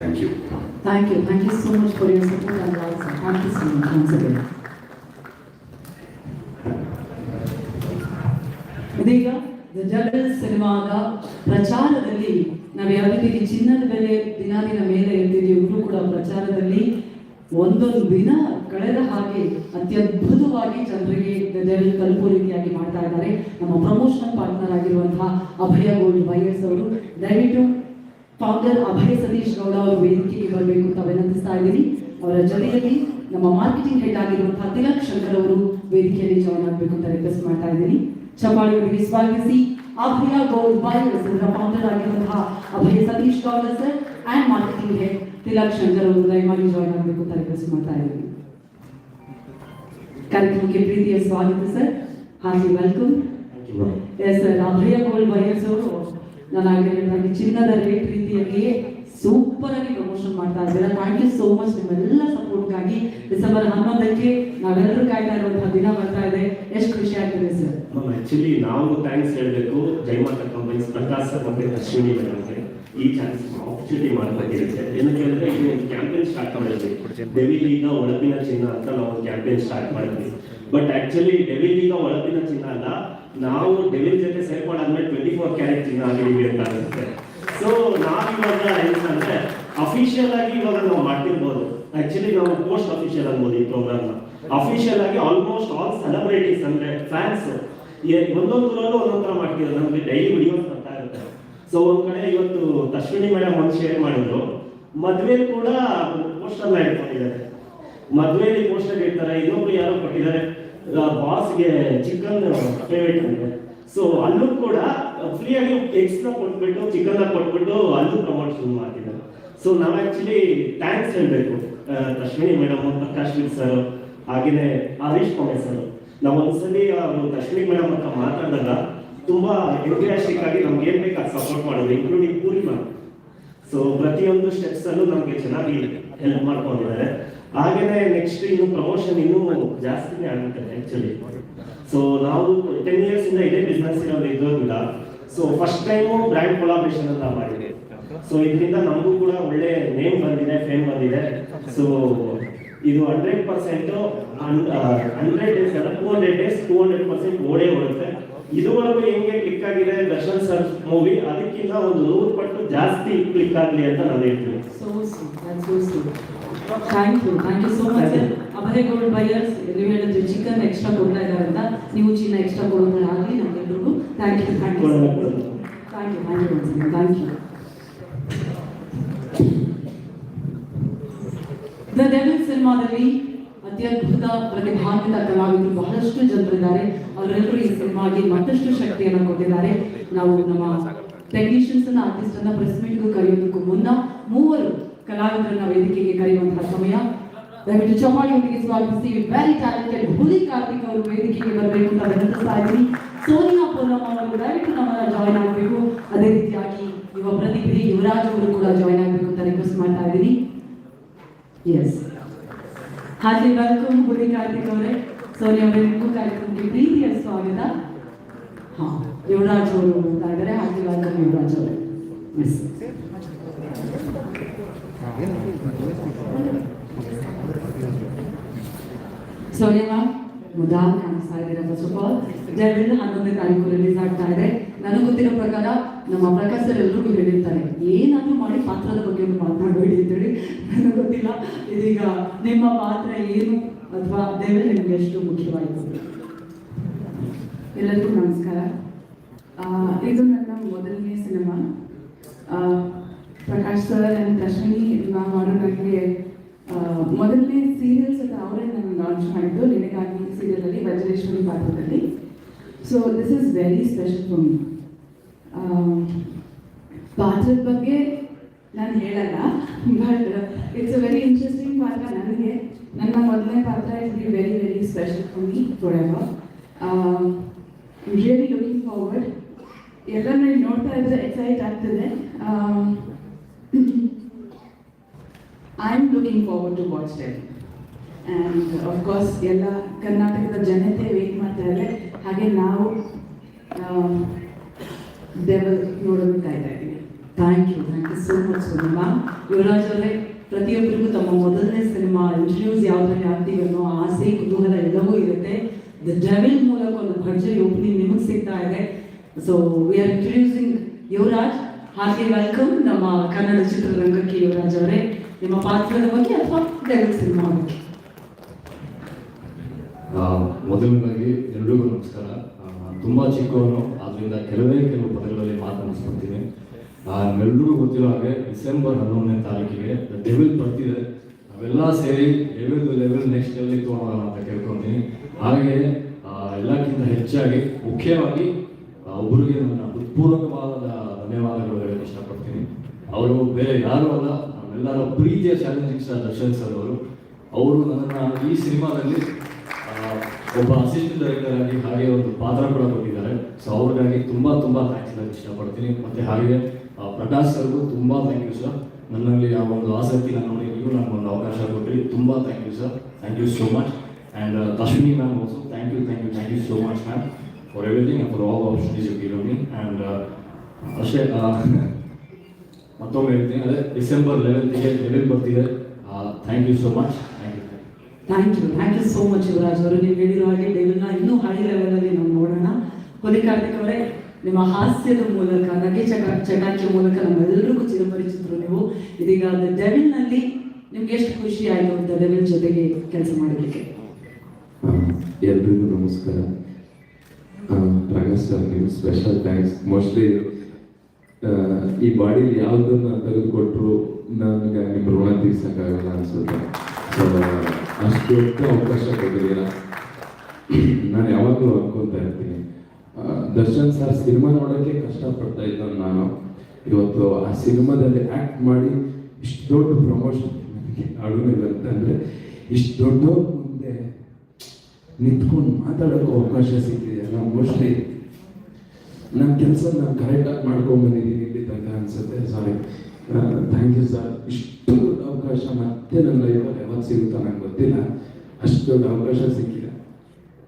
Thank you. Thank you. Thank you so much for your support and love. Thank you so much once again. ಇದೀಗ the ಜಗಲ್ ಸಿನಿಮಾದ ಪ್ರಚಾರದಲ್ಲಿ ನಾವು ಯಾವ ರೀತಿ ಚಿನ್ನದ ಬೆಲೆ ದಿನ ಮೇಲೆ ಇರ್ತೀವಿ, ಇವರು ಕೂಡ ಪ್ರಚಾರದಲ್ಲಿ ಒಂದೊಂದು ದಿನ ಕಳೆದ ಹಾಗೆ ಅತ್ಯದ್ಭುತವಾಗಿ ಜನರಿಗೆ ಲೆವೆಲ್ ತಲುಪೋ ರೀತಿಯಾಗಿ ಮಾಡ್ತಾ ಇದ್ದಾರೆ. ನಮ್ಮ ಪ್ರಮೋಷನಲ್ ಪಾರ್ಟ್ನರ್ ಆಗಿರುವಂತಹ ಅಭಯ ಗೋಲ್ಡ್ ಬೈಯರ್ಸ್ ಅವರು ದಯವಿಟ್ಟು ಫೌಂಡರ್ ಅಭಯ ಸತೀಶ್ ಗೌಡ ಅವರು ವೇದಿಕೆಗೆ ಬರಬೇಕು ಅಂತ ವಿನಂತಿಸ್ತಾ ಇದ್ದೀನಿ. ಅವರ ಜೊತೆಯಲ್ಲಿ ನಮ್ಮ ಮಾರ್ಕೆಟಿಂಗ್ ಹೆಡ್ ಆಗಿರುವಂತಹ ತಿಲಕ್ ಶಂಕರ್ ಅವರು ವೇದಿಕೆಯಲ್ಲಿ ಜಾಯ್ನ್ ಆಗಬೇಕು ಅಂತ ರಿಕ್ವೆಸ್ಟ್ ಮಾಡ್ತಾ ಇದ್ದೀನಿ. ಚಪಾಳಿಯವರಿಗೆ ಸ್ವಾಗತಿಸಿ ಅಭಯ ಗೋಲ್ಡ್ ಬೈಯರ್ಸ್ ಇದರ ಫೌಂಡರ್ ಆಗಿರುವಂತಹ Abhaya Satish Gowda sir and marketing head Tilak Shankar ಅವರು ದಯಮಾಡಿ ಜಾಯ್ನ್ ಆಗಬೇಕು ಅಂತ ರಿಕ್ವೆಸ್ಟ್ ಮಾಡ್ತಾ ಇದ್ದೀನಿ. ಕಾರ್ಯಕ್ರಮಕ್ಕೆ ಪ್ರೀತಿಯ ಸ್ವಾಗತ sir. Heartly welcome. Yes sir, Abhaya gold buyers ಅವರು ನನಗೆ ಚಿನ್ನದ ರೇಟ್ ರೀತಿಯಲ್ಲಿ ಸೂಪರ್ ಆಗಿ ಪ್ರಮೋಷನ್ ಮಾಡ್ತಾ ಇದ್ದಾರೆ. ಥ್ಯಾಂಕ್ ಯು ಸೋ ಮಚ್ ನಿಮ್ಮೆಲ್ಲ ಸಪೋರ್ಟ್ಗಾಗಿ. ಡಿಸೆಂಬರ್ 11ಕ್ಕೆ ನಾವೆಲ್ಲರೂ ಕಾಯ್ತಾ ಇರುವಂತಹ ದಿನ ಬರ್ತಾ ಇದೆ. ಎಷ್ಟು ಖುಷಿ ಆಗ್ತಿದೆ ಸರ್. ಆಕ್ಚುಲಿ ನಾವು ಥ್ಯಾಂಕ್ಸ್ ಹೇಳಬೇಕು ಜಯಮಾತಾ ಕಂಪನೀಸ್ ಪ್ರಕಾಶ್ ಸರ್ ಮತ್ತೆ ಅಶ್ವಿನಿ ಮೇಡಮ್ಗೆ ಈ ಚಾನ್ಸ್ ಆಪರ್ಚುನಿಟಿ ಮಾಡಬೇಕಿರುತ್ತೆ. ಏನಕ್ಕೆ ಹೇಳಿದ್ರೆ ಇದು ಒಂದು ಕ್ಯಾಂಪೇನ್ ಸ್ಟಾರ್ಟ್ ಮಾಡಿದ್ವಿ, ಡೆವಿಲ್ ಈಗ ಒಳಪಿನ ಚಿನ್ನ ಅಂತ ನಾವು ಒಂದು ಕ್ಯಾಂಪೇನ್ ಸ್ಟಾರ್ಟ್ ಮಾಡಿದ್ವಿ. ಬಟ್ ಆಕ್ಚುಲಿ ಡೆವಿಲ್ ಈಗ ಒಳಪಿನ ಚಿನ್ನ ಅಲ್ಲ, ನಾವು ಡೆವಿಲ್ ಜೊತೆ ಸೇರ್ಕೊಂಡಾದ್ಮೇಲೆ 24 ಕ್ಯಾರೆಟ್ ಚಿನ್ನ ಆಗಿದ್ದೀವಿ ಅಂತ ಅನಿಸುತ್ತೆ. ಸೊ ನಾವಿವಾಗ ಏನಂದ್ರೆ ಅಫಿಷಿಯಲ್ ಆಗಿ ಇವಾಗ ನಾವು ಮಾಡ್ತಿರ್ಬೋದು. ಆಕ್ಚುಲಿ ನಾವು ಪೋಸ್ಟ್ ಅಫಿಷಿಯಲ್ ಅನ್ಬೋದು ಈ ಪ್ರೋಗ್ರಾಮ್ನ. ಅಫಿಷಿಯಲ್ ಆಗಿ ಆಲ್ಮೋಸ್ಟ್ ಆಲ್ ಸೆಲೆಬ್ರಿಟೀಸ್ ಅಂದ್ರೆ ಫ್ಯಾನ್ಸ್ ಒಂದೊಂದು ಊರಲ್ಲೂ ಒಂದೊಂದು ಥರ ಮಾಡ್ತಿದ್ರು. ನಮಗೆ ಡೈಲಿ ವಿಡಿಯೋಸ್ ಬರ್ತಾ ಇರುತ್ತೆ. ಸೊ ಒಂದ್ ಕಡೆ ಇವತ್ತು ಅಶ್ವಿನಿ ಮೇಡಮ್ ಒಂದು ಶೇರ್ ಮಾಡಿದ್ರು, ಮದ್ವೆಲಿ ಕೂಡ ಒಂದು ಪೋಸ್ಟರ್ ಇಟ್ಕೊಂಡಿದ್ದಾರೆ. ಮದ್ವೆಲಿ ಪೋಸ್ಟರ್ ಇಡ್ತಾರೆ. ಇನ್ನೊಬ್ರು ಯಾರೋ ಕೊಟ್ಟಿದ್ದಾರೆ ಬಾಸ್ಗೆ ಚಿಕನ್ ಫೇವ್ರೇಟ್ ಅಂದ್ರೆ. ಸೊ ಅಲ್ಲೂ ಕೂಡ ಫ್ರೀಯಾಗಿ ಎಕ್ಸ್ಟ್ರಾ ಕೊಟ್ಬಿಟ್ಟು ಚಿಕನ್ ಕೊಟ್ಬಿಟ್ಟು ಅಲ್ಲೂ ಪ್ರಮೋಷನ್ ಮಾಡ್ತಿದ್ದಾರೆ. ಸೊ ನಾವು ಆಕ್ಚುಲಿ ಥ್ಯಾಂಕ್ಸ್ ಹೇಳ್ಬೇಕು ಅಶ್ವಿನಿ ಮೇಡಮ್, ಪ್ರಕಾಶ್ ಸರ್, ಹಾಗೇನೆ ಹರೀಶ್ ಪೊಮ್ಮೆ ಸರ್. ನಾವು ಒಂದ್ಸಲಿ ಅವರು ಅಶ್ವಿನಿ ಮೇಡಮ್ ಅಂತ ಮಾತಾಡಿದಾಗ ತುಂಬಾ ಎಂಥ್ಯೂಸಿಯಾಸ್ಟಿಕ್ ಆಗಿ ನಮ್ಗೆ ಏನ್ ಬೇಕು ಅದು ಸಪೋರ್ಟ್ ಮಾಡೋದು, ಇನ್ಕ್ಲೂಡಿಂಗ್ ಪೂರ್ಣಿಮಾ. ಸೊ ಪ್ರತಿಯೊಂದು ಸ್ಟೆಪ್ಸ್ ಅಲ್ಲೂ ನಮ್ಗೆ ಚೆನ್ನಾಗಿ ಹೆಲ್ಪ್ ಮಾಡ್ಕೊಂಡಿದ್ದಾರೆ. ಹಾಗೇನೆ ನೆಕ್ಸ್ಟ್ ಇನ್ನು ಪ್ರಮೋಷನ್ ಇನ್ನೂ ಜಾಸ್ತಿನೇ ಆಗುತ್ತೆ ಆಕ್ಚುಲಿ. ಸೊ ನಾವು 10 years ಇಂದ ಇದೇ ಬಿಸ್ನೆಸ್ ಇರೋದ್ರಿಂದ so first time brand collaboration ಅಂತ ಮಾಡಿದೆ. ಸೊ ಇದರಿಂದ ನಮಗೂ ಕೂಡ ಒಳ್ಳೆ ನೇಮ್ ಬಂದಿದೆ, ಫೇಮ್ ಬಂದಿದೆ. ಸೊ ಇದು 100% 100 ಡೇಸ್ ಅಲ್ಲ 200 ಡೇಸ್ 200% ಓಡೇ ಓಡುತ್ತೆ. ಇದುವರೆಗೂ ಹೆಂಗೆ ಕ್ಲಿಕ್ ಆಗಿದೆ ದರ್ಶನ್ ಸರ್ ಮೂವಿ, ಅದಕ್ಕಿಂತ ಒಂದು 100 ಪಟ್ಟು ಜಾಸ್ತಿ ಕ್ಲಿಕ್ ಆಗಲಿ ಅಂತ ನಾನು ಹೇಳ್ತೀನಿ. Thank you so much sir. Abhaya gold buyers ನೀವು ಹೇಳಿದ್ರೆ ಚಿಕನ್ ಎಕ್ಸ್ಟ್ರಾ ಕೊಡ್ತಾ ಇದ್ದಾರೆ ಅಂತ, ನೀವು ಚಿನ್ನ ಎಕ್ಸ್ಟ್ರಾ ಕೊಡೋದು ಆಗಲಿ ನಮ್ಗೆಲ್ರಿಗೂ. Thank you. ದ ಡೆವಿಲ್ ಸಿನಿಮಾದಲ್ಲಿ ಅತ್ಯದ್ಭುತ ಪ್ರತಿಭಾನ್ವಿತ ಕಲಾವಿದರು ಬಹಳಷ್ಟು ಜನರಿದ್ದಾರೆ. ಅವರೆಲ್ಲರೂ ಈ ಸಿನಿಮಾಗೆ ಮತ್ತಷ್ಟು ಶಕ್ತಿಯನ್ನು ಕೊಟ್ಟಿದ್ದಾರೆ. ನಾವು ನಮ್ಮ ಟೆಕ್ನಿಷಿಯನ್ಸ್ ಅನ್ನ ಆರ್ಟಿಸ್ಟ್ ಅನ್ನ ಪ್ರೆಸ್ ಮೀಟ್ಗೂ ಕರೆಯೋದಕ್ಕೂ ಮುನ್ನ 3 ಕಲಾವಿದರನ್ನ ವೇದಿಕೆಗೆ ಕರೆಯುವಂತಹ ಸಮಯ. ದಯವಿಟ್ಟು ಚಪಾಳಿಯೊಂದಿಗೆ ಸ್ವಾಗತಿಸಿ ವೆರಿ ಟ್ಯಾಲೆಂಟೆಡ್ ಹುಲಿ ಕಾರ್ತಿಕ್ ಅವರು ವೇದಿಕೆಗೆ ಬರಬೇಕು ಅಂತ ವಿನಂತಿಸ್ತಾ ಇದ್ದೀನಿ. ಸೋನಿಯಾ ಪೂರ್ಣಮ್ಮ ಅವರು ದಯವಿಟ್ಟು ನಮ್ಮನ್ನ ಜಾಯ್ನ್ ಆಗಬೇಕು. ಅದೇ ರೀತಿಯಾಗಿ ಯುವ ಪ್ರತಿಭೆ ಯುವರಾಜ್ ಅವರು ಕೂಡ ಜಾಯ್ನ್ ಆಗಬೇಕು ಅಂತ ರಿಕ್ವೆಸ್ಟ್ ಮಾಡ್ತಾ ಇದ್ದೀನಿ. ಎಸ್, ಹಾಗೆ ವೆಲ್ಕಮ್ ಹುಲಿ ಕಾರ್ತಿಕ್ ಅವರೇ. ಸೋನಿಯಾ ಅವರಿಗೂ ಕಾರ್ಯಕ್ರಮಕ್ಕೆ ಪ್ರೀತಿಯ ಸ್ವಾಗತ. ಹಾ, ಯುವರಾಜ್ ಅವರು ಹೋಗ್ತಾ ಇದ್ದಾರೆ. ಹಾಗೆ ವೆಲ್ಕಮ್ ಯುವರಾಜ್ ಅವರೇ. ಎಸ್, ಸೋನಿಯಾ ಮ್ಯಾಮ್ ಮುದಾಲ್ ಕಾಣಿಸ್ತಾ ಇದ್ದೀರಾ. ಫಸ್ಟ್ ಆಫ್ ಆಲ್ ಡೆವಿಲ್ 11ನೇ ತಾರೀಕು ರಿಲೀಸ್ ಆಗ್ತಾ ಇದೆ. ನನಗೆ ಗೊತ್ತಿರೋ ಪ್ರಕಾರ ನಮ್ಮ ಪ್ರಕಾಶ್ ಸರ್ ಎಲ್ರಿಗೂ ಹೇಳಿರ್ತಾರೆ, ಏನಾದರೂ ಮಾಡಿ ಪಾತ್ರದ ಬಗ್ಗೆ ಒಂದು ಮಾತನಾಡಬೇಡಿ ಅಂತೇಳಿ. ನನಗೆ ಗೊತ್ತಿಲ್ಲ ಇದೀಗ ನಿಮ್ಮ ಪಾತ್ರ ಏನು ಅಥವಾ ಡೆವಿಲ್ ನಿಮ್ಗೆ ಎಷ್ಟು ಮುಖ್ಯವಾಯಿತು? ಎಲ್ಲರಿಗೂ ನಮಸ್ಕಾರ. ಇದು ನನ್ನ ಮೊದಲನೇ cinema. Prakash sir and Ashwini ನಾವು ಮಾಡೋ ನನಗೆ ಮೊದಲನೇ ಸೀರಿಯಲ್ಸ್ ಅಂತ ಅವರೇ ನಾನು ಲಾಂಚ್ ಮಾಡಿದ್ದು ನಿನಗಾಗಿ ಸೀರಿಯಲಲ್ಲಿ ವಜ್ರೇಶ್ವರಿ ಪಾತ್ರದಲ್ಲಿ. So this is very special for me. ಪಾತ್ರದ ಬಗ್ಗೆ ನಾನು ಹೇಳಲ್ಲ, but it's a very interesting ಪಾತ್ರ. ನನಗೆ ನನ್ನ ಮೊದಲನೇ ಪಾತ್ರ is be very very special for me forever. Really looking forward. ಎಲ್ಲರೂ ನೋಡ್ತಾ ಇದ್ರೆ ಎಕ್ಸೈಟ್ ಆಗ್ತದೆ. I am looking forward to watch them. And of course ಎಲ್ಲ ಕರ್ನಾಟಕದ ಜನತೆ ವೇಟ್ ಮಾಡ್ತಾ ಇದ್ದಾರೆ. ಹಾಗೆ ನಾವು ಡೆವಲ್ ನೋಡೋದಕ್ಕೆ ಕಾಯ್ತಾ ಇದ್ದೀವಿ. Thank you. Thank you so much Soni ma'am. Yuvaraj ಅವರೇ, ಪ್ರತಿಯೊಬ್ಬರಿಗೂ ತಮ್ಮ ಮೊದಲನೇ ಸಿನಿಮಾ ಇಂಟ್ರೊಡ್ಯೂಸ್ ಯಾವುದರಲ್ಲಿ ಆಗ್ತೀವಿ ಅನ್ನೋ ಆಸೆ, ಕುತೂಹಲ ಎಲ್ಲವೂ ಇರುತ್ತೆ. ದ ಡೆವಿಲ್ ಮೂಲಕ ಒಂದು ಭರ್ಜರಿ ಓಪನಿಂಗ್ ನಿಮಗೆ ಸಿಗ್ತಾ ಇದೆ. So we are introducing Yuvaraj. ಹಾಗೆ ವೆಲ್ಕಮ್ ನಮ್ಮ ಕನ್ನಡ ಚಿತ್ರರಂಗಕ್ಕೆ ಯುವರಾಜ್ ಅವರೇ. ನಿಮ್ಮ ಪಾತ್ರದ ಬಗ್ಗೆ ಅಥವಾ ಡೆವಿಲ್ ಸಿನಿಮಾ ಬಗ್ಗೆ? ಮೊದಲನೇದಾಗಿ ಎಲ್ರಿಗೂ ನಮಸ್ಕಾರ. ತುಂಬ ಚಿಕ್ಕವನು, ಆದ್ದರಿಂದ ಕೆಲವು ಪದಗಳಲ್ಲಿ ಮಾತನಾಡಿಸ್ಕೊಳ್ತೀನಿ. ನಮ್ಮೆಲ್ಲರಿಗೂ ಗೊತ್ತಿರೋ ಹಾಗೆ ಡಿಸೆಂಬರ್ 11ನೇ ತಾರೀಕಿಗೆ ದ ಡೆವಿಲ್ ಬರ್ತಿದೆ. ನಾವೆಲ್ಲ ಸೇರಿ ಲೆವೆಲ್ ನೆಕ್ಸ್ಟ್ ಲೆವೆಲ್ಗೆ ತೊಗೊಳೋಣ ಅಂತ ಕೇಳ್ಕೊತೀನಿ. ಹಾಗೆ ಎಲ್ಲಕ್ಕಿಂತ ಹೆಚ್ಚಾಗಿ ಮುಖ್ಯವಾಗಿ ಒಬ್ಬರಿಗೆ ನನ್ನ ಹೃತ್ಪೂರ್ವಕವಾದ ಧನ್ಯವಾದಗಳು ಹೇಳಕ್ಕೆ ಇಷ್ಟಪಡ್ತೀನಿ. ಅವರು ಬೇರೆ ಯಾರೂ ಅಲ್ಲ, ನಮ್ಮೆಲ್ಲರ ಪ್ರೀತಿಯ ಚಾಲೆಂಜಿಂಗ್ ಸ್ಟಾರ್ ದರ್ಶನ್ ಸರ್ ಅವರು ನನ್ನನ್ನು ಈ ಸಿನಿಮಾದಲ್ಲಿ ಒಬ್ಬ ಅಸಿಸ್ಟೆಂಟ್ ಡೈರೆಕ್ಟರ್ ಆಗಿ ಹಾಗೆ ಒಂದು ಪಾತ್ರ ಕೂಡ ಕೊಟ್ಟಿದ್ದಾರೆ. ಸೊ ಅವ್ರಿಗಾಗಿ ತುಂಬ ಥ್ಯಾಂಕ್ಸ್ ಹೇಳಕ್ಕೆ ಇಷ್ಟಪಡ್ತೀನಿ. ಮತ್ತು ಹಾಗೆ ಪ್ರಕಾಶ್ ಸರ್ಗೂ ತುಂಬ ಥ್ಯಾಂಕ್ ಯು ಸರ್. ನನ್ನಲ್ಲಿ ಆ ಒಂದು ಆಸಕ್ತಿ ನೋಡಿ ನೀವು ನನಗೊಂದು ಅವಕಾಶ ಕೊಟ್ಟರಿ. ತುಂಬ thank you sir, thank you so much. And Ashwini ma'am also thank you so much ma'am for everything and for all opportunities you give me. And ಅಷ್ಟೇ ಮತ್ತೊಮ್ಮೆ ಹೇಳ್ತೀನಿ, ಅದೇ ಡಿಸೆಂಬರ್ 11ಗೆ ಡೆವಿಲ್ ಬರ್ತಿದೆ. Thank you so much. Thank you so much Yuvaraj ಅವರು. ನೀವು ಹೇಳಿರೋ ಹಾಗೆ ಡೆವಿಲ್ನ ಇನ್ನೂ ಹೈ ಲೆವೆಲಲ್ಲಿ ನಾವು ನೋಡೋಣ. ಕೊಲಿ ಕಾರ್ತಿಕ್ ಅವರೇ, ನಿಮ್ಮ ಹಾಸ್ಯದ ಮೂಲಕ, ನಗೆ ಚಟಾಕಿಯ ಮೂಲಕ ನಮ್ಮೆಲ್ಲರಿಗೂ ಚಿರಪರಿಚಿತರು ನೀವು. ಇದೀಗ ದ ಡೆವಿಲ್ನಲ್ಲಿ ನಿಮ್ಗೆ ಎಷ್ಟು ಖುಷಿ ಆಯಿತು ದ ಡೆವಿಲ್ ಜೊತೆಗೆ ಕೆಲಸ ಮಾಡೋದಕ್ಕೆ? ಎಲ್ರಿಗೂ ನಮಸ್ಕಾರ. ಪ್ರಕಾಶ್ ಸರ್, ನೀವು ಸ್ಪೆಷಲ್ ಥ್ಯಾಂಕ್ಸ್. ಮೋಸ್ಟ್ಲಿ ಈ ಬಾಡಿಲಿ ಯಾವುದನ್ನು ತೆಗೆದುಕೊಟ್ರು ನನಗೆ ನಿಮ್ಮ ಋಣ ತೀರ್ಸೋಕ್ಕಾಗಲ್ಲ ಅನ್ಸುತ್ತೆ. ಸೊ ಅಷ್ಟು ದೊಡ್ಡ ಅವಕಾಶ ಕೊಟ್ಟಿದ್ದೀರ. ನಾನು ಯಾವಾಗಲೂ ಅನ್ಕೊತಾ ಇರ್ತೀನಿ, ದರ್ಶನ್ ಸರ್ ಸಿನಿಮಾ ನೋಡೋಕ್ಕೆ ಕಷ್ಟಪಡ್ತಾ ಇದ್ದ ನಾನು ಇವತ್ತು ಆ ಸಿನಿಮಾದಲ್ಲಿ ಆ್ಯಕ್ಟ್ ಮಾಡಿ ಇಷ್ಟು ದೊಡ್ಡ ಪ್ರಮೋಷನ್ ನನಗೆ ಅಡುಗೆ ಅಂತಂದರೆ ಇಷ್ಟು ದೊಡ್ಡವ್ರ ಮುಂದೆ ನಿಂತ್ಕೊಂಡು ಮಾತಾಡೋಕ್ಕೆ ಅವಕಾಶ ಸಿಕ್ಕಿದೆಯಲ್ಲ. ಮೋಸ್ಟ್ಲಿ ನನ್ನ ಕೆಲಸ ನಾನು ಕರೆಕ್ಟಾಗಿ ಮಾಡ್ಕೊಂಡ್ಬಂದಿದ್ದೀನಿ ಇಲ್ಲಿ ತನಕ ಅನಿಸುತ್ತೆ. ಸಾರಿ, ಥ್ಯಾಂಕ್ ಯು ಸರ್. ಇಷ್ಟು ದೊಡ್ಡ ಅವಕಾಶ ಮತ್ತೆ ನನ್ನ ಲೈಫಲ್ಲಿ ಯಾವಾಗ ಸಿಗುತ್ತೋ ನಂಗೆ ಗೊತ್ತಿಲ್ಲ, ಅಷ್ಟು ದೊಡ್ಡ ಅವಕಾಶ ಸಿಕ್ಕಿದೆ.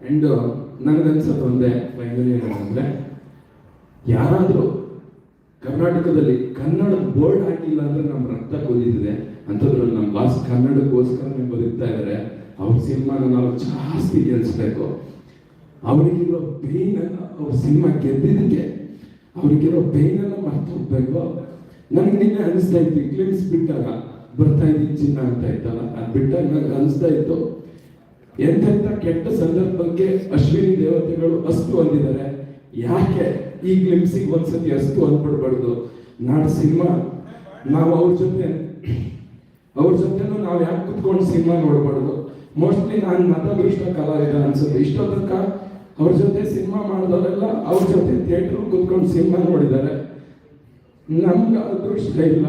ಆ್ಯಂಡ್ ನನಗನ್ಸೋದು ಒಂದೇ ಫೈನಲಿ ಏನಂದರೆ, ಯಾರಾದರೂ ಕರ್ನಾಟಕದಲ್ಲಿ ಕನ್ನಡ ಬೋರ್ಡ್ ಹಾಕಿಲ್ಲ ಅಂದರೆ ನಮ್ಮ ರಕ್ತ ಕುದಿದಿದೆ. ಅಂಥದ್ರಲ್ಲಿ ನಮ್ಮ ಬಾಸ್ ಕನ್ನಡಕ್ಕೋಸ್ಕರ ಬದುಕ್ತಾ ಇದ್ದಾರೆ. ಅವ್ರ ಸಿನಿಮಾನ ನಾವು ಜಾಸ್ತಿ ಗೆಲ್ಲಿಸ್ಬೇಕು. ಅವರಿಗಿರೋ ಪೇಯ್ನನ್ನು, ಅವ್ರ ಸಿನಿಮಾ ಗೆದ್ದಿದ್ದಕ್ಕೆ ಅವ್ರಿಗಿರೋ ಪೇಯ್ನನ್ನು ಮರ್ತು ಹೋಗ್ಬೇಕು. ನನಗೆ ನಿನ್ನೆ ಅನಿಸ್ತಾ ಇತ್ತು, ಕ್ಲಿಮ್ಸ್ ಬಿಟ್ಟಾಗ ಬರ್ತಾ ಇದ್ದೀನಿ ಚಿನ್ನ ಅಂತ ಇತ್ತಲ್ಲ, ಅದು ಬಿಟ್ಟಾಗ ನನಗೆ ಅನಿಸ್ತಾ ಇತ್ತು, ಎಂತೆಂಥ ಕೆಟ್ಟ ಸಂದರ್ಭಕ್ಕೆ ಅಶ್ವಿನಿ ದೇವತೆಗಳು ಅಸ್ತು ಅಂದಿದ್ದಾರೆ, ಯಾಕೆ ಈ ಗ್ಲಿಮ್ಸಿಗೆ ಒಂದ್ಸತಿ ಅಸ್ತು ಅಂದ್ಬಿಡ್ಬಾರ್ದು. ನಾಡು ಸಿನಿಮಾ ನಾವು ಅವ್ರ ಜೊತೆನೂ ನಾವು ಯಾಕೆ ಕುತ್ಕೊಂಡು ಸಿನಿಮಾ ನೋಡ್ಬಾರ್ದು. ಮೋಸ್ಟ್ಲಿ ನಾನು ಮತದೃಷ್ಟ ಕಲಾವಿದ ಅನ್ಸುತ್ತೆ. ಇಷ್ಟೊತ್ತಕ್ಕ ಅವ್ರ ಜೊತೆ ಸಿನಿಮಾ ಮಾಡಿದವರೆಲ್ಲ ಅವ್ರ ಜೊತೆ ಥಿಯೇಟ್ರ್ ಕುತ್ಕೊಂಡು ಸಿನಿಮಾ ನೋಡಿದ್ದಾರೆ. ನಮ್ಗೆ ಅದೃಷ್ಟ ಇಲ್ಲ.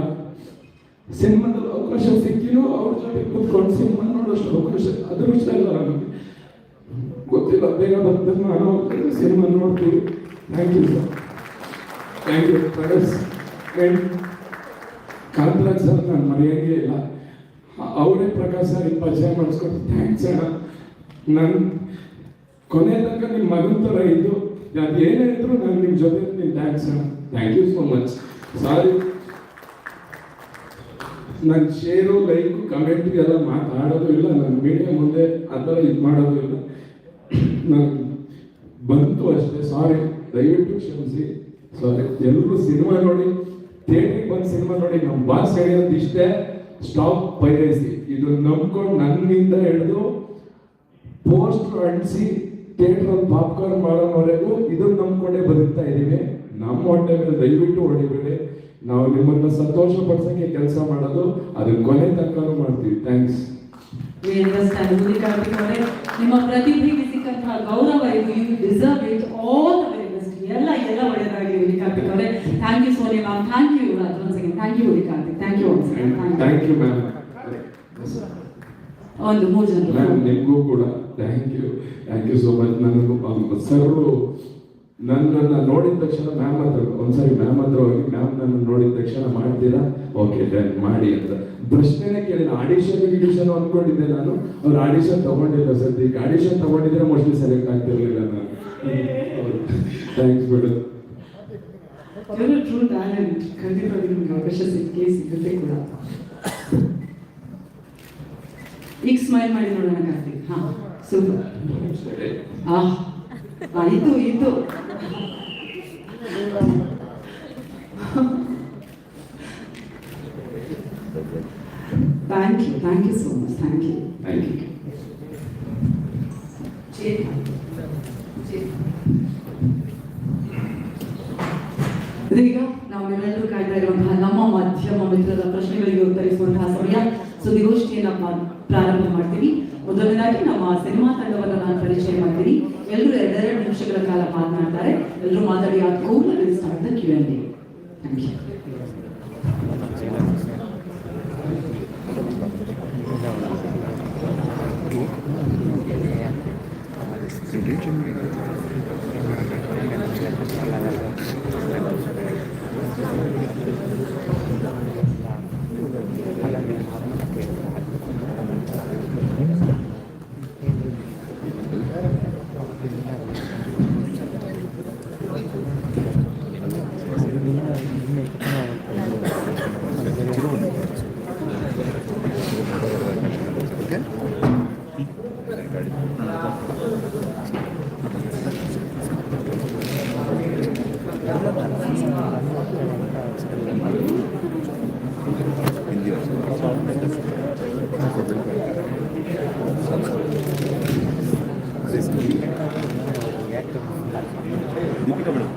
ಸಿನಿಮಾದಲ್ಲಿ ಅವಕಾಶ ಸಿಕ್ಕಿನೂ ಅವ್ರ ಜೊತೆ ಕುತ್ಕೊಂಡು ಸಿನಿಮಾ ನೋಡೋಷ್ಟು ಅವಕಾಶ ಅದೃಷ್ಟ ಇಲ್ಲ ನಮಗೆ. ಗೊತ್ತಿಲ್ಲ, ಬೇಗ ಬರ್ತದೆ, ನಾನು ಸಿನಿಮಾ ನೋಡ್ತೀವಿ. Thank you sir, thank you Prakash. And Kantharaj sir ನಾನು ಮರೆಯೋಂಗೇ ಇಲ್ಲ. ಅವರೇ ಪ್ರಕಾಶ್ ಸರ್ ಪರಿಚಯ ಮಾಡಿಸ್ಕೊಟ್ಟು ಥ್ಯಾಂಕ್ಸ್ ಅಣ್ಣ. ನಾನು ಕೊನೆ ತನಕ ನಿಮ್ಮ ಮಗನ ಥರ ಇದ್ದು ಅದು ಏನೇ ಇದ್ರು ನಾನು ನಿಮ್ಮ ಜೊತೆ ನಿಮ್ಮ ಥ್ಯಾಂಕ್ಸ್ ಅಣ್ಣ. Thank you so much. Sorry, ನನ್ನ ಶೇರು ಲೈಕು ಕಮೆಂಟ್ಗೆಲ್ಲ ಮಾತಾಡೋದು ಇಲ್ಲ, ನನ್ನ ಮೀಡಿಯಾ ಮುಂದೆ ಆ ಥರ ಇದು ಮಾಡೋದು ಇಲ್ಲ. ನಾನು ಬಂತು ಅಷ್ಟೇ, ಸಾರಿ, ದಯವಿಟ್ಟು ಕ್ಷಮಿಸಿ. ಸಾರಿ. ಎಲ್ಲರೂ ಸಿನಿಮಾ ನೋಡಿ, ಥಿಯೇಟ್ರಿಗೆ ಬಂದು ಸಿನಿಮಾ ನೋಡಿ, ನಮ್ಮ ಬಾಸ್ ಹೇಳೋದು ಇಷ್ಟೇ, ಸ್ಟಾಪ್ ಪೈರಸಿ. ಇದು ನಂಬ್ಕೊಂಡು ನನ್ನಿಂದ ಹಿಡಿದು ಪೋಸ್ಟರ್ ಅಂಟಿಸಿ ಥಿಯೇಟ್ರಲ್ಲಿ ಪಾಪ್ಕಾರ್ನ್ ಮಾಡೋವರೆಗೂ ಇದನ್ನು ನಂಬ್ಕೊಂಡೇ ಬದುಕ್ತಾ ಇದ್ದೀವಿ. ನಮ್ಮ ಹೊಟ್ಟೆ ಮೇಲೆ ದಯವಿಟ್ಟು ಹೊಡಿಬೇಡಿ. ನಾವು ನಿಮ್ಮನ್ನ ಸಂತೋಷ ಪಡಿಸೋಕ್ಕೆ ಕೆಲಸ ಮಾಡೋದು, ಅದನ್ನ ಕೊನೆ ತನಕನೂ ಮಾಡ್ತೀವಿ. ಥ್ಯಾಂಕ್ಸ್. ನಿಮ್ಮ ಪ್ರತಿಭೆಗೆ ಸಿಕ್ಕಂತಹ ಗೌರವ ಇದು, you deserve it. All the very best. ಎಲ್ಲ ಒಳ್ಳೆಯದಾಗಲಿ ಉಲಿ ಕಾರ್ತಿಕ್ ಅವರೇ. Thank you Sonia ma'am, thank you Yuvraj once again, thank you Uli Karthik, thank you once again, thank you ma'am. ಒಂದು 3 ಜನ ಮ್ಯಾಮ್ ನಿಮಗೂ ಕೂಡ ಥ್ಯಾಂಕ್ ಯು ಸೋ ಮಚ್. ನನಗೂ ಸರು ನನ್ನನ್ನು ನೋಡಿದ ತಕ್ಷಣ ಮ್ಯಾಮ್ ಹತ್ರ ಒಂದ್ಸರಿ ಹೋಗಿ ಮ್ಯಾಮ್ ನನ್ನ ನೋಡಿದ ತಕ್ಷಣ ಮಾಡ್ತೀರಾ, ಓಕೆ ಡನ್ ಮಾಡಿ ಅಂತ ಪ್ರಶ್ನೆನೇ ಕೇಳಿದ. ಆಡಿಷನ್ ಅಂದ್ಕೊಂಡಿದ್ದೆ ನಾನು. ಅವ್ರು ಆಡಿಷನ್ ತಗೊಂಡಿಲ್ಲ ಸದ್ಯಕ್ಕೆ. ಆಡಿಷನ್ ತಗೊಂಡಿದ್ರೆ ಮೋಸ್ಟ್ಲಿ ಸೆಲೆಕ್ಟ್ ಆಗ್ತಿರ್ಲಿಲ್ಲ ನಾನು. ಥ್ಯಾಂಕ್ಸ್ ಬಿಡು. ಇವರು ಟ್ರೂ ಟ್ಯಾಲೆಂಟ್. ಖಂಡಿತವಾಗಿ ನಿಮ್ಗೆ ಅವಕಾಶ ಸಿಗುತ್ತೆ ಕೂಡ. ಈಗ ಸ್ಮೈಲ್ ಮಾಡಿ ನೋಡೋಣ ಕಾರ್ತಿಕ್. ಹಾ, ಸೂಪರ್. ಇದು thank you so much. Thank you. ಇದೀಗ ನಾವೆಲ್ಲರೂ ಕಾಯ್ತಾ ಇರುವಂತಹ ನಮ್ಮ ಮಾಧ್ಯಮ ಮಿತ್ರರ ಪ್ರಶ್ನೆಗಳಿಗೆ ಉತ್ತರಿಸುವಂತಹ ಸಮಯ. ಸುದ್ದಿಗೋಷ್ಠಿಯನ್ನ ಪ್ರಾರಂಭ ಮಾಡ್ತೀವಿ. ಮೊದಲನೇದಾಗಿ ನಮ್ಮ ಸಿನಿಮಾ ತಂಡವನ್ನು ನಾನು ಪರಿಚಯ ಮಾಡ್ತೀನಿ. ಎಲ್ಲರೂ 2 ನಿಮಿಷಗಳ ಕಾಲ ಮಾತನಾಡ್ತಾರೆ. ಎಲ್ಲರೂ ಮಾತಾಡಿ ಆದ ಕೂಡಲೇ start the Q&A. Thank you. Deepika madam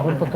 ಅವ್ರ ಪಕ್ಕ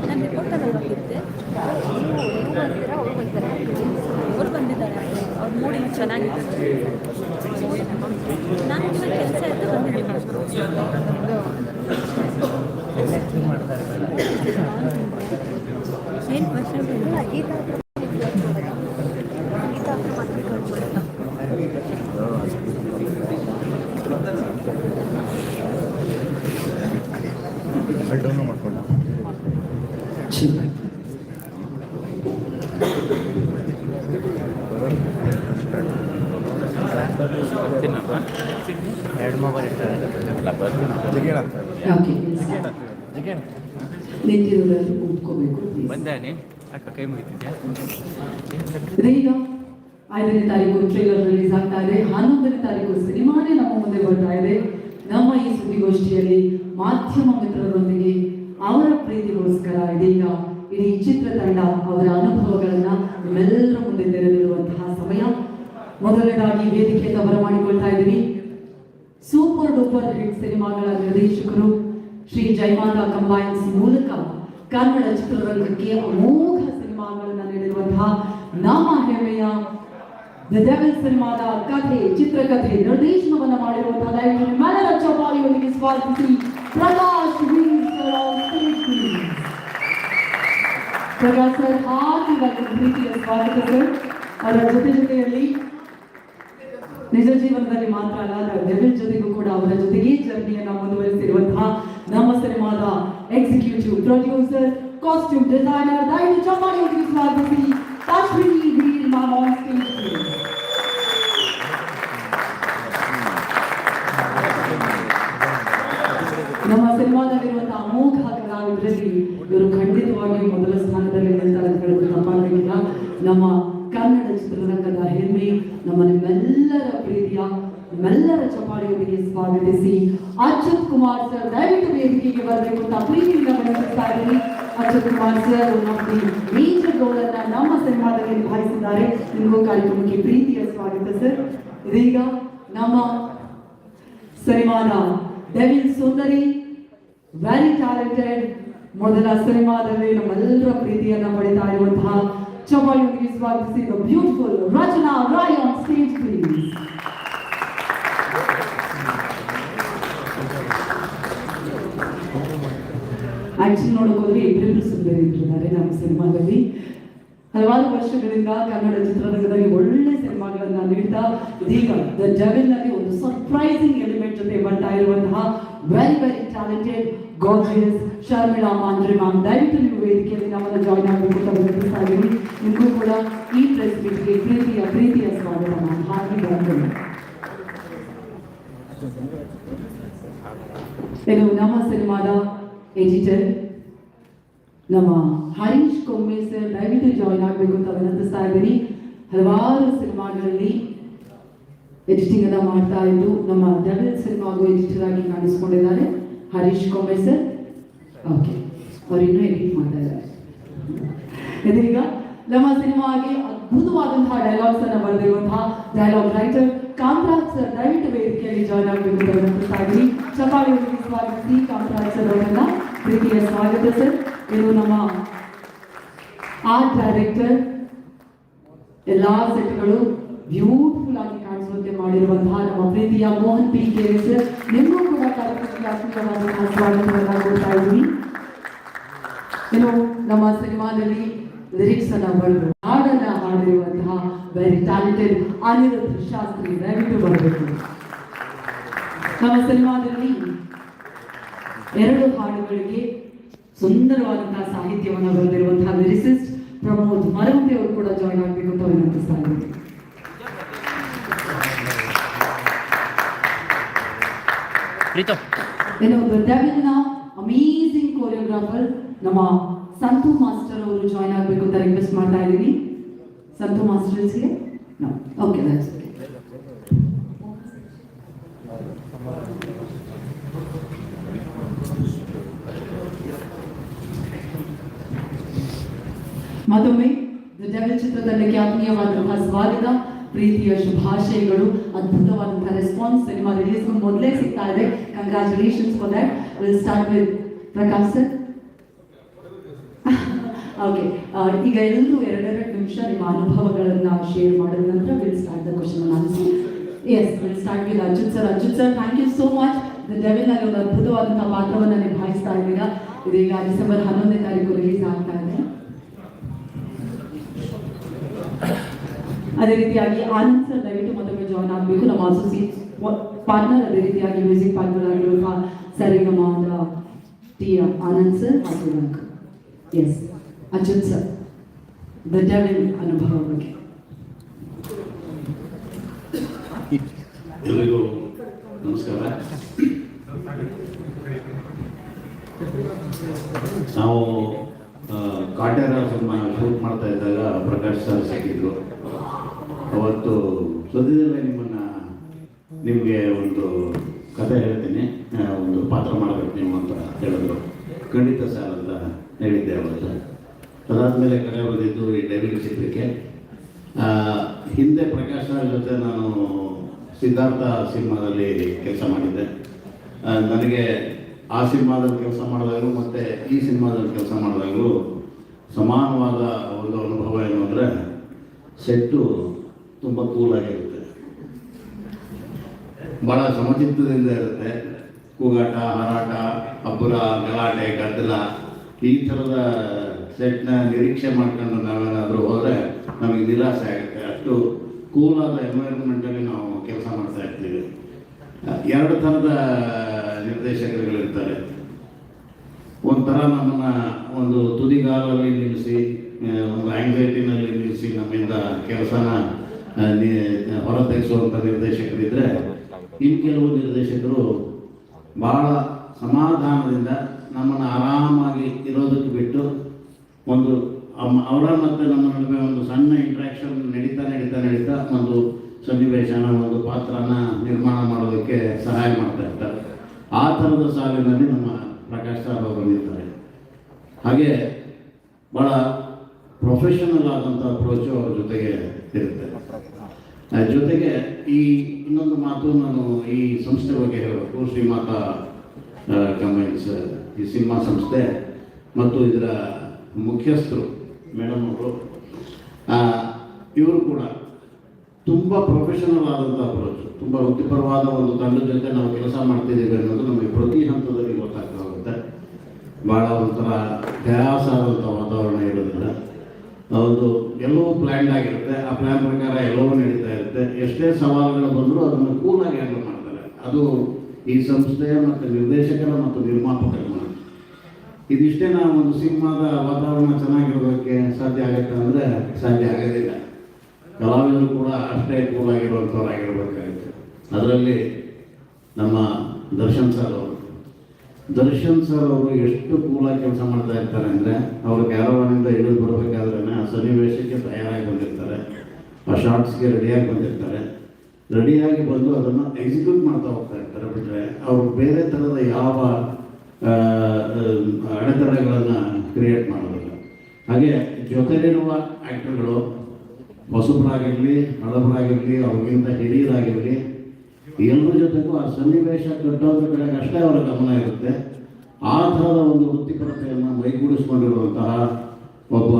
ನಾನು ರಿಪೋರ್ಟಲ್ಲಿ ಹೋಗಿದ್ದೆ. ನೀವು ಬರ್ತೀರಾ, ಅವ್ರು ಬರ್ತಾರೆ, ಅವ್ರು ಬಂದಿದ್ದಾರೆ. ಅವ್ರ ಮೂಡಿ ಚೆನ್ನಾಗಿದೆ. ನಾನು ಕೆಲಸ ಇದ್ದು ಬಂದಿದ್ದೀನಿ. ಏನು ಕ್ವಶನ್ ಇಲ್ಲ. ಡೌನ್ಲೋಡ್ ಮಾಡ್ಕೊಂಡು ಎರಡು ಮೊಬೈಲ್ ಇರ್ತಾರೆ. ನಿಂತಿರೋದ್ರಲ್ಲಿ ಕೂತ್ಕೋಬೇಕು. ಬಂದಾನೆ ಅಕ್ಕ ಕೈ ಮುಗಿತಿದ್ಯಾ? ಈಗ 5ನೇ ತಾರೀಕು ಟ್ರೇಲರ್ ರಿಲೀಸ್ ಆಗ್ತಾ ಇದೆ. 11ನೇ ತಾರೀಕು ಸಿನಿಮಾನೇ ನಮ್ಮ ಮುಂದೆ ಬರ್ತಾ ಇದೆ. ನಮ್ಮ ಈ ಸುದ್ದಿಗೋಷ್ಠಿಯಲ್ಲಿ ಮಾಧ್ಯಮ ಮಿತ್ರರೊಂದಿಗೆ ಅವರ ಪ್ರೀತಿಗೋಸ್ಕರ ಇದೀಗ ಇಡೀ ಚಿತ್ರತಂಡ ಅವರ ಅನುಭವಗಳನ್ನ ನಿಮ್ಮೆಲ್ಲರ ಮುಂದೆ ತೆರೆದಿರುವಂತಹ ಸಮಯ. ಮೊದಲನೇದಾಗಿ ವೇದಿಕೆಯಿಂದ ಬರಮಾಡಿಕೊಳ್ತಾ ಇದ್ದೀವಿ ಸೂಪರ್ ಡೂಪರ್ ಹಿಟ್ ಸಿನಿಮಾಗಳ ನಿರ್ದೇಶಕರು ಶ್ರೀ ಜಯಮಾಲ ಕಂಬೈನ್ಸ್ ಮೂಲಕ ಕನ್ನಡ ಚಿತ್ರರಂಗಕ್ಕೆ ಅಮೋಘ ಸಿನಿಮಾಗಳನ್ನು ನೀಡಿರುವಂತಹ ನಮ್ಮ ಹೆಮ್ಮೆಯ ದ ಡೆವಿಲ್ ಸಿನಿಮಾದ ಕಥೆ, ಚಿತ್ರಕಥೆ, ನಿರ್ದೇಶನವನ್ನ ಮಾಡಿರುವಂತಹ ದಯವಿಟ್ಟು ನಿಮ್ಮೆಲ್ಲರ ಚಪ್ಪಾಳೆಯೊಂದಿಗೆ ಸ್ವಾಗತಿಸಿ ಪ್ರಕಾಶ್ ಪ್ರಕಾಶ್ ಸರ್ ಹಾರ್ದಿಕ ಪ್ರೀತಿಯ ಸ್ವಾಗತ ಸರ್. ಅವರ ಜೊತೆಯಲ್ಲಿ ನಿಜ ಜೀವನದಲ್ಲಿ ಮಾತ್ರ ಅಲ್ಲ, ಡೆವಿಲ್ ಜೊತೆಗೂ ಕೂಡ ಅವರ ಜೊತೆಗೆ ಜರ್ನಿಯನ್ನ ಮುಂದುವರಿಸಿರುವಂತಹ ನಮ್ಮ ಸಿನಿಮಾದ ಎಕ್ಸಿಕ್ಯೂಟಿವ್ ಪ್ರೊಡ್ಯೂಸರ್, ಕಾಸ್ಟ್ಯೂಮ್ ಡಿಸೈನರ್, ದಯವಿಟ್ಟು ಚಪ್ಪಾಳೆಯೊಂದಿಗೆ ಸ್ವಾಗತಿಸಿ ಅಶ್ವಿನಿ ವೀರ್ ಮ್ಯಾಮ್ ಆನ್ ಸ್ಟೇಜ್. ನಮ್ಮ ಸಿನಿಮಾದಲ್ಲಿರುವಂತಹ ಅಮೋಘ ಕಲಾವಿದರಲ್ಲಿ ಇವರು ಖಂಡಿತವಾಗಿಯೂ ಮೊದಲ ಸ್ಥಾನದಲ್ಲಿ ನಿಲ್ತಾರೆ ಅಂತ ಹೇಳೋದು ತಪ್ಪಾಗಿಲ್ಲ. ನಮ್ಮ ಕನ್ನಡ ಚಿತ್ರರಂಗದ ಹೆಮ್ಮೆ, ನಮ್ಮ ನಿಮ್ಮೆಲ್ಲರ ಪ್ರೀತಿಯ ನಿಮ್ಮೆಲ್ಲರ ಚಪ್ಪಾಳೆಯೊಂದಿಗೆ ಸ್ವಾಗತಿಸಿ ಅಚ್ಯುತ್ ಕುಮಾರ್ ಸರ್ ದಯವಿಟ್ಟು ವೇದಿಕೆಗೆ ಬರಬೇಕು ಅಂತ ಪ್ರೀತಿಯಿಂದ ವಿನಂತಿಸ್ತಾ ಇದ್ದೀನಿ. ಅಚ್ಯುತ್ ಕುಮಾರ್ ಸರ್ ಒಂದು ಮೇಜರ್ ರೋಲ್ ಅನ್ನ ನಮ್ಮ ಸಿನಿಮಾದಲ್ಲಿ ನಿಭಾಯಿಸಿದ್ದಾರೆ. ನಿಮಗೂ ಕಾರ್ಯಕ್ರಮಕ್ಕೆ ಪ್ರೀತಿಯ ಸ್ವಾಗತ ಸರ್. ಇದೀಗ ನಮ್ಮ ಸಿನಿಮಾದ ಡೆವಿಲ್ ಸುಂದರಿ, ವೆರಿ ಟ್ಯಾಲೆಂಟೆಡ್, ಮೊದಲ ಸಿನಿಮಾದಲ್ಲಿ ನಮ್ಮೆಲ್ಲರ ಪ್ರೀತಿಯನ್ನ ಪಡಿತಾ ಇರುವಂತಹ ಚಪ್ಪಾಳೆಯೊಂದಿಗೆ ಸ್ವಾಗತಿಸಿ the beautiful Rachana Rai on stage please. Actually ನೋಡೋಕೋದ್ರೆ ಇಬ್ಬರಿಬ್ರು ಸುಂದರಿ ಇಟ್ಟಿದ್ದಾರೆ ನಮ್ಮ ಸಿನಿಮಾದಲ್ಲಿ. ಹಲವಾರು ವರ್ಷಗಳಿಂದ ಕನ್ನಡ ಚಿತ್ರರಂಗದಲ್ಲಿ ಒಳ್ಳೆ ಸಿನಿಮಾಗಳನ್ನ ನೀಡ್ತಾ ಇದೀಗ ದ ಡೆವಿಲ್ ನಲ್ಲಿ ಒಂದು ಸರ್ಪ್ರೈಸಿಂಗ್ ಎಲಿಮೆಂಟ್ ಜೊತೆ ಬರ್ತಾ ಇರುವಂತಹ very very talented gorgeous Sharmila Manjre ma'am, ದಯವಿಟ್ಟು ನೀವು ವೇದಿಕೆಯಲ್ಲಿ ನಮ್ಮನ್ನು ಜಾಯ್ನ್ ಆಗಬೇಕು ಅಂತ ವಿನಂತಿಸ್ತಾ ಇದ್ದೀನಿ. ನಿಮಗೂ ಕೂಡ ಈ ಪ್ರೆಸ್ ಮೀಟ್ಗೆ ಪ್ರೀತಿಯ ಸ್ವಾಗತ ಮ್ಯಾಮ್. ಹಾಗೆ ಬರ್ತೇನೆ. ಇದು ನಮ್ಮ ಸಿನಿಮಾದ ಎಡಿಟರ್ ನಮ್ಮ ಹರೀಶ್ ಕೊಮ್ಮೆ ಸರ್, ದಯವಿಟ್ಟು ಜಾಯ್ನ್ ಆಗಬೇಕು ಅಂತ ವಿನಂತಿಸ್ತಾ ಇದ್ದೀನಿ. ಹಲವಾರು ಸಿನಿಮಾಗಳಲ್ಲಿ ಎಡಿಟಿಂಗ್ ಅನ್ನ ಮಾಡ್ತಾ ಇದ್ದು ನಮ್ಮ ಡೆವಿಲ್ ಸಿನಿಮಾಗೂ ಎಡಿಟರ್ ಆಗಿ ಕಾಣಿಸ್ಕೊಂಡಿದ್ದಾರೆ ಹರೀಶ್ ಕೊಮ್ಮೆ ಸರ್. ಓಕೆ, ಅವ್ರು ಇನ್ನೂ ಎಡಿಟ್ ಮಾಡ್ತಾ ಇದ್ದಾರೆ. ಇದೀಗ ನಮ್ಮ ಸಿನಿಮಾಗೆ ಅದ್ಭುತವಾದಂತಹ ಡೈಲಾಗ್ಸ್ ಅನ್ನ ಬರೆದಿರುವಂತಹ ಡೈಲಾಗ್ ರೈಟರ್ ಕಾಂತರಾಜ್ ಸರ್, ದಯವಿಟ್ಟು ವೇದಿಕೆಯಲ್ಲಿ ಜಾಯ್ನ್ ಆಗಬೇಕು ಅಂತ ವಿನಂತಿಸ್ತಾ ಇದ್ದೀನಿ. ಚಪ್ಪಾಳೆಯೊಂದಿಗೆ ಸ್ವಾಗತಿಸಿ ಕಾಂತರಾಜ್ ಸರ್ ಅವರನ್ನ ಪ್ರೀತಿಯ ಸ್ವಾಗತ ಸರ್. ಇದು ನಮ್ಮ ಆರ್ಟ್ ಡೈರೆಕ್ಟರ್, ಎಲ್ಲಾ ಸೆಟ್ಗಳು ಬ್ಯೂಟಿಫುಲ್ ಆಗಿ ಕಾಣಿಸುವಂತೆ ಮಾಡಿರುವಂತಹ ನಮ್ಮ ಪ್ರೀತಿಯ ಮೋಹನ್ ಪಿ ಕೆ ಸರ್, ನಿಮಗೂ ಕೂಡ ಕಾರ್ಯಕ್ರಮಕ್ಕೆ ಆತ್ಮೀಯವಾದಂತಹ ಸ್ವಾಗತವನ್ನ ಕೊಡ್ತಾ ಇದ್ದೀನಿ. ಇನ್ನು ನಮ್ಮ ಸಿನಿಮಾದಲ್ಲಿ ಲಿರಿಕ್ಸ್ ಅನ್ನ ಬರೆದು ಹಾಡನ್ನ ಹಾಡಿರುವಂತಹ ವೆರಿ ಟ್ಯಾಲೆಂಟೆಡ್ ಅನಿರುದ್ಧ ಶಾಸ್ತ್ರಿ, ದಯವಿಟ್ಟು ಬರಬೇಕು. ನಮ್ಮ ಸಿನಿಮಾದಲ್ಲಿ 2 ಹಾಡುಗಳಿಗೆ ಸುಂದರವಾದಂತಹ ಸಾಹಿತ್ಯವನ್ನು ಬರೆದಿರುವಂತಹ ಲಿರಿಸಿಸ್ಟ್ ಪ್ರಮೋದ್ ಮರವಂತಿ ಅವರು ಕೂಡ ಜಾಯ್ನ್ ಆಗಬೇಕು ಅಂತ ವಿನಂತಿಸ್ತಾ ಇದ್ದೀನಿ. ಇನ್ನು ದ ಡೆವಿಲ್ನ ಅಮೇಜಿಂಗ್ ಕೋರಿಯೋಗ್ರಾಫರ್ ನಮ್ಮ ಸಂತು ಮಾಸ್ಟರ್ ಅವರು ಜಾಯ್ನ್ ಆಗಬೇಕು ಅಂತ ರಿಕ್ವೆಸ್ಟ್ ಮಾಡ್ತಾ ಇದ್ದೀನಿ. ಸಂತು ಮಾಸ್ಟರ್ ಇಸ್ಗೆ ಓಕೆ, ದಟ್ಸ್ ಓಕೆ. ಮತ್ತೊಮ್ಮೆ ದ ಡೆವಿಲ್ ಚಿತ್ರತಂಡಕ್ಕೆ ಆತ್ಮೀಯವಾದಂತಹ ಸ್ವಾಗತ, ಪ್ರೀತಿಯ ಶುಭಾಶಯಗಳು. ಅದ್ಭುತವಾದಂತಹ ರೆಸ್ಪಾನ್ಸ್ ಸಿನಿಮಾ ರಿಲೀಸ್ ಮೊದಲೇ ಸಿಗ್ತಾ ಇದೆ. Congratulations for that. Will start with Prakash sir. Okay, ಈಗ ಎಲ್ಲರೂ 2 ನಿಮಿಷ ನಿಮ್ಮ ಅನುಭವಗಳನ್ನ ಶೇರ್ ಮಾಡಿದ ನಂತರ will start the question and answer. Yes, will start with Achyuth sir. Achyuth sir, thank you so much. The Devil ನಲ್ಲಿ ಒಂದು ಅದ್ಭುತವಾದಂತಹ ಪಾತ್ರವನ್ನು ನಿಭಾಯಿಸ್ತಾ ಇದ್ದೀರಾ. ಇದೀಗ ಡಿಸೆಂಬರ್ 11ನೇ ತಾರೀಕು ರಿಲೀಸ್ ಆಗ್ತಾ ಇದೆ. ಅದೇ ರೀತಿಯಾಗಿ ಆನಂದ್ ಸರ್, ದಯವಿಟ್ಟು ಮತ್ತೊಮ್ಮೆ ಜಾಯ್ನ್ ಆಗಬೇಕು. ನಮ್ಮ ಅಸೋಸಿಯೇಟ್ ಪಾರ್ಟ್ನರ್, ಅದೇ ರೀತಿಯಾಗಿ ಮ್ಯೂಸಿಕ್ ಪಾರ್ಟ್ನರ್ ಆಗಿರುವಂತಹ ಸರಿಗಮದ ಟಿ ಆನಂದ್ ಸರ್ ಹಾಗೂ S Achyuth sir, the Devil ಅನುಭವ ಬಗ್ಗೆ. ಎಲ್ಲರಿಗೂ ನಮಸ್ಕಾರ. ನಾವು ಕಾಟೇರ ಸಿನಿಮಾ ಶೂಟ್ ಮಾಡ್ತಾ ಇದ್ದಾಗ ಪ್ರಕಾಶ್ ಸರ್ ಸಿಕ್ಕಿದ್ರು. ಅವತ್ತು ಸದ್ಯದಲ್ಲೇ ನಿಮಗೆ ಒಂದು ಕಥೆ ಹೇಳ್ತೀನಿ, ಒಂದು ಪಾತ್ರ ಮಾಡಬೇಕು ನೀವು ಅಂತ ಹೇಳಿದ್ರು. ಖಂಡಿತ ಸರ್ ಅಂತ ಹೇಳಿದ್ದೆ ಅವತ್ತು. ಅದಾದಮೇಲೆ ಕರೆ ಬಂದಿದ್ದು ಈ ಡೆವಿಲ್ ಚಿತ್ರಕ್ಕೆ. ಹಿಂದೆ ಪ್ರಕಾಶ್ ಸರ್ ಜೊತೆ ನಾನು ಸಿದ್ಧಾರ್ಥ ಸಿನಿಮಾದಲ್ಲಿ ಕೆಲಸ ಮಾಡಿದ್ದೆ. ನನಗೆ ಆ ಸಿನಿಮಾದಲ್ಲಿ ಕೆಲಸ ಮಾಡಿದಾಗಲೂ ಮತ್ತು ಈ ಸಿನಿಮಾದಲ್ಲಿ ಕೆಲಸ ಮಾಡಿದಾಗಲೂ ಸಮಾನವಾದ ಒಂದು ಅನುಭವ ಏನು ಅಂದರೆ, ಸೆಟ್ಟು ತುಂಬ ಕೂಲಾಗಿರುತ್ತೆ, ಭಾಳ ಸಮಚಿತ್ತದಿಂದ ಇರುತ್ತೆ. ಕೂಗಾಟ, ಹಾರಾಟ, ಅಬ್ಬರ, ಗಲಾಟೆ, ಗದ್ದಲ, ಈ ಥರದ ಸೆಟ್ನ ನಿರೀಕ್ಷೆ ಮಾಡ್ಕೊಂಡು ನಾವೇನಾದರೂ ಹೋದರೆ ನಮಗೆ ನಿರಾಸೆ ಆಗುತ್ತೆ. ಅಷ್ಟು ಕೂಲಾದ ಎನ್ವೈರನ್ಮೆಂಟಲ್ಲಿ ನಾವು ಕೆಲಸ ಮಾಡ್ತಾ ಇರ್ತೀವಿ. 2 ಥರದ ನಿರ್ದೇಶಕರುಗಳಿರ್ತಾರೆ. ಒಂಥರ ನಮ್ಮನ್ನು ಒಂದು ತುದಿಗಾಲಲ್ಲಿ ನಿಲ್ಲಿಸಿ, ಒಂದು ಆಂಗ್ಸೈಟಿನಲ್ಲಿ ನಿಲ್ಲಿಸಿ ನಮ್ಮಿಂದ ಕೆಲಸನ ಹೊರ ತೆಗೆಸುವಂಥ ನಿರ್ದೇಶಕರಿದ್ದರೆ, ಇನ್ನು ಕೆಲವು ನಿರ್ದೇಶಕರು ಭಾಳ ಸಮಾಧಾನದಿಂದ ನಮ್ಮನ್ನು ಆರಾಮಾಗಿ ಇರೋದಕ್ಕೆ ಬಿಟ್ಟು ಒಂದು ಅವರ ಮತ್ತು ನಮ್ಮ ನಡುವೆ ಒಂದು ಸಣ್ಣ ಇಂಟ್ರಾಕ್ಷನ್ ನಡೀತಾ ಒಂದು ಸನ್ನಿವೇಶನ, ಒಂದು ಪಾತ್ರನ ನಿರ್ಮಾಣ ಮಾಡೋದಕ್ಕೆ ಸಹಾಯ ಮಾಡ್ತಾ ಇರ್ತಾರೆ. ಆ ಥರದ ಸಾಲಿನಲ್ಲಿ ನಮ್ಮ ಪ್ರಕಾಶ್ ಸರ್ ಅವರು ಬಂದಿರ್ತಾರೆ. ಹಾಗೆ ಭಾಳ ಪ್ರೊಫೆಷನಲ್ ಆದಂಥ ಅಪ್ರೋಚು ಅವ್ರ ಜೊತೆಗೆ ಇರುತ್ತೆ. ಜೊತೆಗೆ ಈ ಇನ್ನೊಂದು ಮಾತು ನಾನು ಈ ಸಂಸ್ಥೆ ಬಗ್ಗೆ ಹೇಳಬೇಕು. ಶ್ರೀಮಾತಾ ಕಂಬೈನ್ಸ್ ಈ ಸಿನಿಮಾ ಸಂಸ್ಥೆ ಮತ್ತು ಇದರ ಮುಖ್ಯಸ್ಥರು ಮೇಡಮ್ ಅವರು, ಇವರು ಕೂಡ ತುಂಬ ಪ್ರೊಫೆಷನಲ್ ಆದಂಥ ಅಪ್ರೋಚ್, ತುಂಬ ವೃತ್ತಿಪರವಾದ ಒಂದು ತಂಡದ ಜೊತೆ ನಾವು ಕೆಲಸ ಮಾಡ್ತಿದ್ದೀವಿ ಅನ್ನೋದು ನಮಗೆ ಪ್ರತಿ ಹಂತದಲ್ಲಿ ಗೊತ್ತಾಗ್ತಾ ಹೋಗುತ್ತೆ. ಭಾಳ ಒಂಥರ ತ್ಯಾಸ ಆದಂಥ ವಾತಾವರಣ ಇರೋದಿಲ್ಲ. ಒಂದು ಎಲ್ಲವೂ ಪ್ಲ್ಯಾನ್ಡ್ ಆಗಿರುತ್ತೆ. ಆ ಪ್ಲ್ಯಾನ್ ಪ್ರಕಾರ ಎಲ್ಲವೂ ನಡೀತಾ ಇರುತ್ತೆ. ಎಷ್ಟೇ ಸವಾಲುಗಳು ಬಂದರೂ ಅದನ್ನು ಕೂಲಾಗಿ ಹ್ಯಾಂಡಲ್ ಮಾಡ್ತಾರೆ. ಅದು ಈ ಸಂಸ್ಥೆಯ ಮತ್ತು ನಿರ್ದೇಶಕರ ಮತ್ತು ನಿರ್ಮಾಪಕರ ಮಾತು. ಇದಿಷ್ಟೇ ನಾವು ಒಂದು ಸಿನಿಮಾದ ವಾತಾವರಣ ಚೆನ್ನಾಗಿರೋದಕ್ಕೆ ಸಾಧ್ಯ ಆಗುತ್ತೆ ಅಂದರೆ ಸಾಧ್ಯ ಆಗೋದಿಲ್ಲ. ಕಲಾವಿದರು ಕೂಡ ಅಷ್ಟೇ ಕೂಲಾಗಿರುವಂಥವ್ರಾಗಿರ್ಬೇಕಾಗುತ್ತೆ. ಅದರಲ್ಲಿ ನಮ್ಮ ದರ್ಶನ್ ಸರ್ ಅವರು ಎಷ್ಟು ಕೂಲಾಗಿ ಕೆಲಸ ಮಾಡ್ತಾ ಇರ್ತಾರೆ ಅಂದರೆ, ಅವರು ಕ್ಯಾರವಾನಿಂದ ಇಳಿದು ಬರಬೇಕಾದ್ರೆ ಆ ಸನ್ನಿವೇಶಕ್ಕೆ ತಯಾರಾಗಿ ಬಂದಿರ್ತಾರೆ, ಆ ಶಾರ್ಟ್ಸ್ಗೆ ರೆಡಿಯಾಗಿ ಬಂದಿರ್ತಾರೆ. ರೆಡಿಯಾಗಿ ಬಂದು ಅದನ್ನು ಎಕ್ಸಿಕ್ಯೂಟ್ ಮಾಡ್ತಾ ಹೋಗ್ತಾ ಇರ್ತಾರೆ. ಬಿಟ್ಟರೆ ಅವರು ಬೇರೆ ಥರದ ಯಾವ ಅಡೆತಡೆಗಳನ್ನು ಕ್ರಿಯೇಟ್ ಮಾಡೋದಿಲ್ಲ. ಹಾಗೆ ಜೊತೆಲಿರುವ ಆ್ಯಕ್ಟರ್ಗಳು ಹೊಸಬರಾಗಿರಲಿ ಹಳಬರಾಗಿರಲಿ ಅವ್ರಿಗಿಂತ ಹಿರಿಯರಾಗಿರಲಿ ಎಲ್ಲರ ಜೊತೆಗೂ ಆ ಸನ್ನಿವೇಶ ಕಟ್ಟೋದ್ರ ಕಡೆಗೆ ಅಷ್ಟೇ ಅವರ ಗಮನ ಇರುತ್ತೆ. ಆ ಥರದ ಒಂದು ವೃತ್ತಿಪರತೆಯನ್ನು ಮೈಗೂಡಿಸ್ಕೊಂಡಿರುವಂತಹ ಒಬ್ಬ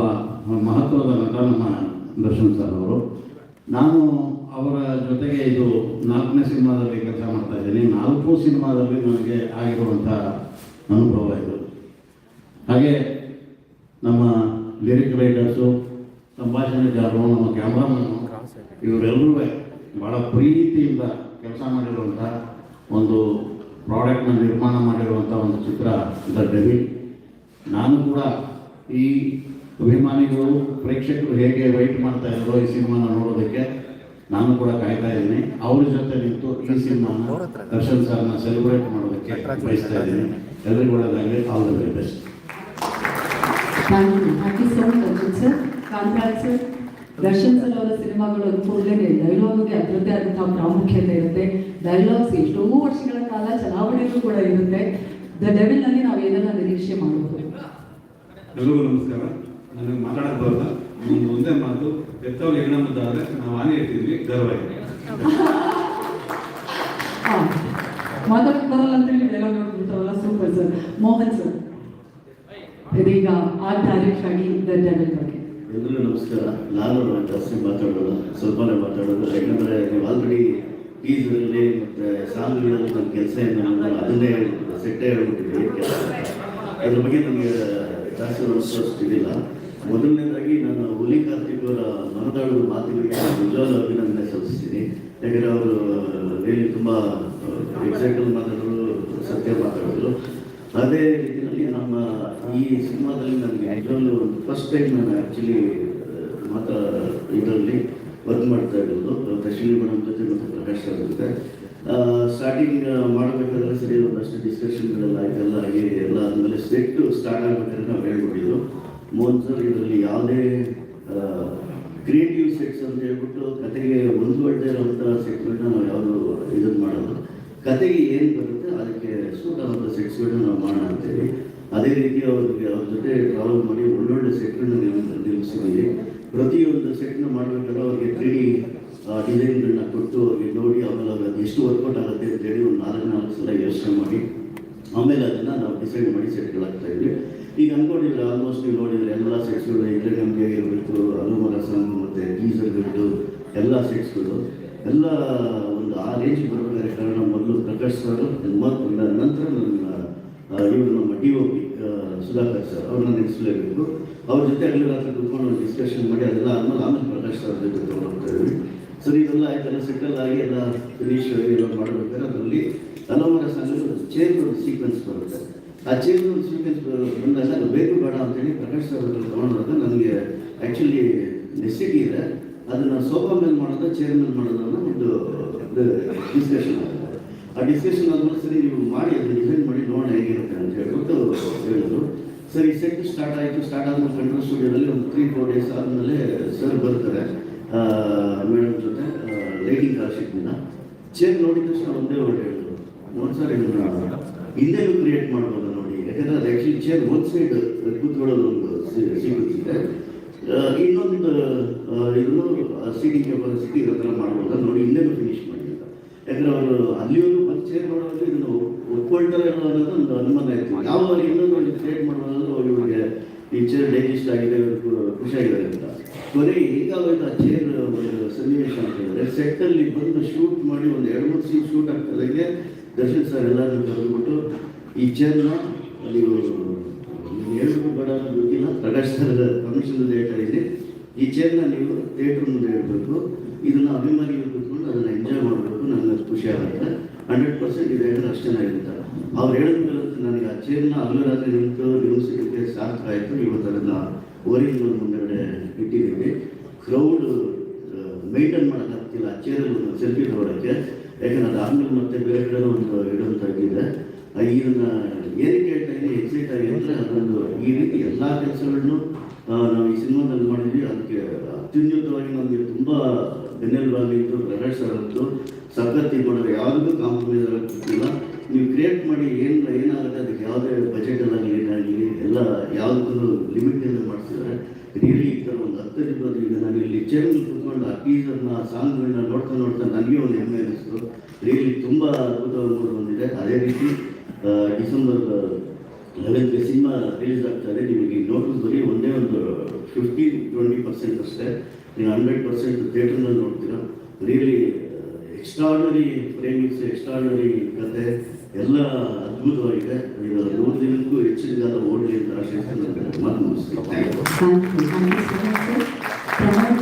ಮಹತ್ವದ ನಟ ನಮ್ಮ ದರ್ಶನ್ ಸರ್ ಅವರು. ನಾನು ಅವರ ಜೊತೆಗೆ ಇದು 4ನೇ ಸಿನಿಮಾದಲ್ಲಿ ಕೆಲಸ ಮಾಡ್ತಾ ಇದ್ದೀನಿ. 4 ಸಿನಿಮಾದಲ್ಲಿ ನನಗೆ ಆಗಿರುವಂಥ ಅನುಭವ ಇದು. ಹಾಗೆ ನಮ್ಮ ಲಿರಿಕ್ ರೈಟರ್ಸು, ಸಂಭಾಷಣೆಗಾರರು, ನಮ್ಮ ಕ್ಯಾಮ್ರಾಮನ್ನು, ಇವರೆಲ್ಲರೂ ಭಾಳ ಪ್ರೀತಿಯಿಂದ ಕೆಲಸ ಮಾಡಿರುವಂಥ ಒಂದು ಪ್ರಾಡಕ್ಟ್ನ ನಿರ್ಮಾಣ ಮಾಡಿರುವಂಥ ಒಂದು ಚಿತ್ರ ದ ಡೆವಿಲ್. ನಾನು ಕೂಡ ಈ ಅಭಿಮಾನಿಗಳು ಪ್ರೇಕ್ಷಕರು ಹೇಗೆ ವೆಯ್ಟ್ ಮಾಡ್ತಾ ಇದ್ರು ಈ ಸಿನಿಮಾನ ನೋಡೋದಕ್ಕೆ ನಾನು ಕೂಡ ಕಾಯ್ತಾ ಇದ್ದೀನಿ. ಅವ್ರ ಜೊತೆ ನಿಂತು ಈ ಸಿನಿಮಾನ ದರ್ಶನ್ ಸರ್ನ ಸೆಲೆಬ್ರೇಟ್ ಮಾಡೋದಕ್ಕೆ ಬಯಸ್ತಾ ಇದ್ದೀನಿ. ಎಲ್ಲರಿಗೂ ಒಳ್ಳೆಯದಾಗಲಿ. All the very best. Thank you so much Arjun sir. Contract sir, Darshan sir ಅವರ ಸಿನಿಮಾಗಳು ಅಂದ್ಕೂಡಲೇ ಡೈಲಾಗ್ಗೆ ಅದರದ್ದೇ ಆದಂತಹ ಪ್ರಾಮುಖ್ಯತೆ ಇರುತ್ತೆ. ಡೈಲಾಗ್ಸ್ ಎಷ್ಟೋ ವರ್ಷಗಳ ಕಾಲ ಚಲಾವಣೆಗೂ ಕೂಡ ಇರುತ್ತೆ. ದ ಡೆವಿಲ್ನಲ್ಲಿ ನಾವು ಏನೆಲ್ಲ ನಿರೀಕ್ಷೆ ಮಾಡಬಹುದು? ಎಲ್ಲರಿಗೂ ನಮಸ್ಕಾರ. ನನಗೆ ಮಾತಾಡೋದು ಬರಲ್ಲ. ಒಂದು ಒಂದೇ ಮಾತು, ಎತ್ತವ್ರು ಹೆಣ್ಣ ಮುದ್ದಾದರೆ ನಾವು ಆನೆ ಇರ್ತಿದ್ವಿ, ಗರ್ವ ಇದೆ. ಮಾತಾಡಕ್ಕೆ ಬರಲ್ಲ ಅಂತೇಳಿ ಡೈಲಾಗ್ ನೋಡ್ಬಿಡ್ತಾರಲ್ಲ, ಸೂಪರ್ ಸರ್. ಮೋಹನ್ ಸರ್, ಇದೀಗ ಆರ್ಟ್ ಡೈರೆಕ್ಟರ್ ಆಗಿ ದ ಡೆವಿಲ್ ಬಗ್ಗೆ. ಎಲ್ಲರಿಗೂ ನಮಸ್ಕಾರ. ನಾನು ಜಾಸ್ತಿ ಮಾತಾಡೋಲ್ಲ, ಸ್ವಲ್ಪನೇ ಮಾತಾಡೋದು. ಯಾಕಂದರೆ ನೀವು ಆಲ್ರೆಡಿ ಟೀಸರಲ್ಲಿ ಮತ್ತು ಸಾಂಗ್ಗಳಲ್ಲಿ ನನ್ನ ಕೆಲಸ ಏನು ಅದನ್ನೇ ಸೆಟ್ಟೇ ಹೇಳ್ಬಿಟ್ಟಿದ್ದೀವಿ. ಅದ್ರ ಬಗ್ಗೆ ನನಗೆ ಜಾಸ್ತಿ ಅನಿಸೋಷ್ಟಿಲ್ಲ. ಮೊದಲನೇದಾಗಿ ನಾನು ಹುಲಿ ಕಾರ್ತಿಕ್ ಅವರ ಮನದಾಳುವ ಮಾತುಗಳಿಗೆ ನಿಜವಾದ ಅಭಿನಂದನೆ ಸಲ್ಲಿಸ್ತೀನಿ. ಯಾಕಂದರೆ ಅವರು ರಿಯಲಿ ತುಂಬ ಎಕ್ಸಾಕ್ಟಲ್ಲಿ ಮಾತಾಡೋರು, ಸತ್ಯ ಮಾತಾಡೋರು. ಅದೇ ರೀತಿಯಲ್ಲಿ ನಮ್ಮ ಈ ಸಿನಿಮಾದಲ್ಲಿ ನನಗೆ ನಿಜವಾಗ್ಲೂ ಫಸ್ಟ್ ಟೈಮ್ ನಾನು ಆ್ಯಕ್ಚುಲಿ ಇದರಲ್ಲಿ ವರ್ಕ್ ಮಾಡ್ತಾ ಇರೋದು ದರ್ಶಿನಿ ಮೇಡಮ್ ಜೊತೆ ಮತ್ತು ಪ್ರಕಾಶ್ ಅವ್ರ ಜೊತೆ. ಸ್ಟಾರ್ಟಿಂಗ್ ಮಾಡಬೇಕಾದ್ರೆ ಸರಿ ಒಂದಷ್ಟು ಡಿಸ್ಕಷನ್ಗಳೆಲ್ಲ ಆಯ್ತೆಲ್ಲ ಆಗಿ ಎಲ್ಲ ಆದಮೇಲೆ ಸೆಟ್ಟು ಸ್ಟಾರ್ಟ್ ಆಗಬೇಕಾದ್ರೆ ನಾವು ಹೇಳ್ಬಿಟ್ಟಿದ್ದು, ಮೋಹನ್ ಸರ್ ಇದರಲ್ಲಿ ಯಾವುದೇ ಕ್ರಿಯೇಟಿವ್ ಸೆಟ್ಸ್ ಅಂತ ಹೇಳ್ಬಿಟ್ಟು ಕತೆಗೆ ಹೊಂದ್ಕೊಳ್ತಾ ಇರೋವಂಥ ಸೆಟ್ಗಳನ್ನ ನಾವು ಯಾವುದು ಇದನ್ನು ಮಾಡೋದು, ಕತೆಗೆ ಏನು ಬರುತ್ತೆ ಅದಕ್ಕೆ ಸೂಟ್ ಆದಂಥ ಸೆಟ್ಸ್ಗಳನ್ನ ನಾವು ಮಾಡೋಣ ಅಂತೇಳಿ. ಅದೇ ರೀತಿ ಅವ್ರ ಜೊತೆ ಟ್ರಾವೆಲ್ ಮಾಡಿ ಒಳ್ಳೊಳ್ಳೆ ಸೆಟ್ಗಳನ್ನ ನಿರ್ಮಿಸಿದ್ದೀವಿ. ಪ್ರತಿಯೊಂದು ಸೆಟ್ನ ಮಾಡಬೇಕಾದ್ರೆ ಅವ್ರಿಗೆ 3D ಡಿಸೈನ್ಗಳನ್ನ ಕೊಟ್ಟು ಅವ್ರಿಗೆ ನೋಡಿ ಆಮೇಲೆ ಅದು ಎಷ್ಟು ವರ್ಕೌಟ್ ಆಗುತ್ತೆ ಅಂತೇಳಿ ಒಂದು 4 ಸಲ ಯೋಚನೆ ಮಾಡಿ ಆಮೇಲೆ ಅದನ್ನು ನಾವು ಡಿಸೈಡ್ ಮಾಡಿ ಸೆಟ್ಗಳಾಗ್ತಾ ಇದ್ವಿ. ಈಗ ಅಂದ್ಕೊಂಡಿದ್ರೆ ಆಲ್ಮೋಸ್ಟ್ ನೀವು ನೋಡಿದರೆ ಎಲ್ಲ ಸೆಟ್ಸ್ಗಳು ಇದ್ರೆ ನಮಗೆ ಆಗಿರಬೇಕು, ಅನುಮರ ಸಾಂಗ್ ಮತ್ತು ಟೀಸರ್ಗಳು ಎಲ್ಲ ಸೆಟ್ಸ್ಗಳು ಎಲ್ಲ ಒಂದು ಆ ರೇಂಜಿಗೆ ಬರಬೇಕಾದ್ರೆ ಕಾರಣ ಮೊದಲು ಪ್ರಕಾಶ್ ಸರ್, ನಂತರ ಇವರು ನಮ್ಮ DOP ಸುಧಾಕರ್ ಸರ್ ಅವ್ರನ್ನ ನೆನೆಸಲೇಬೇಕು. ಅವ್ರ ಜೊತೆ ಅಲ್ಲಿ ರಾತ್ರಿ ಕೂತ್ಕೊಂಡು ಒಂದು ಡಿಸ್ಕಷನ್ ಮಾಡಿ ಅದೆಲ್ಲ ಆಮೇಲೆ ಪ್ರಕಾಶ್ ಸರ್ ಜೊತೆ ತೊಗೊಂಡೋಗ್ತಾ ಇದ್ವಿ. ಸರಿ ಇದೆಲ್ಲ ಆಯ್ತೆಲ್ಲ ಸೆಟಲ್ ಆಗಿ ಎಲ್ಲ ಫಿನಿಶ್ ಎಲ್ಲ ಮಾಡಬೇಕಾದ್ರೆ ಅದರಲ್ಲಿ ಅನುಮರ ಸಾಂಗ್ ಚೇರ್ ಒಂದು ಸೀಕ್ವೆನ್ಸ್ ಬರುತ್ತೆ. ಆ ಚೇರ್ ಒಂದು ಸೀಕ್ವೆನ್ಸ್ ಬಂದಾಗ ಅದು ಬೇಕು ಬೇಡ ಅಂತೇಳಿ ಪ್ರಕಾಶ್ ಸರ್ ತೊಗೊಂಡಾಗ ನನಗೆ ಆ್ಯಕ್ಚುಲಿ ನೆಸಿಟಿ ಇದೆ, ಅದನ್ನು ಸೋಫಾ ಮೇಲೆ ಮಾಡೋದು ಚೇರ್ ಮೇಲೆ ಮಾಡೋದು ಅನ್ನೋ ಒಂದು ಡಿಸ್ಕಷನ್ ಆಗುತ್ತೆ. ಆ ಡಿಸ್ಕಷನ್ ಆದ್ಮೇಲೆ ಸರಿ ನೀವು ಮಾಡಿ ಅದನ್ನು ಡಿಸೈನ್ ಮಾಡಿ ನೋಡೋಣ ಹೇಗಿರುತ್ತೆ ಅಂತ ಹೇಳ್ಬಿಟ್ಟು ಹೇಳಿದ್ರು. ಸರಿ ಸೆಟ್ ಸ್ಟಾರ್ಟ್ ಆಯಿತು. ಸ್ಟಾರ್ಟ್ ಆದ್ಮೇಲೆ ಕಂಟ್ರೋಲ್ ಸ್ಟುಡಿಯೋದಲ್ಲಿ ಒಂದು 3-4 ಡೇಸ್ ಆದಮೇಲೆ ಸರ್ ಬರ್ತಾರೆ ಮೇಡಮ್ ಜೊತೆ ಲೈಟಿಂಗ್ ಕಾಲ್ ಶೀಟ್ನಿಂದ. ಚೇರ್ ನೋಡಿದ ತಕ್ಷಣ ಒಂದೇ ವರ್ಡ್ ಹೇಳಿದ್ರು, ನೋಡಿ ಸರ್ ಇದನ್ನ ಹಿಂದೆನೂ ಕ್ರಿಯೇಟ್ ಮಾಡ್ಬೋದು ನೋಡಿ, ಯಾಕಂದ್ರೆ ಅದು ಆ್ಯಕ್ಚುಲಿ ಚೇರ್ ಒಂದು ಸೈಡ್ ಕೂತ್ಕೊಳ್ಳೋದು ಒಂದು ಸೀಕ್ವೆನ್ಸ್ ಇದೆ, ಇನ್ನೊಂದು ಇದನ್ನು ಸೀಟಿಂಗ್ ಕೆಪಾಸಿಟಿ ಇರೋ ಥರ ಮಾಡ್ಬೋದು ನೋಡಿ, ಹಿಂದೆನೂ ಫಿನಿಶ್ ಮಾಡಿ ಅಂತ. ಯಾಕಂದ್ರೆ ಅವರು ಅಲ್ಲಿಯವರು ಒಂದು ಚೇರ್ ಮಾಡೋದು ಇದನ್ನು ಒಪ್ಕೊಳ್ತಾರೆ ಅನ್ನೋದು ಒಂದು ಅನುಮಾನ ಇತ್ತು. ಯಾವ ಇನ್ನೊಂದು ಕ್ರಿಯೇಟ್ ಮಾಡೋದಾದ್ರೂ ಅವರಿಗೆ ಈ ಚೇರ್ ಡೈಜೆಸ್ಟ್ ಆಗಿದೆ, ಖುಷಿಯಾಗಿದೆ ಅಂತ. ಕೊನೆಗೆ ಹೇಗಾಗೋಯ್ತು ಆ ಚೇರ್ ಒಂದು ಸನ್ನಿವೇಶ ಅಂತ ಹೇಳಿದ್ರೆ, ಸೆಟ್ಟಲ್ಲಿ ಬಂದು ಶೂಟ್ ಮಾಡಿ ಒಂದು 2-3 ಸೀನ್ ಶೂಟ್ ಆಗ್ತದಂಗೆ ದರ್ಶನ್ ಸರ್ ಎಲ್ಲರೂ ಕರೆದುಬಿಟ್ಟು ಈ ಚೇರ್ನ ನೀವು ಹೇಳ್ಬೇಕು ಬೇಡ ಅನ್ನೋದು ಗೊತ್ತಿಲ್ಲ, ಪ್ರಕಾಶ್ ಸರ್ ಕಮಿಷನ್ ಹೇಳ್ತಾ ಇದೆ, ಈ ಚೇರ್ನ ನೀವು ಥಿಯೇಟ್ರ್ ಮುಂದೆ ಇಡಬೇಕು, ಇದನ್ನು ಅಭಿಮಾನಿಗಳು ಕೂತ್ಕೊಂಡು ಅದನ್ನು ಎಂಜಾಯ್ ಮಾಡಬೇಕು, ನನಗೆ ಖುಷಿ ಆಗುತ್ತೆ, 100% ಇದೆ ಅಂದರೆ ಅಷ್ಟು ಚೆನ್ನಾಗಿರುತ್ತೆ. ಅವ್ರು ಹೇಳಿದ್ಮೇಲೆ ನನಗೆ ಆ ಚೇರ್ನ ಹಗಲು ರಾತ್ರಿ ನಿಂತು ನಿರ್ಮಿಸಲಿಕ್ಕೆ ಸಾರ್ಥಕ ಆಯಿತು. ಇವತ್ತು ಅದನ್ನು ಓರಿಜಿನಲ್ ಮುಂದೆಗಡೆ ಇಟ್ಟಿದ್ದೀವಿ. ಕ್ರೌಡ್ ಮೇಂಟೈನ್ ಮಾಡೋಕ್ಕಾಗ್ತಿಲ್ಲ ಆ ಚೇರಲ್ಲಿ ಒಂದು ಸೆಲ್ಫಿ ತಗೊಳ್ಳೋಕ್ಕೆ, ಯಾಕಂದ್ರೆ ಅದು ಆದ್ಮೇಲೆ ಮತ್ತೆ ಬೇರೆ ಕಡೆ ಒಂದು ಇಡುವಂಥ ಇದ್ದಿದೆ. ಇದನ್ನ ಏನಕ್ಕೆ ಹೇಳ್ತಾ ಇದ್ದೀನಿ ಎಕ್ಸೈಟ್ ಆಗಿ ಅಂದರೆ, ಅದೊಂದು ಈ ರೀತಿ ಎಲ್ಲ ಕೆಲಸಗಳನ್ನು ನಾವು ಈ ಸಿನಿಮಾದಲ್ಲಿ ಮಾಡಿದ್ವಿ. ಅದಕ್ಕೆ ಅತ್ಯುನ್ನತವಾಗಿ ನಮಗೆ ತುಂಬ ಬೆನ್ನೆಲುಬಾಗಿತ್ತು ಪ್ರಕಾಶ್ ಸರ್ ಅಂತೂ. ಸಖತ್ ಇದು ಮಾಡೋದು ಯಾವುದಕ್ಕೂ ಕಾಂಪ್ರಮೈಸ್ ಆಗೋಕ್ಕಿಲ್ಲ. ನೀವು ಕ್ರಿಯೇಟ್ ಮಾಡಿ ಏನಾಗುತ್ತೆ ಅದಕ್ಕೆ ಯಾವುದೇ ಬಜೆಟಲ್ಲಾಗಲಿ ಏನಾಗಲಿ ಎಲ್ಲ ಯಾವುದಕ್ಕೂ ಲಿಮಿಟಿಂದ ಮಾಡಿಸಿದ್ದಾರೆ. ರಿಯಲಿ ಈ ಥರ ಒಂದು 10-20 ಈಗ ನಾನು ಇಲ್ಲಿ ಚೇರಲ್ಲಿ ಕೂತ್ಕೊಂಡು ಆ ಟೀಸರ್ನ ಸಾಂಗ್ಗಳನ್ನ ನೋಡ್ತಾ ನನಗೆ ಒಂದು ಹೆಮ್ಮೆ ಅನ್ನಿಸ್ತು. ರಿಯಲಿ ತುಂಬ ಅದ್ಭುತವಾಗಿ ಬಂದಿದೆ. ಅದೇ ರೀತಿ ಡಿಸೆಂಬರ್ 11ಕ್ಕೆ ಸಿನಿಮಾ ರಿಲೀಸ್ ಆಗ್ತಾರೆ. ನಿಮಗೆ ನೋಟಿಸ್ ಬರೀ ಒಂದೇ ಒಂದು 15-20% ಅಷ್ಟೇ, ನೀವು 100% ಥಿಯೇಟರ್ನಲ್ಲಿ ನೋಡ್ತೀರಾ. ರಿಯಲಿ ಎಕ್ಸ್ಟ್ರಾರ್ಡನರಿ ಫ್ರೇಮಿಂಗ್ಸ್, ಎಕ್ಸ್ಟ್ರಾರ್ಡನರಿ ಕತೆ ಎಲ್ಲ ಅದ್ಭುತವಾಗಿದೆ. ಈಗ 100 ದಿನಕ್ಕೂ ಹೆಚ್ಚಿನ ಕಾಲ ಓಡಲಿ ಅಂತ ಆಶಿಸ್ತೀನಿ. ಮಾತು ಮುಗಿಸ್ತೀನಿ. ಪ್ರಮೋದ್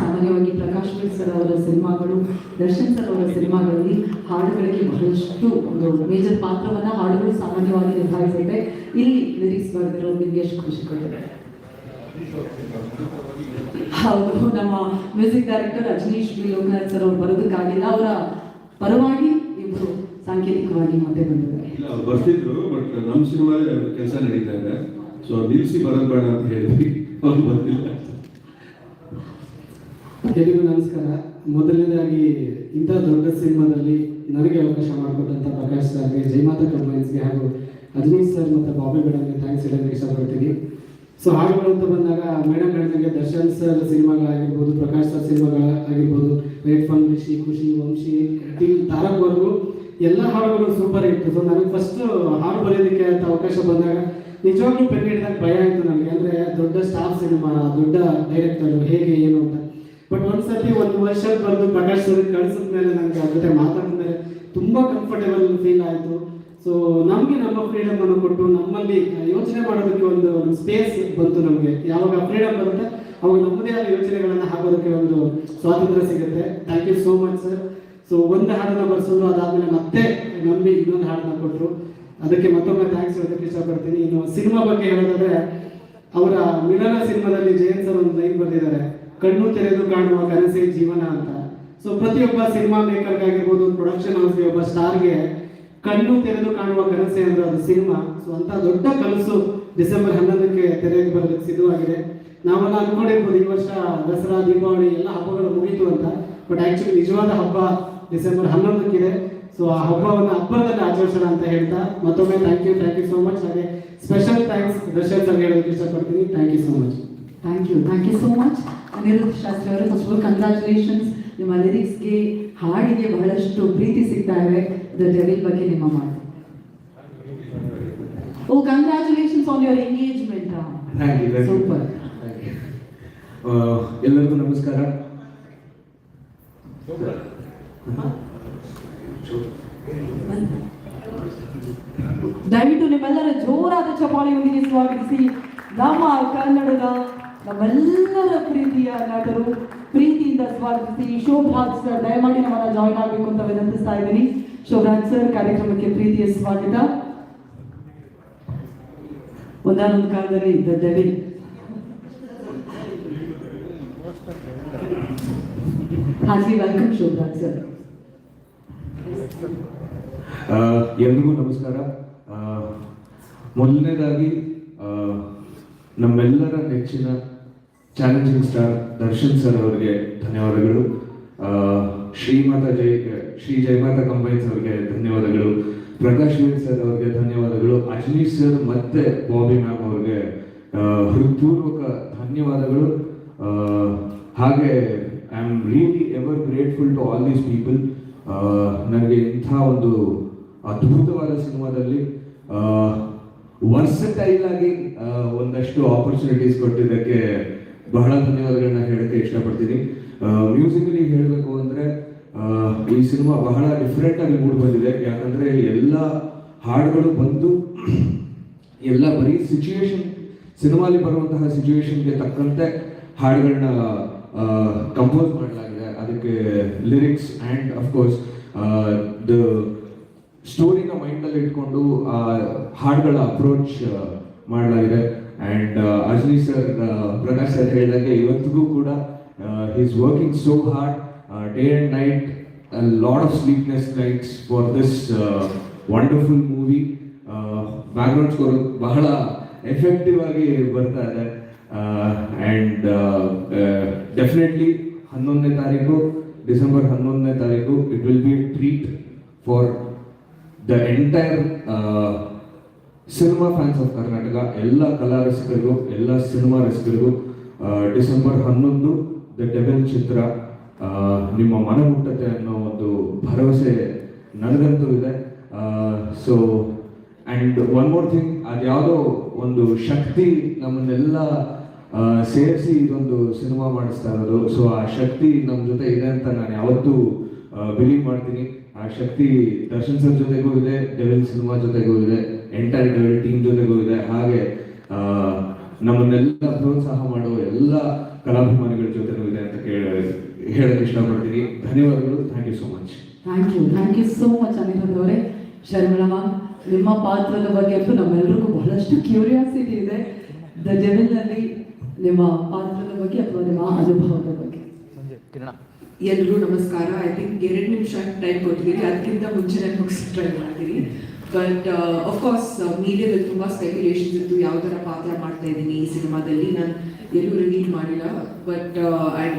ಸಾಮಾನ್ಯವಾಗಿ ಪ್ರಕಾಶ್ ಸರ್ ಅವರ ಸಿನಿಮಾಗಳು, ದರ್ಶನ್ ಸರ್ ಅವರ ಸಿನಿಮಾಗಳಲ್ಲಿ ಹಾಡುಗಳಿಗೆ ಬಹಳಷ್ಟು ಒಂದು ಮೇಜರ್ ಪಾತ್ರವನ್ನ ಹಾಡುಗಳು ಸಾಮಾನ್ಯವಾಗಿ ನಿಭಾಯಿಸುತ್ತೆ. ಇಲ್ಲಿ ಲಿರಿಕ್ಸ್ ಬರೆದಿರೋ ನಿಮಗೆ ಎಷ್ಟು ಖುಷಿ ಕೊಟ್ಟಿದೆ? ಹೌದು, ನಮ್ಮ music director Rajanish B Loknath sir ಅವರು ಬರೋದಕ್ಕಾಗಿಲ್ಲ, ಅವರ ಪರವಾಗಿ ಇಬ್ಬರು ಸಾಂಕೇತಿಕವಾಗಿ ಮತ್ತೆ ಬಂದಿದ್ದಾರೆ. ಇಲ್ಲ, ಅವ್ರು ಬರ್ತಿದ್ರು, ಬಟ್ ನಮ್ಮ ಸಿನಿಮಾ ಕೆಲಸ ನಡೀತಾ ಇದೆ, ಸೊ ನಿಲ್ಲಿಸಿ ಬರೋದು ಬೇಡ ಅಂತ ಹೇಳಿದ್ವಿ, ಅವ್ರು ಬಂದಿಲ್ಲ. ಎಲ್ಲರಿಗೂ ನಮಸ್ಕಾರ. ಮೊದಲನೇದಾಗಿ ಇಂಥ ದೊಡ್ಡ ಸಿನಿಮಾದಲ್ಲಿ ನನಗೆ ಅವಕಾಶ ಮಾಡಿಕೊಟ್ಟಂಥ ಪ್ರಕಾಶ್ ಸರ್ಗೆ, ಜಯಮಾತಾ ಕಂಬೈನ್ಸ್ಗೆ ಹಾಗೂ ಅಜನೀಶ್ ಸರ್ ಮತ್ತು ಬಾಬಿ ಮೇಡಮ್ಗೆ ಥ್ಯಾಂಕ್ಸ್ ಹೇಳೋಕ್ಕೆ ಇಷ್ಟಪಡ್ತೀನಿ. ಸೊ ಹಾಡುಗಳು ಅಂತ ಬಂದಾಗ ಮೇಡಮ್ ಹೇಳಿದಂಗೆ ದರ್ಶನ್ ಸರ್ ಸಿನಿಮಾಗಳಾಗಿರ್ಬೋದು, ಪ್ರಕಾಶ್ ಸರ್ ಸಿನಿಮಾಗಳಾಗಿರ್ಬೋದು, ರೇಟ್ ಫನ್, ರಿಷಿ, ಖುಷಿ, ವಂಶಿ, ತಾರಕ್ವರೆಗೂ ಎಲ್ಲ ಹಾಡುಗಳು ಸೂಪರ್ ಇತ್ತು. ಸೊ ನನಗೆ ಫಸ್ಟ್ ಹಾಡು ಬರೆಯೋದಕ್ಕೆ ಅಂತ ಅವಕಾಶ ಬಂದಾಗ ನಿಜವಾಗ್ಲೂ ಪೆನ್ ಹಿಡಿದಾಗ ಭಯ ಆಯಿತು ನನಗೆ. ಅಂದರೆ ದೊಡ್ಡ ಸ್ಟಾರ್ ಸಿನಿಮಾ, ದೊಡ್ಡ ಡೈರೆಕ್ಟರು, ಹೇಗೆ ಏನು ಅಂತ. ಬಟ್ ಒಂದ್ಸತಿ 1 ವರ್ಷ ಬರೆದು ಪ್ರಕಾಶ್ ಸರ್ ಕಳಿಸಿದ ಮೇಲೆ ನನಗೆ ಅದ್ರ ಜೊತೆ ಮಾತಾಡಿದ ಮೇಲೆ ತುಂಬ ಕಂಫರ್ಟೇಬಲ್ ಫೀಲ್ ಆಯಿತು. ಸೊ ನಮಗೆ ನಮ್ಮ ಫ್ರೀಡಮ್ ಅನ್ನು ಕೊಟ್ಟು ನಮ್ಮಲ್ಲಿ ಯೋಚನೆ ಮಾಡೋದಕ್ಕೆ ಒಂದು ಸ್ಪೇಸ್ ಬಂತು ನಮಗೆ. ಯಾವಾಗ ಫ್ರೀಡಮ್ ಬರುತ್ತೆ ಅವಾಗ ನಮ್ಮದೇ ಆದ ಯೋಚನೆಗಳನ್ನು ಹಾಕೋದಕ್ಕೆ ಒಂದು ಸ್ವಾತಂತ್ರ್ಯ ಸಿಗುತ್ತೆ. Thank you so much sir. So ಒಂದು ಹಾಡನ್ನು ಬರ್ಸೋದು, ಅದಾದಮೇಲೆ ಮತ್ತೆ ನಂಬಿ ಇನ್ನೊಂದು ಹಾಡನ್ನ ಕೊಟ್ಟರು, ಅದಕ್ಕೆ ಮತ್ತೊಮ್ಮೆ ಥ್ಯಾಂಕ್ಸ್ ಹೇಳೋದಕ್ಕೆ ಇಷ್ಟಪಡ್ತೀನಿ. ಇನ್ನು ಸಿನಿಮಾ ಬಗ್ಗೆ ಹೇಳೋದಾದ್ರೆ, ಅವರ ಮಿಲನ ಸಿನಿಮಾದಲ್ಲಿ ಜಯಂತ್ ಸರ್ ಒಂದು ಲೈನ್ ಬರೆದಿದ್ದಾರೆ, ಕಣ್ಣು ತೆರೆದು ಕಾಣುವ ಕನಸೇ ಜೀವನ ಅಂತ. ಸೊ ಪ್ರತಿಯೊಬ್ಬ ಸಿನಿಮಾ ಮೇಕರ್ಗಾಗಿರ್ಬೋದು, ಪ್ರೊಡಕ್ಷನ್ ಹೌಸ್ಗೆ, ಒಬ್ಬ ಸ್ಟಾರ್ಗೆ ಕಣ್ಣು ತೆರೆದು ಕಾಣುವ ಕನಸೆ ಅಂದ್ರೆ ಅದು ಸಿನಿಮಾ. ಸೊ ಅಂತ ದೊಡ್ಡ ಕನಸು ಡಿಸೆಂಬರ್ 11ಕ್ಕೆ ತೆರೆಗೆ ಬರೋದಕ್ಕೆ ಸಿದ್ಧವಾಗಿದೆ. ನಾವೆಲ್ಲ ಅನ್ಕೊಂಡಿರ್ಬೋದು ಈ ವರ್ಷ ದಸರಾ, ದೀಪಾವಳಿ ಎಲ್ಲ ಹಬ್ಬಗಳು ಮುಗೀತು ಅಂತ, ಬಟ್ ಆಕ್ಚುಲಿ ನಿಜವಾದ ಹಬ್ಬ ಡಿಸೆಂಬರ್ 11ಕ್ಕಿದೆ. ಸೊ ಆ ಹಬ್ಬವನ್ನು ಹಬ್ಬದಲ್ಲಿ ಆಚರಿಸೋಣ ಅಂತ ಹೇಳ್ತಾ ಮತ್ತೊಮ್ಮೆ ಥ್ಯಾಂಕ್ ಯು ಸೋ ಮಚ್. ಹಾಗೆ ಸ್ಪೆಷಲ್ ಥ್ಯಾಂಕ್ಸ್ ದರ್ಶನ್ ಸರ್ ಹೇಳೋದಕ್ಕೆ ಇಷ್ಟಪಡ್ತೀನಿ. Thank you so much. Thank you so much Aniruddh Shastri ಅವರೇ. First of all congratulations. ನಿಮ್ಮ ಲಿರಿಕ್ಸ್ಗೆ, ಹಾಡಿಗೆ ಬಹಳಷ್ಟು ಪ್ರೀತಿ ಸಿಗ್ತಾ ಇದೆ. ದ ಡೆವಿಲ್ ಬಗ್ಗೆ ನಿಮ್ಮ ಮಾತು. Oh, congratulations on your engagement. Super. ಎಲ್ಲರಿಗೂ ನಮಸ್ಕಾರ. ದಯವಿಟ್ಟು ನಿಮ್ಮೆಲ್ಲರ ಜೋರಾದ ಚಪ್ಪಾಳೆಯೊಂದಿಗೆ ಸ್ವಾಗತಿಸಿ ನಮ್ಮ ಕನ್ನಡದ ನಮ್ಮೆಲ್ಲರ ಪ್ರೀತಿಯ ನಟರು, ಪ್ರೀತಿಯಿಂದ ಸ್ವಾಗತಿಸಿ ಶೋಭರಾಜ್ ಸರ್. ದಯಮಾಡಿ ನಮ್ಮನ್ನ ಜಾಯಿನ್ ಆಗಬೇಕು ಅಂತ ವಿನಂತಿಸ್ತಾ ಇದ್ದೀನಿ. ಶೋಭರಾಜ್ ಸರ್, ಕಾರ್ಯಕ್ರಮಕ್ಕೆ ಪ್ರೀತಿಯ ಸ್ವಾಗತ. ಒಂದಾನೊಂದು ಕಾಲದಲ್ಲಿ the Devil. Heartly welcome Shobharaj sir. ಎಲ್ರಿಗೂ ನಮಸ್ಕಾರ. ಮೊದಲನೇದಾಗಿ ನಮ್ಮೆಲ್ಲರ ನೆಚ್ಚಿನ ಚಾಲೆಂಜಿಂಗ್ ಸ್ಟಾರ್ ದರ್ಶನ್ ಸರ್ ಅವರಿಗೆ ಧನ್ಯವಾದಗಳು. ಶ್ರೀ ಜಯಮಾತಾ ಕಂಬೈನ್ಸ್ ಅವ್ರಿಗೆ ಧನ್ಯವಾದಗಳು, ಪ್ರಕಾಶ್ ವೀರ್ ಸರ್ ಅವ್ರಿಗೆ ಧನ್ಯವಾದಗಳು, ಅಜನೀಶ್ ಸರ್ ಮತ್ತೆ ಬಾಬಿ ಮ್ಯಾಮ್ ಅವ್ರಿಗೆ ಹೃತ್ಪೂರ್ವಕ ಧನ್ಯವಾದಗಳು. ಹಾಗೆ I am really ever grateful to all these people. ನನಗೆ ಇಂಥ ಒಂದು ಅದ್ಭುತವಾದ ಸಿನಿಮಾದಲ್ಲಿ ವರ್ಸಟೈಲ್ ಆಗಿ ಒಂದಷ್ಟು ಆಪರ್ಚುನಿಟೀಸ್ ಕೊಟ್ಟಿದ್ದಕ್ಕೆ ಬಹಳ ಧನ್ಯವಾದಗಳನ್ನ ಹೇಳಕ್ಕೆ ಇಷ್ಟಪಡ್ತೀನಿ. ಮ್ಯೂಸಿಕಲಿ ಹೇಳಬೇಕು ಅಂದರೆ ಈ ಸಿನಿಮಾ ಬಹಳ ಡಿಫ್ರೆಂಟ್ ಆಗಿ ಮೂಡ್ ಬಂದಿದೆ. ಯಾಕಂದರೆ ಎಲ್ಲ ಹಾಡುಗಳು ಬಂದು ಎಲ್ಲ ಬರೀ ಸಿನಿಮಾಲಿ ಬರುವಂತಹ ಸಿಚುವೇಶನ್ಗೆ ತಕ್ಕಂತೆ ಹಾಡುಗಳನ್ನ ಕಂಪೋಸ್ ಮಾಡಲಾಗಿದೆ. ಅದಕ್ಕೆ ಲಿರಿಕ್ಸ್ ಆ್ಯಂಡ್ ಅಫ್ಕೋರ್ಸ್ ದ ಸ್ಟೋರಿನ ಮೈಂಡಲ್ಲಿ ಇಟ್ಕೊಂಡು ಹಾಡುಗಳ ಅಪ್ರೋಚ್ ಮಾಡಲಾಗಿದೆ. And Ajaneesh sir, Prakash sir ಹೇಳಿದಾಗೆ ಇವತ್ತಿಗೂ ಕೂಡ is working so hard day and night, lot of sleepless nights for this wonderful movie. Background score ಬಹಳ ಎಫೆಕ್ಟಿವ್ ಆಗಿ ಬರ್ತಾ ಇದೆ. ಆ್ಯಂಡ್ ಡೆಫಿನೆಟ್ಲಿ 11ನೇ ತಾರೀಕು, ಡಿಸೆಂಬರ್ 11ನೇ ತಾರೀಕು, it will be a treat for the entire cinema fans of Karnataka. ಎಲ್ಲ ಕಲಾ ರಸಿಕರಿಗೂ, ಎಲ್ಲ ಸಿನಿಮಾ ರಸಿಕರಿಗೂ ಡಿಸೆಂಬರ್ 11 ದ ಡೆವಿಲ್ ಚಿತ್ರ ನಿಮ್ಮ ಮನ ಮುಟ್ಟತ್ತೆ ಅನ್ನೋ ಒಂದು ಭರವಸೆ ನನಗಂತೂ ಇದೆ. So and one more thing, ಅದ್ಯಾವುದೋ ಒಂದು ಶಕ್ತಿ ನಮ್ಮನ್ನೆಲ್ಲ ಸೇರಿಸಿ ಇದೊಂದು ಸಿನಿಮಾ ಮಾಡಿಸ್ತಾ ಇರೋದು. ಸೊ ಆ ಶಕ್ತಿ ನಮ್ಮ ಜೊತೆ ಇದೆ ಅಂತ ನಾನು ಯಾವತ್ತೂ ಬಿಲೀವ್ ಮಾಡ್ತೀನಿ. ಆ ಶಕ್ತಿ ದರ್ಶನ್ ಸರ್ ಜೊತೆಗೂ ಇದೆ, ಡೆವಿಲ್ ಸಿನಿಮಾ ಜೊತೆಗೂ ಇದೆ, ಎಂಟೈರ್ ಡೆವಿಲ್ ಟೀಮ್ ಜೊತೆಗೂ ಇದೆ. ಹಾಗೆ ನಮ್ಮನ್ನೆಲ್ಲ ಪ್ರೋತ್ಸಾಹ ಮಾಡೋ ಎಲ್ಲ ಕಲಾಭಿಮಾನಿಗಳ ಜೊತೆನೂ ಇದೆ ಅಂತ ಹೇಳಕ್ಕೆ ಇಷ್ಟಪಡ್ತೀನಿ. ಧನ್ಯವಾದಗಳು. Thank you so much. Thank you so much Aniruddha ಅವರೇ. ಶರ್ಮಿಳಮ್ಮ, ನಿಮ್ಮ ಪಾತ್ರದ ಬಗ್ಗೆ ಅಂತೂ ನಮ್ಮೆಲ್ಲರಿಗೂ ಬಹಳಷ್ಟು ಕ್ಯೂರಿಯಾಸಿಟಿ ಇದೆ. ದ ಡೆವಿಲ್ನಲ್ಲಿ ನಿಮ್ಮ ಪಾತ್ರದ ಬಗ್ಗೆ ಅಥವಾ ನಿಮ್ಮ ಅನುಭವದ ಬಗ್ಗೆ. ಎಲ್ರಿಗೂ ನಮಸ್ಕಾರ. ಐ ಥಿಂಕ್ 2 ನಿಮಿಷ ಟೈಮ್ ಕೊಟ್ಟಿದ್ದೀರಿ, ಅದಕ್ಕಿಂತ ಮುಂಚೆ ನಾನು ಮುಗಿಸಿ ಟ್ರೈ ಮಾಡ್ತೀನಿ. ಬಟ್ ಅಫ್ಕೋರ್ಸ್ ಮೀಡಿಯಾದಲ್ಲಿ ತುಂಬ ಸ್ಪೆಕ್ಯುಲೇಷನ್ಸ್ ಇತ್ತು, ಯಾವ ಥರ ಪಾತ್ರ ಮಾಡ್ತಾ ಇದ್ದೀನಿ ಈ ಸಿನಿಮಾದಲ್ಲಿ. ನಾನು ಎಲ್ಲೂ ರಿವೀಲ್ ಮಾಡಿಲ್ಲ, ಬಟ್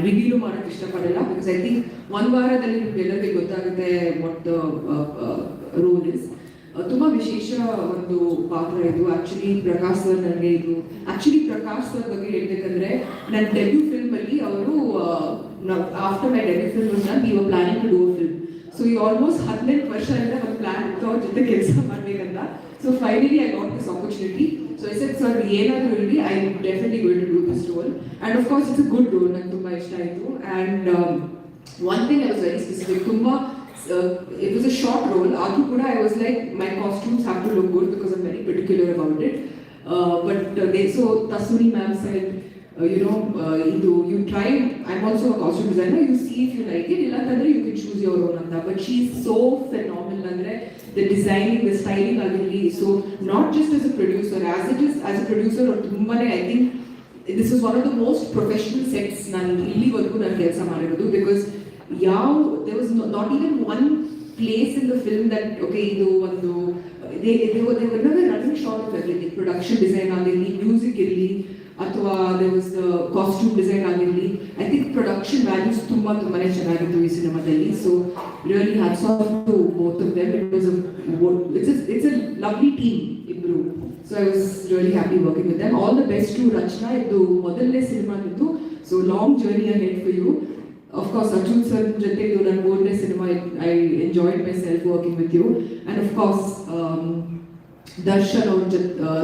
ರಿವೀಲು ಮಾಡೋಕ್ಕೆ ಇಷ್ಟಪಡಲ್ಲ. ಬಿಕಾಸ್ ಐ ಥಿಂಕ್ 1 ವಾರದಲ್ಲಿ ನಿಮ್ಗೆಲ್ಲರಿಗೆ ಗೊತ್ತಾಗುತ್ತೆ ವಾಟ್ ದ ರೋಲ್ ಇಸ್. ತುಂಬ ವಿಶೇಷ ಒಂದು ಪಾತ್ರ ಇದು. ಆ್ಯಕ್ಚುಲಿ ಪ್ರಕಾಶ್ ಸರ್ ನನಗೆ ಪ್ರಕಾಶ್ ಸರ್ ಬಗ್ಗೆ ಹೇಳ್ಬೇಕಂದ್ರೆ, ನನ್ನ ಡೆಬ್ಯೂ ಫಿಲ್ಮಲ್ಲಿ ಅವರು after my debut film we were planning to do a film. So ಈ ಆಲ್ಮೋಸ್ಟ್ 18 ವರ್ಷದಿಂದ ಒಂದು ಪ್ಲಾನ್ ಇತ್ತು ಅವ್ರ ಜೊತೆ ಕೆಲಸ ಮಾಡಬೇಕಂತ. So finally I got this opportunity. So I said sir ಏನಾದರೂ ಇರಲಿ, I definitely going to do this role. And of course it's a good role, ನಂಗೆ ತುಂಬ ಇಷ್ಟ ಆಯಿತು. And one thing I was very specific, ತುಂಬ it was a short role. Adu kuda I was like, my costumes have to look good because I'm very particular about it. But so Tasuni ma'am said, you try. I'm also a costume designer. You see if you like it. Illa tandre you can choose your own anta. But she's so phenomenal. Andre the designing, the styling agirli. So not just as a producer, as a producer or tumbane, I think this is one of the most professional sets nan illi vargu nan kelsa marirodu, because there was not even one place in the film that okay they were never running short of everything. Production design agirli, music irli, athwa there was the costume design agirli. I think production values ತುಂಬಾನೇ ಚೆನ್ನಾಗಿತ್ತು ಈ ಸಿನಿಮಾದಲ್ಲಿ. So really hats off to both of them. It's a lovely team ibru. So I was really happy working with them. All the best to Rachna. ಇದು ಮೊದಲನೇ cinema ಇತ್ತು, so long journey ahead for you. Of course, Arjun sir jothe idu nan 3rd cinema. I enjoyed myself working with you. And of course, Darshan aur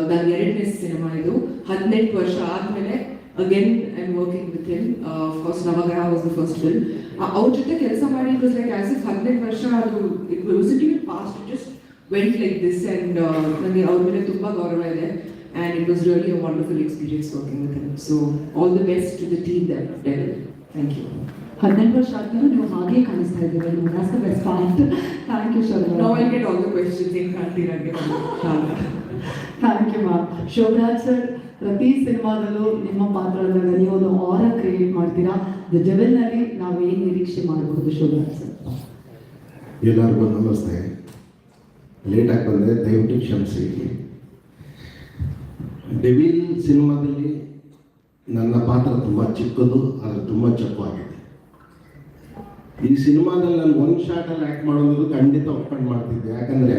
nan 2ನೇ cinema idu 18 varsha aadmele again I'm working with him. Of course, Navagraha was the first film. Aur jothe kelsa ಮಾಡಿ it was like as if 18 varsha adu it wasn't even past, it just went like this. And nage aur mele tumba gaurava ide, and it was really a wonderful experience working with him. So all the best to the team that Devil. Thank you. 18 ವರ್ಷ ಆದ್ಮೇಲೆ ನೀವು ಹಾಗೆ ಕಾಣಿಸ್ತಾ ಇದ್ದೀರಿ. That's the best part. Thank you, Shobhra. Now I'll get all the questions in Kantirage. Thank you, ma'am. Shobhraj sir, ಪ್ರತಿ ಸಿನಿಮಾದಲ್ಲೂ ನಿಮ್ಮ ಪಾತ್ರದಾಗ ನೀವು ಒಂದು ಆರಾ ಕ್ರಿಯೇಟ್ ಮಾಡ್ತೀರಾ. ದ ಡೆವಿಲ್ನಲ್ಲಿ ನಾವು ಏನು ನಿರೀಕ್ಷೆ ಮಾಡಬಹುದು ಶೋಭರಾಜ್ ಸರ್? ಎಲ್ಲರಿಗೂ ನಮಸ್ತೆ. ಲೇಟಾಗಿ ಬಂದರೆ ದಯವಿಟ್ಟು ಕ್ಷಮಿಸಿ. ಡೆವಿಲ್ ಸಿನಿಮಾದಲ್ಲಿ ನನ್ನ ಪಾತ್ರ ತುಂಬ ಚಿಕ್ಕದು, ಆದರೆ ತುಂಬ ಚಪ್ಪು ಆಗಿದೆ. ಈ ಸಿನಿಮಾದಲ್ಲಿ ನಾನು ಒಂದು ಶಾರ್ಟಲ್ಲಿ ಆ್ಯಕ್ಟ್ ಮಾಡೋದು ಖಂಡಿತ ಒಪ್ಕೊಂಡು ಮಾಡ್ತಿದ್ದೆ. ಯಾಕಂದರೆ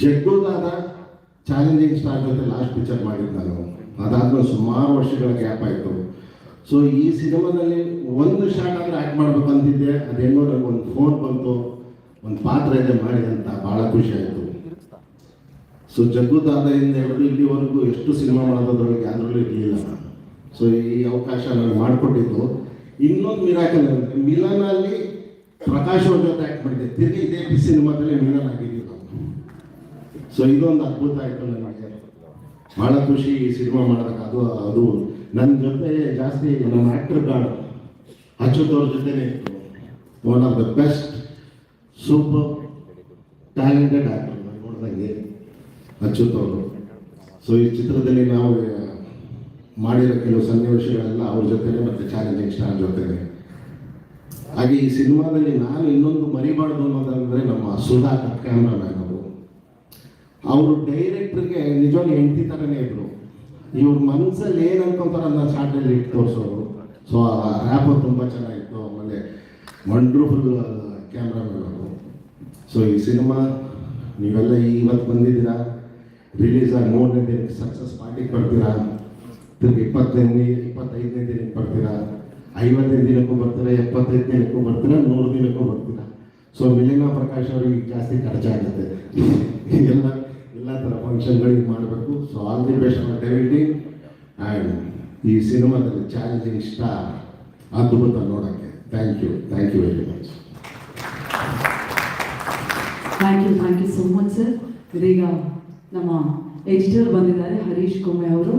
ಜಗ್ಗುದಾದ ಚಾಲೆಂಜಿಂಗ್ ಸ್ಟಾರ್ ಜೊತೆ ಲಾಸ್ಟ್ ಪಿಕ್ಚರ್ ಮಾಡಿದ್ದು ನಾನು. ಅದಾದ್ಮೇಲೆ ಸುಮಾರು ವರ್ಷಗಳ ಗ್ಯಾಪ್ ಆಯಿತು. ಸೊ ಈ ಸಿನಿಮಾದಲ್ಲಿ ಒಂದು ಶಾರ್ಟ್ ಆದರೆ ಆ್ಯಕ್ಟ್ ಮಾಡ್ಬೇಕು ಅಂತಿದ್ದೆ. ಅದೇನೋ ನನಗೆ ಒಂದು ಫೋನ್ ಬಂತು, ಒಂದು ಪಾತ್ರ ಇದೆ ಮಾಡಿ ಅಂತ, ಭಾಳ ಖುಷಿ ಆಯಿತು. ಸೊ ಜಗ್ಗುದಾದದಿಂದ ಹಿಡಿದು ಇಲ್ಲಿವರೆಗೂ ಎಷ್ಟು ಸಿನಿಮಾ ಮಾಡೋದ್ರೊಳಗೆ ಯಾವ್ದ್ರಲ್ಲೂ ಇರಲಿಲ್ಲ ನಾನು. ಸೊ ಈ ಅವಕಾಶ ನಾನು ಮಾಡಿಕೊಟ್ಟಿದ್ದು. ಇನ್ನೊಂದು ಮಿರಾಕಲ್ ಅಂದರೆ ಮಿಲನಲ್ಲಿ ಪ್ರಕಾಶ್ ಅವ್ರ ಜೊತೆ ಆ್ಯಕ್ಟ್ ಮಾಡಿದ್ದೆ. ತಿರುಗಿ ಇದೇ ಸಿನಿಮಾದಲ್ಲಿ ಮಿಲನ್ ಆಗಿದ್ದೀವಿ ನಾವು. ಸೊ ಇದೊಂದು ಅದ್ಭುತ ಆಯಿತು ನನಗೆ. ಭಾಳ ಖುಷಿ ಈ ಸಿನಿಮಾ ಮಾಡೋದಕ್ಕೆ. ಅದು ನನ್ನ ಜೊತೆ ಜಾಸ್ತಿ ನಮ್ಮ ಆ್ಯಕ್ಟರ್ ಗಾರ್ಡ್ ಅಚ್ಯುತ್ ಅವ್ರ ಜೊತೆನೇ ಇತ್ತು. One of the best super talented actor ನಾನು ನೋಡಿದಂಗೆ ಅಚ್ಯುತ್ ಅವರು. ಸೊ ಈ ಚಿತ್ರದಲ್ಲಿ ನಾವು ಮಾಡಿರೋ ಕೆಲವು ಸನ್ನಿವೇಶಗಳೆಲ್ಲ ಅವ್ರ ಜೊತೆನೇ ಮತ್ತು ಚಾಲೆಂಜಿಂಗ್ ಸ್ಟಾರ್ ಜೊತೆನೆ. ಹಾಗೆ ಈ ಸಿನಿಮಾದಲ್ಲಿ ನಾನು ಇನ್ನೊಂದು ಮರಿಬಾರ್ದು ಅನ್ನೋದಂದರೆ ನಮ್ಮ ಸುಧಾಕರ್ ಕ್ಯಾಮ್ರಾಮ್ಯಾನ್ ಅವರು ಡೈರೆಕ್ಟ್ರಿಗೆ ನಿಜವಾಗ್ಲೂ ಹೆಂಡತಿ ಥರನೇ ಇದ್ರು. ಇವ್ರ ಮನಸ್ಸಲ್ಲಿ ಏನು ಅನ್ಕೊಂತಾರೆ ಅದನ್ನ ಶಾರ್ಟಲ್ಲಿ ಇಟ್ಟು ತೋರಿಸೋರು. ಸೊ ಆ ರ್ಯಾಪು ತುಂಬ ಚೆನ್ನಾಗಿತ್ತು. ಆಮೇಲೆ ವಂಡ್ರ್ಫುಲ್ ಕ್ಯಾಮ್ರಾಮನ್ ಅವರು. ಸೊ ಈ ಸಿನಿಮಾ ನೀವೆಲ್ಲ ಇವತ್ತು ಬಂದಿದ್ದೀರಾ, ರಿಲೀಸ್ ಆಗಿ 3ನೇ ದಿನಕ್ಕೆ ಸಕ್ಸಸ್ ಪಾರ್ಟಿಗೆ ಬರ್ತೀರಾ, ತಿರ್ಗಿ 25ನೇ ದಿನಕ್ಕೆ ಬರ್ತೀರಾ, 50ನೇ ದಿನಕ್ಕೂ ಬರ್ತೀರಾ, 75 ದಿನಕ್ಕೂ ಬರ್ತೀರಾ, 100 ದಿನಕ್ಕೂ ಬರ್ತೀರಾ. ಸೊ ಮಿಲಿನಾ ಪ್ರಕಾಶ್ ಅವ್ರಿಗೆ ಜಾಸ್ತಿ ಖರ್ಚಾಗುತ್ತೆ. ಎಲ್ಲ ಥರ ಫಂಕ್ಷನ್ಗಳಿಗೆ ಮಾಡಬೇಕು. So all the best for ಡೆವಿಲ್ಟಿಂಗ್ ಆ್ಯಂಡ್ ಈ ಸಿನಿಮಾದಲ್ಲಿ ಚಾಲೆಂಜಿಂಗ್ ಸ್ಟಾರ್ ಅದ್ಭುತ ನೋಡೋಕ್ಕೆ. Thank you very much. Thank you so much sir. ಇದೀಗ ನಮ್ಮ ಎಡಿಟರ್ ಬಂದಿದ್ದಾರೆ ಹರೀಶ್ ಕುಮ್ಮೆ ಅವರು.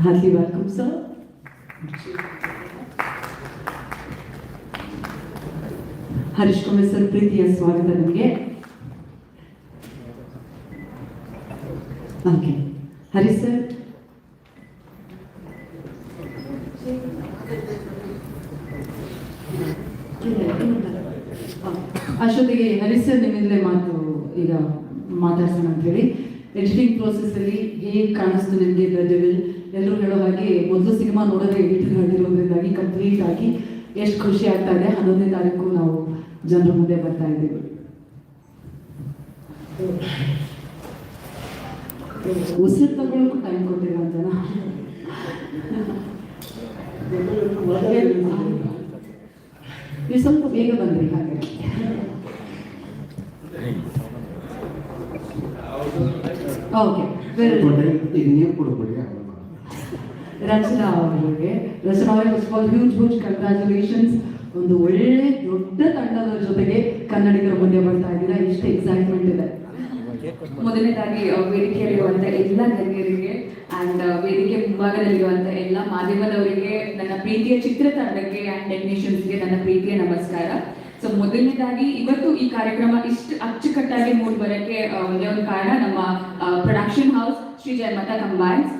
Heartly welcome sir. Harish Kumme sir, ಪ್ರೀತಿಯ ಸ್ವಾಗತ ನಿಮಗೆ. Okay Harish sir. ಅಷ್ಟೊತ್ತಿಗೆ ಹರೀಶ್ ಸರ್ ನಿಮ್ಮಿಂದಲೇ ಈಗ ಮಾತಾಡ್ಸೋಣ ಅಂತ ಹೇಳಿ. ಎಡಿಟಿಂಗ್ ಪ್ರೋಸೆಸ್ಸಲ್ಲಿ ಹೇಗೆ ಕಾಣಿಸ್ತು ನಿಮಗೆ ದ ಡೆವಿಲ್? ಎಲ್ಲರೂ ಹೇಳೋ ಹಾಗೆ ಮೊದಲು ಸಿನಿಮಾ ನೋಡೋದೇ ಎಡಿಟಿಂಗ್ ಆಗಿರೋದ್ರಿಂದಾಗಿ ಕಂಪ್ಲೀಟ್ ಆಗಿ ಎಷ್ಟು ಖುಷಿ ಆಗ್ತಾ ಇದೆ. 11ನೇ ತಾರೀಕು ನಾವು ಜನರ ಮುಂದೆ ಬರ್ತಾ ಇದ್ದೀವಿ. ಉಸಿರು ತಗೊಳ್ಳೋಕ್ಕೂ ಟೈಮ್ ಕೊಟ್ಟಿಲ್ಲ ಅಂತನ. ನೀವು ಸ್ವಲ್ಪ ಬೇಗ ಬಂದ್ರಿ ಹಾಗೆ. ಓಕೆ, ನೀರು ಕೊಡ್ಬೇಡಿ. ರಚನಾ ಅವರಿಗೆ ಹ್ಯೂಜ್ ಕಂಗ್ರ್ಯಾಚುಲೇಷನ್ಸ್. ಒಂದು ಒಳ್ಳೆ ದೊಡ್ಡ ತಂಡದ ಜೊತೆಗೆ ಕನ್ನಡಿಗರ ಮುಂದೆ ಬರ್ತಾ ಇದ್ದೀರಾ. ಇಷ್ಟು ಎಕ್ಸೈಟ್ಮೆಂಟ್ ಇದೆ. ಮೊದಲನೇದಾಗಿ ವೇದಿಕೆಯಲ್ಲಿರುವಂಥ ಎಲ್ಲ ಗಣ್ಯರಿಗೆ ಆ್ಯಂಡ್ ವೇದಿಕೆ ಮುಂಭಾಗದಲ್ಲಿರುವಂಥ ಎಲ್ಲ ಮಾಧ್ಯಮದವರಿಗೆ, ನನ್ನ ಪ್ರೀತಿಯ ಚಿತ್ರತಂಡಕ್ಕೆ ಆ್ಯಂಡ್ ಟೆಕ್ನಿಷಿಯನ್ಸ್ಗೆ ನನ್ನ ಪ್ರೀತಿಯ ನಮಸ್ಕಾರ. ಸೊ ಮೊದಲನೇದಾಗಿ ಇವತ್ತು ಈ ಕಾರ್ಯಕ್ರಮ ಇಷ್ಟು ಅಚ್ಚುಕಟ್ಟಾಗಿ ಮೂಡಿ ಬರೋಕ್ಕೆ ಒಂದೇ ಒಂದು ಕಾರಣ, ನಮ್ಮ production house Shri Jayamata combines.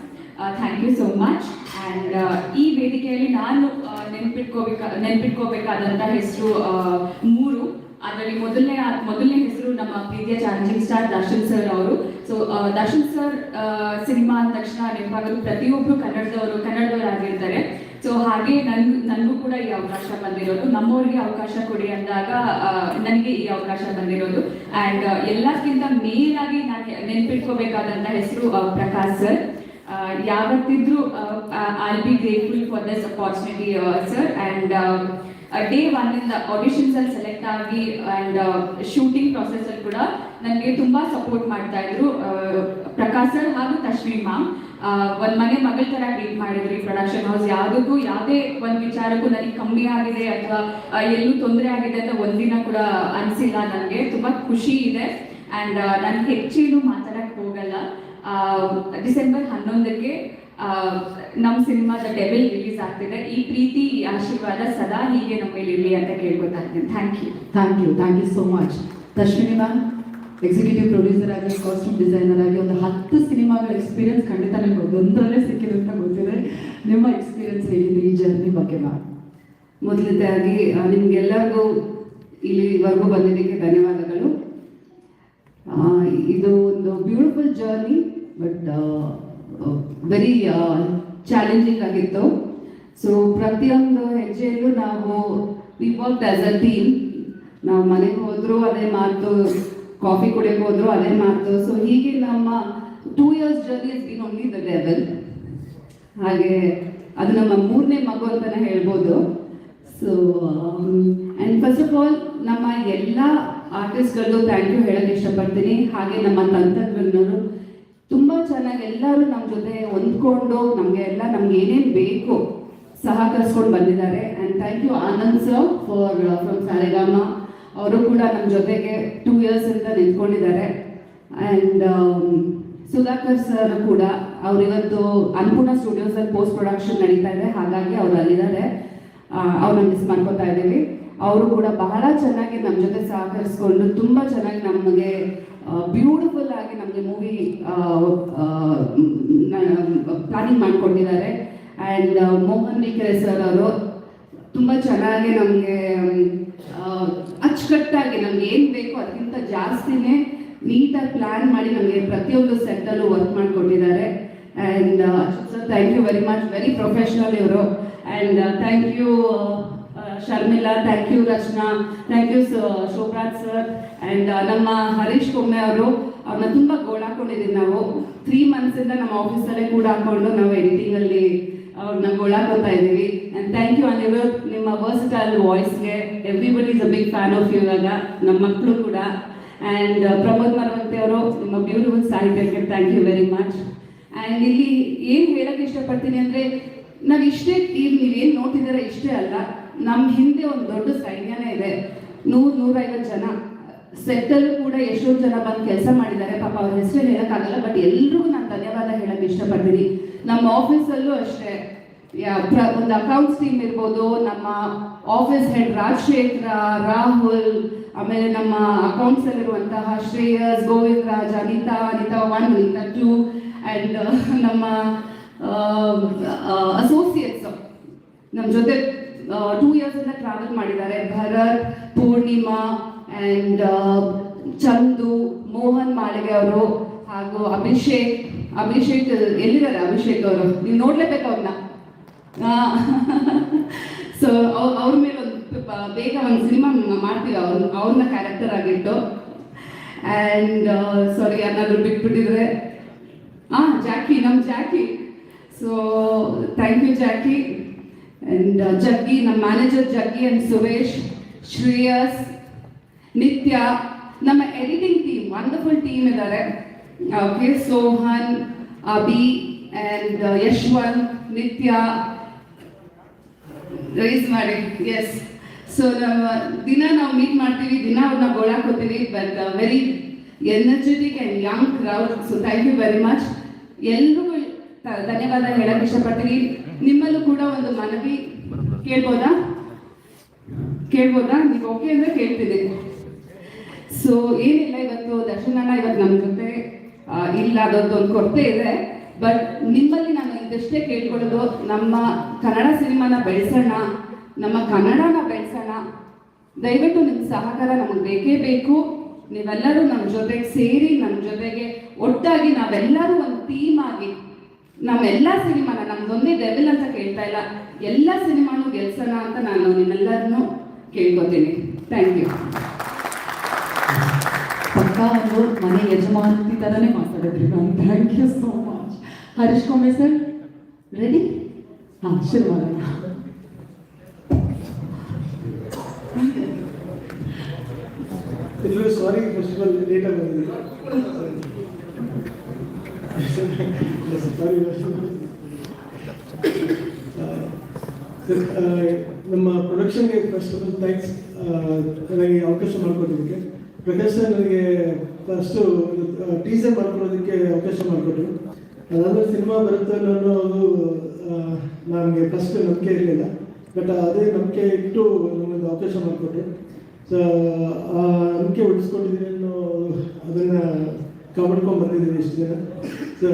Thank you so much. And ಈ ವೇದಿಕೆಯಲ್ಲಿ ನಾನು ನೆನ್ಪಿಟ್ಕೋಬೇಕಾದಂಥ ಹೆಸರು 3. ಅದರಲ್ಲಿ ಮೊದಲನೇ ಹೆಸರು ನಮ್ಮ ಪ್ರೀತಿಯ ಚಾಲೆಂಜಿಂಗ್ ಸ್ಟಾರ್ ದರ್ಶನ್ ಸರ್ ಅವರು. ಸೊ ದರ್ಶನ್ ಸರ್ ಸಿನಿಮಾ ಅಂದ ತಕ್ಷಣ ನೆನಪಾಗೋದು ಪ್ರತಿಯೊಬ್ಬರು ಕನ್ನಡದವರಾಗಿರ್ತಾರೆ. ಸೊ ಹಾಗೆ ನನಗೂ ಕೂಡ ಈ ಅವಕಾಶ ಬಂದಿರೋದು, ನಮ್ಮವ್ರಿಗೆ ಅವಕಾಶ ಕೊಡಿ ಅಂದಾಗ ನನಗೆ ಈ ಅವಕಾಶ ಬಂದಿರೋದು. ಆ್ಯಂಡ್ ಎಲ್ಲಕ್ಕಿಂತ ಮೇಲಾಗಿ ನಾನು ನೆನ್ಪಿಟ್ಕೋಬೇಕಾದಂಥ ಹೆಸರು ಪ್ರಕಾಶ್ ಸರ್. ಯಾವತ್ತಿದ್ರು I be grateful for this opportunity sir. And day 1 ಇಂದ ಆಡಿಷನ್ಸ್ ಅಲ್ಲಿ ಸೆಲೆಕ್ಟ್ ಆಗಿ ಆ್ಯಂಡ್ ಶೂಟಿಂಗ್ ಪ್ರಾಸೆಸ್ ಅಲ್ಲಿ ಕೂಡ ನನಗೆ ತುಂಬಾ ಸಪೋರ್ಟ್ ಮಾಡ್ತಾ ಇದ್ರು ಪ್ರಕಾಶ್ ಸರ್ ಹಾಗೂ ತಶ್ಮಿ ಮ್ಯಾಮ್. ಒಂದ್ ಮನೆ ಮಗಳ ತರ ಟ್ರೀಟ್ ಮಾಡಿದ್ರು. ಈ ಪ್ರೊಡಕ್ಷನ್ ಹೌಸ್ ಯಾವುದೇ ಒಂದು ವಿಚಾರಕ್ಕೂ ನನಗೆ ಕಮ್ಮಿ ಆಗಿದೆ ಅಥವಾ ಎಲ್ಲೂ ತೊಂದರೆ ಆಗಿದೆ ಅಂತ ಒಂದಿನ ಕೂಡ ಅನಿಸಿಲ್ಲ. ನನಗೆ ತುಂಬಾ ಖುಷಿ ಇದೆ. ಆ್ಯಂಡ್ ನಾನು ಹೆಚ್ಚೇನು ಮಾತಾಡಕ್ಕೆ ಹೋಗಲ್ಲ. ಡಿಸೆಂಬರ್ 11ಕ್ಕೆ ನಮ್ಮ ಸಿನಿಮಾ ದ ಡೆವಿಲ್ ರಿಲೀಸ್ ಆಗ್ತಿದೆ. ಈ ಪ್ರೀತಿ, ಈ ಆಶೀರ್ವಾದ ಸದಾ ಹೀಗೆ ನಮ್ಮ ಮೇಲೆ ಇರಲಿ ಅಂತ ಕೇಳ್ಕೊತಾ ಇದ್ದೀನಿ. Thank you so much. Tashwini ma'am, executive producer ಆಗಿ, ಕಾಸ್ಟ್ಯೂಮ್ ಡಿಸೈನರ್ ಆಗಿ ಒಂದು 10 ಸಿನಿಮಾಗಳ ಎಕ್ಸ್ಪೀರಿಯನ್ಸ್ ಖಂಡಿತ ನಿಮ್ಗೆ ಒಂದರಲ್ಲೇ ಸಿಕ್ಕಿದೆ ಅಂತ ಗೊತ್ತಿದೆ. ನಿಮ್ಮ ಎಕ್ಸ್ಪೀರಿಯನ್ಸ್ ಹೇಗಿದೆ ಈ ಜರ್ನಿ ಬಗ್ಗೆ ಮ್ಯಾಮ್? ಮೊದಲನೇದಾಗಿ ನಿಮ್ಗೆಲ್ಲರಿಗೂ ಇಲ್ಲಿವರೆಗೂ ಬಂದಿದ್ದಕ್ಕೆ ಧನ್ಯವಾದಗಳು. ಇದು ಒಂದು beautiful journey, but very challenging ಆಗಿತ್ತು. ಸೊ ಪ್ರತಿಯೊಂದು ಹೆಜ್ಜೆಯಲ್ಲೂ ನಾವು we work as a team. ನಾವು ಮನೆಗೆ ಹೋದ್ರು ಅದೇ ಮಾತು, ಕಾಫಿ ಕುಡಿಯೋಕೆ ಹೋದ್ರು ಅದೇ ಮಾತು. ಸೊ ಹೀಗೆ ನಮ್ಮ 2 years journey is been only the devil. ಹಾಗೆ ಅದು ನಮ್ಮ 3ನೇ ಮಗು ಅಂತಲೇ ಹೇಳ್ಬೋದು. So and first of all ನಮ್ಮ ಎಲ್ಲ ಆರ್ಟಿಸ್ಟ್ಗಳು ಥ್ಯಾಂಕ್ ಯು ಹೇಳೋಕ್ಕೆ ಇಷ್ಟಪಡ್ತೀನಿ. ಹಾಗೆ ನಮ್ಮ ತಂತ್ರಜ್ಞರು ತುಂಬ ಚೆನ್ನಾಗಿ ಎಲ್ಲರೂ ನಮ್ಮ ಜೊತೆ ಹೊಂದ್ಕೊಂಡು ನಮಗೆ ಏನೇನು ಬೇಕು ಸಹಕರಿಸ್ಕೊಂಡು ಬಂದಿದ್ದಾರೆ. And thank you Anand sir from Saregama. ಅವರು ಕೂಡ ನಮ್ಮ ಜೊತೆಗೆ 2 years ಇಂದ ನಿಂತ್ಕೊಂಡಿದ್ದಾರೆ. ಆ್ಯಂಡ್ ಸುಧಾಕರ್ ಸರ್ ಕೂಡ ಇವತ್ತು ಅನ್ನಪೂರ್ಣ ಸ್ಟುಡಿಯೋಸಲ್ಲಿ ಪೋಸ್ಟ್ ಪ್ರೊಡಕ್ಷನ್ ನಡೀತಾ ಇದೆ, ಹಾಗಾಗಿ ಅವ್ರು ಅಲ್ಲಿದ್ದಾರೆ. ಅವ್ರನ್ನ ಮಿಸ್ ಮಾಡ್ಕೊತಾ ಇದ್ದೀವಿ. ಅವರು ಕೂಡ ಬಹಳ ಚೆನ್ನಾಗಿ ನಮ್ಮ ಜೊತೆ ಸಹಕರಿಸ್ಕೊಂಡು ತುಂಬ ಚೆನ್ನಾಗಿ ನಮಗೆ ಬ್ಯೂಟಿಫುಲ್ ಆಗಿ ನಮಗೆ ಮೂವಿ ಪ್ಲಾನಿಂಗ್ ಮಾಡಿಕೊಂಡಿದ್ದಾರೆ. ಆ್ಯಂಡ್ ಮೋಹನ್ ನಿಖರೆ ಸರ್ ಅವರು ತುಂಬ ಚೆನ್ನಾಗಿ ನಮಗೆ ಅಚ್ಚುಕಟ್ಟಾಗಿ ನಮ್ಗೆ ಏನು ಬೇಕು ಅದಕ್ಕಿಂತ ಜಾಸ್ತಿನೇ ನೀಟಾಗಿ ಪ್ಲ್ಯಾನ್ ಮಾಡಿ ನಮಗೆ ಪ್ರತಿಯೊಂದು ಸೆಟ್ಟಲ್ಲೂ ವರ್ಕ್ ಮಾಡಿಕೊಟ್ಟಿದ್ದಾರೆ. And sir thank you very much, very professional ಇವರು. And thank you Sharmila, thank you Rachana, thank you Shobharaj sir. And ನಮ್ಮ ಹರೀಶ್ ಕೊಮ್ಮೆ ಅವರು, ಅವ್ರನ್ನ ತುಂಬ ಗೋಳಾಕೊಂಡಿದ್ದೀವಿ ನಾವು 3 months ನಮ್ಮ ಆಫೀಸಲ್ಲೇ ಕೂಡ ಹಾಕೊಂಡು ನಾವು ಎಡಿಟಿಂಗಲ್ಲಿ ಅವ್ರನ್ನ ಗೋಳಾಕೊತಾ ಇದ್ದೀವಿ. ಆ್ಯಂಡ್ ಥ್ಯಾಂಕ್ ಯು ಅನಿರುದ್ಧ್, ನಿಮ್ಮ ವರ್ಸಟೈಲ್ ವಾಯ್ಸ್ಗೆ everybody is a big fan of you. ಇವಾಗ ನಮ್ಮ ಮಕ್ಕಳು ಕೂಡ. ಆ್ಯಂಡ್ ಪ್ರಮೋದ್ ಮರವಂತೆ ಅವರು, ನಿಮ್ಮ ಬ್ಯೂಟಿಫುಲ್ ಸಾಹಿತ್ಯಕ್ಕೆ thank you very much. And ಇಲ್ಲಿ ಏನು ಹೇಳೋಕ್ಕೆ ಇಷ್ಟಪಡ್ತೀನಿ ಅಂದರೆ, ನಾವು ಇಷ್ಟೇ ಟೀಮ್, ನೀವೇನು ನೋಡ್ತಿದ್ದೀರ ಇಷ್ಟೇ ಅಲ್ಲ, ನಮ್ಮ ಹಿಂದೆ ಒಂದು ದೊಡ್ಡ ಸೈನ್ಯನೇ ಇದೆ. 100-150 ಜನ ಸೆಟ್ಟಲ್ಲೂ ಕೂಡ ಎಷ್ಟೊಂದು ಜನ ಬಂದು ಕೆಲಸ ಮಾಡಿದ್ದಾರೆ. ಪಾಪ ಅವ್ರ ಹೆಸರು ಹೇಳೋಕ್ಕಾಗಲ್ಲ, ಬಟ್ ಎಲ್ರಿಗೂ ನಾನು ಧನ್ಯವಾದ ಹೇಳೋಕ್ಕೆ ಇಷ್ಟಪಡ್ತೀನಿ. ನಮ್ಮ ಆಫೀಸಲ್ಲೂ ಅಷ್ಟೇ ಒಂದು ಅಕೌಂಟ್ಸ್ ಟೀಮ್ ಇರ್ಬೋದು, ನಮ್ಮ ಆಫೀಸ್ ಹೆಡ್ ರಾಜಶೇಖರ, ರಾಹುಲ್, ಆಮೇಲೆ ನಮ್ಮ ಅಕೌಂಟ್ಸಲ್ಲಿರುವಂತಹ ಶ್ರೇಯಸ್, ಗೋವಿಂದ್ ರಾಜ್, ಅನಿತಾ 1, ಅನಿತಾ 2, ಆ್ಯಂಡ್ ನಮ್ಮ ಅಸೋಸಿಯೇಟ್ಸ್ ನಮ್ಮ ಜೊತೆ 2 years ಟ್ರಾವೆಲ್ ಮಾಡಿದ್ದಾರೆ. ಭರತ್, ಪೂರ್ಣಿಮಾ ಆ್ಯಂಡ್ ಚಂದು, ಮೋಹನ್ ಮಾಳಿಗೆ ಅವರು, ಹಾಗೂ ಅಭಿಷೇಕ್ ಎಲ್ಲಿದ್ದಾರೆ ಅಭಿಷೇಕ್ ಅವರು? ನೀವು ನೋಡ್ಲೇಬೇಕು ಅವ್ರನ್ನ. ಸೊ ಅವ್ರ ಮೇಲೆ ಬೇಗ ಒಂದು ಸಿನಿಮಾ ಮಾಡ್ತೀವಿ ಅವ್ರನ್ನ ಕ್ಯಾರೆಕ್ಟರ್ ಆಗಿಟ್ಟು. ಆ್ಯಂಡ್ ಸಾರಿ ಯಾರಾದ್ರೂ ಬಿಟ್ಬಿಟ್ಟಿದ್ರೆ ಜಾಕಿ, ನಮ್ಮ Jackie. So thank you Jackie. And Jaggi, ನಮ್ಮ ಮ್ಯಾನೇಜರ್ ಜಗ್ಗಿ ಆ್ಯಂಡ್ ಸುರೇಶ್, ಶ್ರೇಯಸ್, ನಿತ್ಯ, ನಮ್ಮ ಎಡಿಟಿಂಗ್ ಟೀಮ್ ವಂಡರ್ಫುಲ್ ಟೀಮ್ ಇದ್ದಾರೆ. Okay, Sohan, Abhi and Yashwanth, Nithya raise ಮಾಡಿ. ಎಸ್, ಸೊ ದಿನ ನಾವು ಮೀಟ್ ಮಾಡ್ತೀವಿ, ದಿನ ಅವ್ರನ್ನ ಗೋಳಾಕೋತೀವಿ. But very energetic and young crowd. So thank you very much. ಎಲ್ರಿಗೂ ಧನ್ಯವಾದ ಹೇಳಕ್ಕೆ ಇಷ್ಟಪಡ್ತೀನಿ. ನಿಮ್ಮಲ್ಲೂ ಕೂಡ ಒಂದು ಮನವಿ ಕೇಳ್ಬೋದಾ? ನೀವು ಓಕೆ ಅಂದರೆ ಕೇಳ್ತೀನಿ. ಸೊ ಏನಿಲ್ಲ, ಇವತ್ತು ದರ್ಶನ್ ಅಣ್ಣ ಇವತ್ತು ನಮ್ಮ ಜೊತೆ ಇಲ್ಲ, ಅದೊಂದು ಕೊರತೆ ಇದೆ. ಬಟ್ ನಿಮ್ಮಲ್ಲಿ ನಾನು ಇದಷ್ಟೇ ಕೇಳ್ಕೊಳ್ಳೋದು, ನಮ್ಮ ಕನ್ನಡ ಸಿನಿಮಾನ ಬೆಳೆಸೋಣ, ನಮ್ಮ ಕನ್ನಡನ ಬೆಳೆಸೋಣ. ದಯವಿಟ್ಟು ನಿಮ್ಮ ಸಹಕಾರ ನಮಗೆ ಬೇಕೇ ಬೇಕು. ನೀವೆಲ್ಲರೂ ನಮ್ಮ ಜೊತೆಗೆ ಸೇರಿ, ನಮ್ಮ ಜೊತೆಗೆ ಒಟ್ಟಾಗಿ ನಾವೆಲ್ಲರೂ ಒಂದು ಟೀಮ್ ಆಗಿ ನಮ್ಮೆಲ್ಲ ಸಿನಿಮಾನ, ನಮ್ದೊಂದೇ ಡೆವಿಲ್ ಅಂತ ಕೇಳ್ತಾ ಇಲ್ಲ, ಎಲ್ಲ ಸಿನಿಮಾನು ಗೆಲ್ಸೋಣ ಅಂತ ನಾನು ನಿಮ್ಮೆಲ್ಲರನ್ನು ಕೇಳ್ಕೊತೀನಿ. Thank you. ಪಕ್ಕ ಒಂದು ಮನೆ ಯಜಮಾನತಿ ಥರನೇ ಮಾತಾಡಿದ್ರಿ ನಾನು. Thank you so much. Harish Komme sir, ready? ಹಾಂ, ಶುರು ಮಾಡೋಣ. ಎಲ್ಲರೂ ಸಾರಿ, ಫಸ್ಟ್ ಆಫ್ ಆಲ್ ಲೇಟಾಗಿ ಬಂದಿದ್ದೀನಿ. ನಮ್ಮ ಪ್ರೊಡಕ್ಷನ್ಗೆ ಫಸ್ಟ್ ಆಫ್ ಆಲ್ ಥ್ಯಾಂಕ್ಸ್, ನನಗೆ ಅವಕಾಶ ಮಾಡಿಕೊಡೋದಕ್ಕೆ. ಪ್ರಕಾಶ್ ಸರ್ ನನಗೆ ಫಸ್ಟು ಟೀಸರ್ ಮಾಡ್ಕೊಳ್ಳೋದಕ್ಕೆ ಅವಕಾಶ ಮಾಡಿಕೊಟ್ರು. ಅದಾದ್ಮೇಲೆ ಸಿನಿಮಾ ಬರುತ್ತೆ ಅನ್ನೋದು ನನಗೆ ಫಸ್ಟ್ ನಂಬಿಕೆ ಇರಲಿಲ್ಲ. ಬಟ್ ಅದೇ ನಂಬಿಕೆ ಇಟ್ಟು ನಮಗೊಂದು ಅವಕಾಶ ಮಾಡಿಕೊಟ್ರು. ಸೊ ಆ ನಂಬಿಕೆ ಉಳಿಸ್ಕೊಂಡಿದ್ದೀನಿ ಅನ್ನೋ ಅದನ್ನು ಕಾಪಾಡ್ಕೊಂಡು ಬಂದಿದ್ದೀನಿ ಇಷ್ಟು ದಿನ. ಸೊ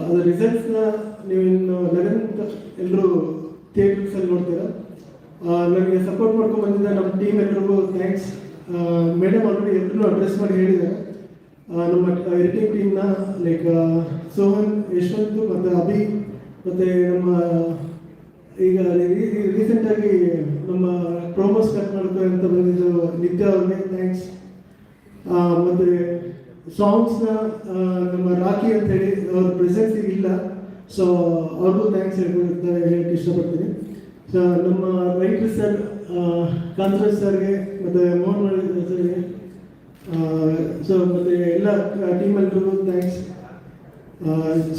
ಅದರ ರಿಸಲ್ಟ್ಸ್ನ ನೀವು ಇನ್ನು 11th ಎಲ್ಲರೂ ಥಿಯೇಟರ್ಸಲ್ಲಿ ನೋಡ್ತೀರಾ. ನನಗೆ ಸಪೋರ್ಟ್ ಮಾಡ್ಕೊಂಡು ಬಂದಿದ್ದ ನಮ್ಮ ಟೀಮ್ ಎಲ್ರಿಗೂ ಥ್ಯಾಂಕ್ಸ್. ಮೇಡಮ್ ಆಲ್ರೆಡಿ ಎಲ್ಲರೂ ಅಡ್ರೆಸ್ ಮಾಡಿ ಹೇಳಿದ್ದಾರೆ. ನಮ್ಮ ಎಡಿಟಿಂಗ್ ಟೀಮ್ನ ಲೈಕ್ ಸೋಹನ್, ಯಶವಂತ್ ಮತ್ತು ಅಭಿ ಮತ್ತು ನಮ್ಮ ಈಗ ರೀಸೆಂಟಾಗಿ ನಮ್ಮ ಪ್ರೋಮೋಸ್ ಕಟ್ ಮಾಡ್ತಾರೆ ಅಂತ ಬಂದಿದ್ದು ನಿತ್ಯ ಅವ್ರಿಗೆ ಥ್ಯಾಂಕ್ಸ್. ಮತ್ತು ಸಾಂಗ್ಸ್ನ ನಮ್ಮ ರಾಖಿ ಅಂತ ಹೇಳಿ ಅವ್ರ ಪ್ರೆಸೆನ್ಸ್ ಇಲ್ಲ, ಸೊ ಅವ್ರಿಗೂ ಥ್ಯಾಂಕ್ಸ್ ಹೇಳಕ್ಕೆ ಇಷ್ಟಪಡ್ತೀನಿ. ಸೊ ನಮ್ಮ ರೈಟರ್ ಸರ್ ಕಾಂತರಾಜ್ ಸರ್ಗೆ ಮತ್ತು ಮೋಹನ್ ಸರ್ಗೆ, ಸೊ ಮತ್ತು ಎಲ್ಲ ಟೀಮ್ ಎಲ್ರಿಗೂ ಥ್ಯಾಂಕ್ಸ್.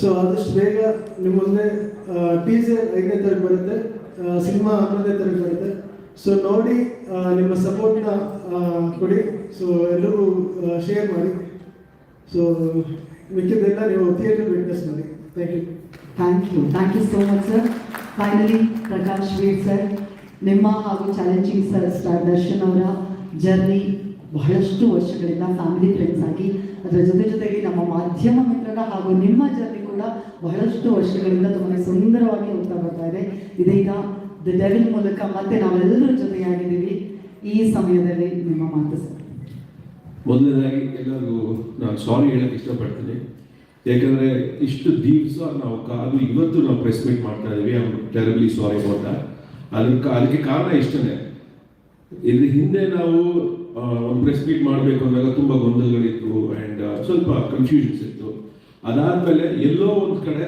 ಸೊ ಆದಷ್ಟು ಬೇಗ ನಿಮ್ಮ ಮುಂದೆ ಟೀಸರ್ 5ನೇ ತಾರೀಕು ಬರುತ್ತೆ, ಸಿನಿಮಾ 11ನೇ ತಾರೀಕು ಬರುತ್ತೆ. ಸೊ ನೋಡಿ ನಿಮ್ಮ ಸಪೋರ್ಟ್ನ ಕೊಡಿ. ಸೊ ಎಲ್ಲರೂ ಶೇರ್ ಮಾಡಿ. ಸೊ ಮಿಕ್ಕಿದ್ದೆಲ್ಲ ನೀವು ಥಿಯೇಟರ್ ವಿಟ್ನೆಸ್ ಮಾಡಿ. Thank you so much sir. Finally Prakash Veer sir, ನಿಮ್ಮ ಹಾಗೂ ಚಾಲೆಂಜಿಂಗ್ ಸ್ಟಾರ್ ದರ್ಶನ್ ಅವರ ಜರ್ನಿ ಬಹಳಷ್ಟು ವರ್ಷಗಳಿಂದ ಫ್ಯಾಮಿಲಿ ಫ್ರೆಂಡ್ಸ್ ಆಗಿ, ಅದರ ಜೊತೆಗೆ ನಮ್ಮ ಮಾಧ್ಯಮ ಮಿತ್ರರ ಹಾಗೂ ನಿಮ್ಮ ಜರ್ನಿ ಕೂಡ ಬಹಳಷ್ಟು ವರ್ಷಗಳಿಂದ ತುಂಬಾ ಸುಂದರವಾಗಿ ಹೋಗ್ತಾ ಬರ್ತಾ ಇದೆ. ಇದೀಗ ದ ಡೆವಿಲ್ ಮೂಲಕ ಮತ್ತೆ ನಾವೆಲ್ಲರೂ ಜೊತೆಯಾಗಿದ್ದೀವಿ. ಈ ಸಮಯದಲ್ಲಿ ನಿಮ್ಮ ಮಾತು ಸರ್. ಮೊದಲನೇದಾಗಿ ಎಲ್ಲರಿಗೂ ನಾನು ಸಾರಿ ಹೇಳಕ್ಕೆ ಇಷ್ಟಪಡ್ತೀನಿ. ಯಾಕಂದರೆ ಇಷ್ಟು ದಿವಸ ನಾವು ಕಾದು ಇವತ್ತು ನಾವು ಪ್ರೆಸ್ ಮೀಟ್ ಮಾಡ್ತಾ ಇದ್ದೀವಿ. I am terribly sorry for that. ಅದಕ್ಕೆ ಕಾರಣ ಇಷ್ಟನೇ. ಇದ್ರ ಹಿಂದೆ ನಾವು ಒಂದು ಪ್ರೆಸ್ ಮೀಟ್ ಮಾಡಬೇಕು ಅಂದಾಗ ತುಂಬ ಗೊಂದಲಗಳಿತ್ತು ಆ್ಯಂಡ್ ಸ್ವಲ್ಪ ಕನ್ಫ್ಯೂಷನ್ಸ್ ಇತ್ತು. ಅದಾದಮೇಲೆ ಎಲ್ಲೋ ಒಂದು ಕಡೆ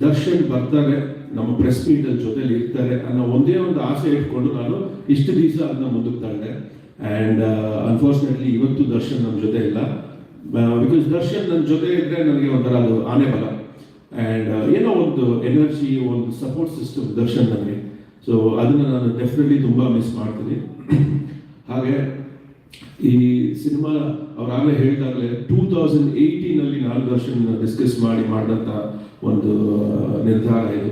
ದರ್ಶನ್ ಬರ್ತಾರೆ, ನಮ್ಮ ಪ್ರೆಸ್ ಮೀಟಲ್ಲಿ ಜೊತೆಲಿ ಇರ್ತಾರೆ ಅನ್ನೋ ಒಂದೇ ಒಂದು ಆಸೆ ಇಟ್ಕೊಂಡು ನಾನು ಇಷ್ಟು ದಿವಸ ಅದನ್ನ ಮುಂದಕ್ಕೆ ತಂದೆ. ಆ್ಯಂಡ್ ಅನ್ಫಾರ್ಚುನೇಟ್ಲಿ ಇವತ್ತು ದರ್ಶನ್ ನಮ್ಮ ಜೊತೆ ಇಲ್ಲ. ಬಿಕಾಸ್ ದರ್ಶನ್ ನನ್ನ ಜೊತೆ ಇದ್ದರೆ ನನಗೆ ಒಂಥರ ಅದು ಆನೆ ಬಲ ಆ್ಯಂಡ್ ಏನೋ ಒಂದು ಎನರ್ಜಿ, ಒಂದು ಸಪೋರ್ಟ್ ಸಿಸ್ಟಮ್ ದರ್ಶನ್ ನನಗೆ. ಸೊ ಅದನ್ನು ನಾನು ಡೆಫಿನೆಟ್ಲಿ ತುಂಬ ಮಿಸ್ ಮಾಡ್ತೀನಿ. ಹಾಗೆ ಈ ಸಿನಿಮಾ ಅವರಾಗಲೇ ಹೇಳಿದಾಗಲೇ 2018 ನಾನು ದರ್ಶನ್ ಡಿಸ್ಕಸ್ ಮಾಡಿದಂಥ ಒಂದು ನಿರ್ಧಾರ ಇದು.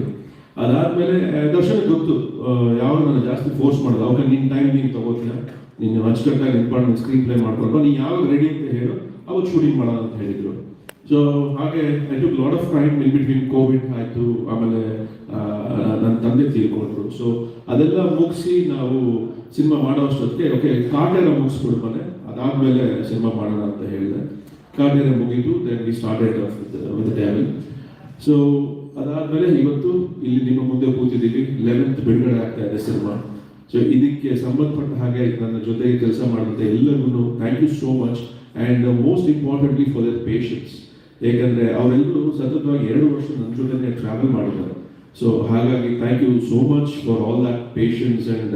ಅದಾದಮೇಲೆ ದರ್ಶನ್ಗೆ ಗೊತ್ತು ಯಾವಾಗ ನಾನು ಜಾಸ್ತಿ ಫೋರ್ಸ್ ಮಾಡೋದು, ಅವಾಗ ನಿನ್ನ ಟೈಮ್ ನೀನು ತಗೋತೀಯ, ನೀನು ಅಚ್ಚುಕಟ್ಟಾಗಿ ನಿಂತ್ಕೊಂಡು ನೀನು ಸ್ಕ್ರೀನ್ ಪ್ಲೇ ಮಾಡ್ಕೊಂಡು ನೀನು ಯಾವಾಗ ರೆಡಿ ಅಂತ ಹೇಳು ಅವಾಗ ಶೂಟಿಂಗ್ ಮಾಡೋಣ ಅಂತ ಹೇಳಿದರು. ಸೊ ಹಾಗೆ I took lot of time in between. Covid ಆಯಿತು, ಆಮೇಲೆ ನನ್ನ ತಂದೆ ತೀರ್ಕೊಂಡ್ರು. ಸೊ ಅದೆಲ್ಲ ಮುಗಿಸಿ ನಾವು ಸಿನಿಮಾ ಮಾಡೋ ಅಷ್ಟೊತ್ತಿಗೆ ಓಕೆ ಕಾಟೇರ ಮುಗಿಸ್ಬಿಡು ಮನೆ, ಅದಾದಮೇಲೆ ಸಿನಿಮಾ ಮಾಡೋಣ ಅಂತ ಹೇಳಿದೆ. ಕಾಟೇರ ಮುಗಿದು then we started with Devil. So ಅದಾದಮೇಲೆ ಇವತ್ತು ಇಲ್ಲಿ ನಿಮ್ಮ ಮುಂದೆ ಕೂತಿದ್ದೀವಿ. 11th ಬಿಡುಗಡೆ ಆಗ್ತಾ ಇದೆ ಸಿನಿಮಾ. ಸೊ ಇದಕ್ಕೆ ಸಂಬಂಧಪಟ್ಟ ಹಾಗೆ ನನ್ನ ಜೊತೆಗೆ ಕೆಲಸ ಮಾಡಿದಂಥ ಎಲ್ಲರಿಗೂ thank you so much. And most importantly for their patience. ಏಕೆಂದರೆ ಅವರೆಲ್ಲರೂ ಸತತವಾಗಿ 2 ವರ್ಷ ನನ್ನ ಜೊತೆ ಟ್ರಾವೆಲ್ ಮಾಡಿದ್ದಾರೆ. ಸೊ ಹಾಗಾಗಿ thank you so much for all that patience and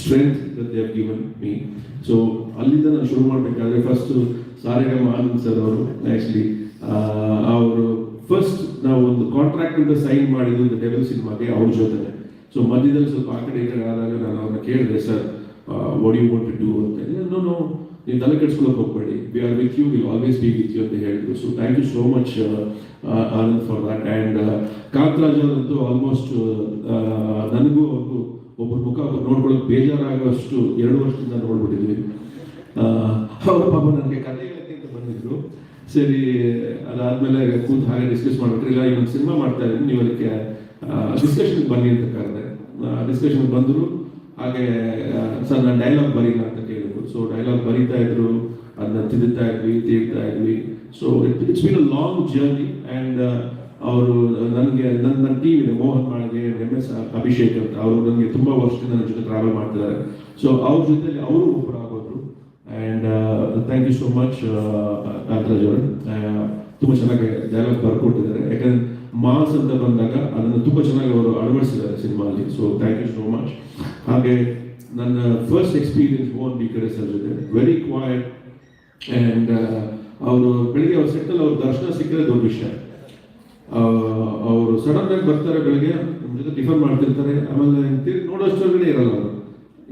strength that they have given me. So ಅಲ್ಲಿಂದ ನಾನು ಶುರು ಮಾಡಬೇಕಾದ್ರೆ ಫಸ್ಟು ಸಾರೆಗಮ ಆನಂದ್ ಸರ್ ಅವರು ಆ್ಯಕ್ಚುಲಿ ಅವರು ಫಸ್ಟ್ ನಾವು ಒಂದು ಕಾಂಟ್ರಾಕ್ಟ್ ಅಂತ ಸೈನ್ ಮಾಡಿದ್ದು ದ ಡೆವಿಲ್ ಸಿನಿಮಾಗೆ ಅವ್ರ ಜೊತೆ. ಸೊ ಮಧ್ಯದಲ್ಲಿ ಸ್ವಲ್ಪ ಆ ಕಡೆ ಈ ಕಡೆ ಆದಾಗ ನಾನು ಅವ್ರನ್ನ ಕೇಳಿದೆ, sir what you want to do ಅಂತ. ನೋ ನೀವು ತಲೆ ಕೆಡ್ಸ್ಕೊಳ್ಳೋಕೆ ಹೋಗ್ಬೇಡಿ, we are with you, will always be with you ಅಂತ ಹೇಳಿದ್ರು. So thank you so much Anand for that. And Kantharaj ಅವರಂತೂ ಆಲ್ಮೋಸ್ಟ್ ನನಗೂ ಅವ್ರಿಗೂ ಒಬ್ಬರ ಮುಖ ನೋಡ್ಕೊಳ್ಳೋಕೆ ಬೇಜಾರಾಗೋಷ್ಟು 2 ವರ್ಷದಿಂದ ನೋಡ್ಬಿಟ್ಟಿದ್ವಿ. ಅವರ ಪಾಪ ನನಗೆ ಕತೆ ಹೇಳಕ್ಕೆ ಅಂತ ಬಂದಿದ್ರು. ಸರಿ ಅದಾದಮೇಲೆ ಕೂತು ಹಾಗೆ ಡಿಸ್ಕಸ್ ಮಾಡಿಬಿಟ್ರೆ, ಇಲ್ಲ ಇನ್ನೊಂದು ಸಿನಿಮಾ ಮಾಡ್ತಾ ಇದ್ದೀನಿ, ನೀವು ಅದಕ್ಕೆ ಡಿಸ್ಕಷನ್ಗೆ ಬನ್ನಿ ಅಂತ ಕರೆದೆ. ಡಿಸ್ಕಷನ್ಗೆ ಬಂದರು. ಹಾಗೆ ಸರ್ ನಾನು ಡೈಲಾಗ್ ಬರೀಲ್ಲ ಅಂತ ಕೇಳಿದ್ರು. ಸೊ ಡೈಲಾಗ್ ಬರೀತಾ ಇದ್ರು, ಅದನ್ನ ತಿದ್ದುತ್ತಾ ಇದ್ವಿ, ತೀರ್ತಾ ಇದ್ವಿ. So it's been a long journey. And ಅವರು ನನಗೆ ನನ್ನ ಟೀಮ್ ಇದೆ, ಮೋಹನ್ ಮಾಳ್ಗೆ, MS ಅಭಿಷೇಕ್ ಅಂತ, ಅವರು ನನಗೆ ತುಂಬ ವರ್ಷದಿಂದ ನನ್ನ ಜೊತೆ ಟ್ರಾವೆಲ್ ಮಾಡ್ತಿದ್ದಾರೆ. ಸೊ ಅವ್ರ ಜೊತೆಲಿ ಅವರು ಒಬ್ಬರಾಗೋದ್ರು. And thank you so much Kantharaj ಅವರು. ತುಂಬ ಚೆನ್ನಾಗಿ ಡೈಲಾಗ್ ಬರ್ಕೊಟ್ಟಿದ್ದಾರೆ. ಯಾಕಂದ್ರೆ ಮಾಸ್ ಅಂತ ಬಂದಾಗ ಅದನ್ನು ತುಂಬ ಚೆನ್ನಾಗಿ ಅವರು ಅಳವಡಿಸಿದ್ದಾರೆ ಸಿನಿಮಾಲಿ. So thank you so much. ಹಾಗೆ ನನ್ನ first experience Mohan Bikade sir ಜೊತೆ, ವೆರಿ ಕ್ವಾಯಟ್. ಆ್ಯಂಡ್ ಅವರು ಬೆಳಿಗ್ಗೆ ಅವ್ರ ಸೆಟ್ಟಲ್ಲಿ ಅವ್ರ ದರ್ಶನ ಸಿಕ್ಕರೆ ದೊಡ್ಡ ವಿಷಯ. ಅವರು ಸಡನ್ ಆಗಿ ಬರ್ತಾರೆ, ಬೆಳಗ್ಗೆ ನಮ್ಮ ಜೊತೆ ಟಿಫನ್ ಮಾಡ್ತಿರ್ತಾರೆ, ಆಮೇಲೆ ತಿರುಗಿ ನೋಡೋಷ್ಟೊಳಗಡೆ ಇರಲ್ಲ, ಅವರು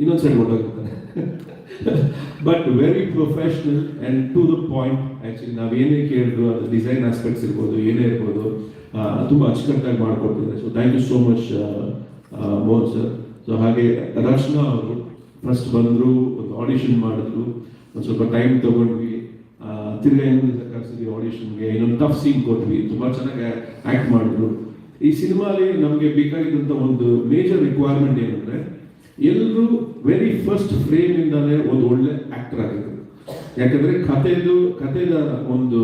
ಇನ್ನೊಂದು ಸೈಡ್ ಹೊರಟೋಗಿರ್ತಾರೆ. But very professional and to the point. Actually ನಾವೇನೇ ಕೇಳಿದ್ರು, ಅದು ಡಿಸೈನ್ ಆಸ್ಪೆಕ್ಟ್ಸ್ ಇರ್ಬೋದು, ಏನೇ ಇರ್ಬೋದು, ತುಂಬ ಅಚ್ಚುಕಟ್ಟಾಗಿ ಮಾಡಿಕೊಡ್ತಿದ್ದಾರೆ. So thank you so much Mohan sir. So ಹಾಗೆ ರಚನಾ ಅವರು ಫಸ್ಟ್ ಬಂದರು, ಒಂದು ಆಡಿಷನ್ ಮಾಡಿದ್ರು, ಒಂದು ಸ್ವಲ್ಪ ಟೈಮ್ ತೊಗೊಂಡ್ವಿ, ತಿರ್ಗಾ ಇನ್ನೊಂದು ಕರೆಸಿದ್ವಿ ಆಡಿಷನ್ಗೆ, ಇನ್ನೊಂದು ಟಫ್ ಸೀನ್ ಕೊಟ್ವಿ, ತುಂಬ ಚೆನ್ನಾಗಿ ಆ್ಯಕ್ಟ್ ಮಾಡಿದ್ರು. ಈ ಸಿನಿಮಾಲಿ ನಮಗೆ ಬೇಕಾಗಿದ್ದಂಥ ಒಂದು ಮೇಜರ್ ರಿಕ್ವೈರ್ಮೆಂಟ್ ಏನಂದರೆ, ಎಲ್ಲರೂ ವೆರಿ ಫಸ್ಟ್ ಫ್ರೇಮಿಂದಾನೇ ಒಂದು ಒಳ್ಳೆ ಆ್ಯಕ್ಟರ್ ಆಗಿದ್ರು. ಯಾಕಂದರೆ ಕಥೆದ ಒಂದು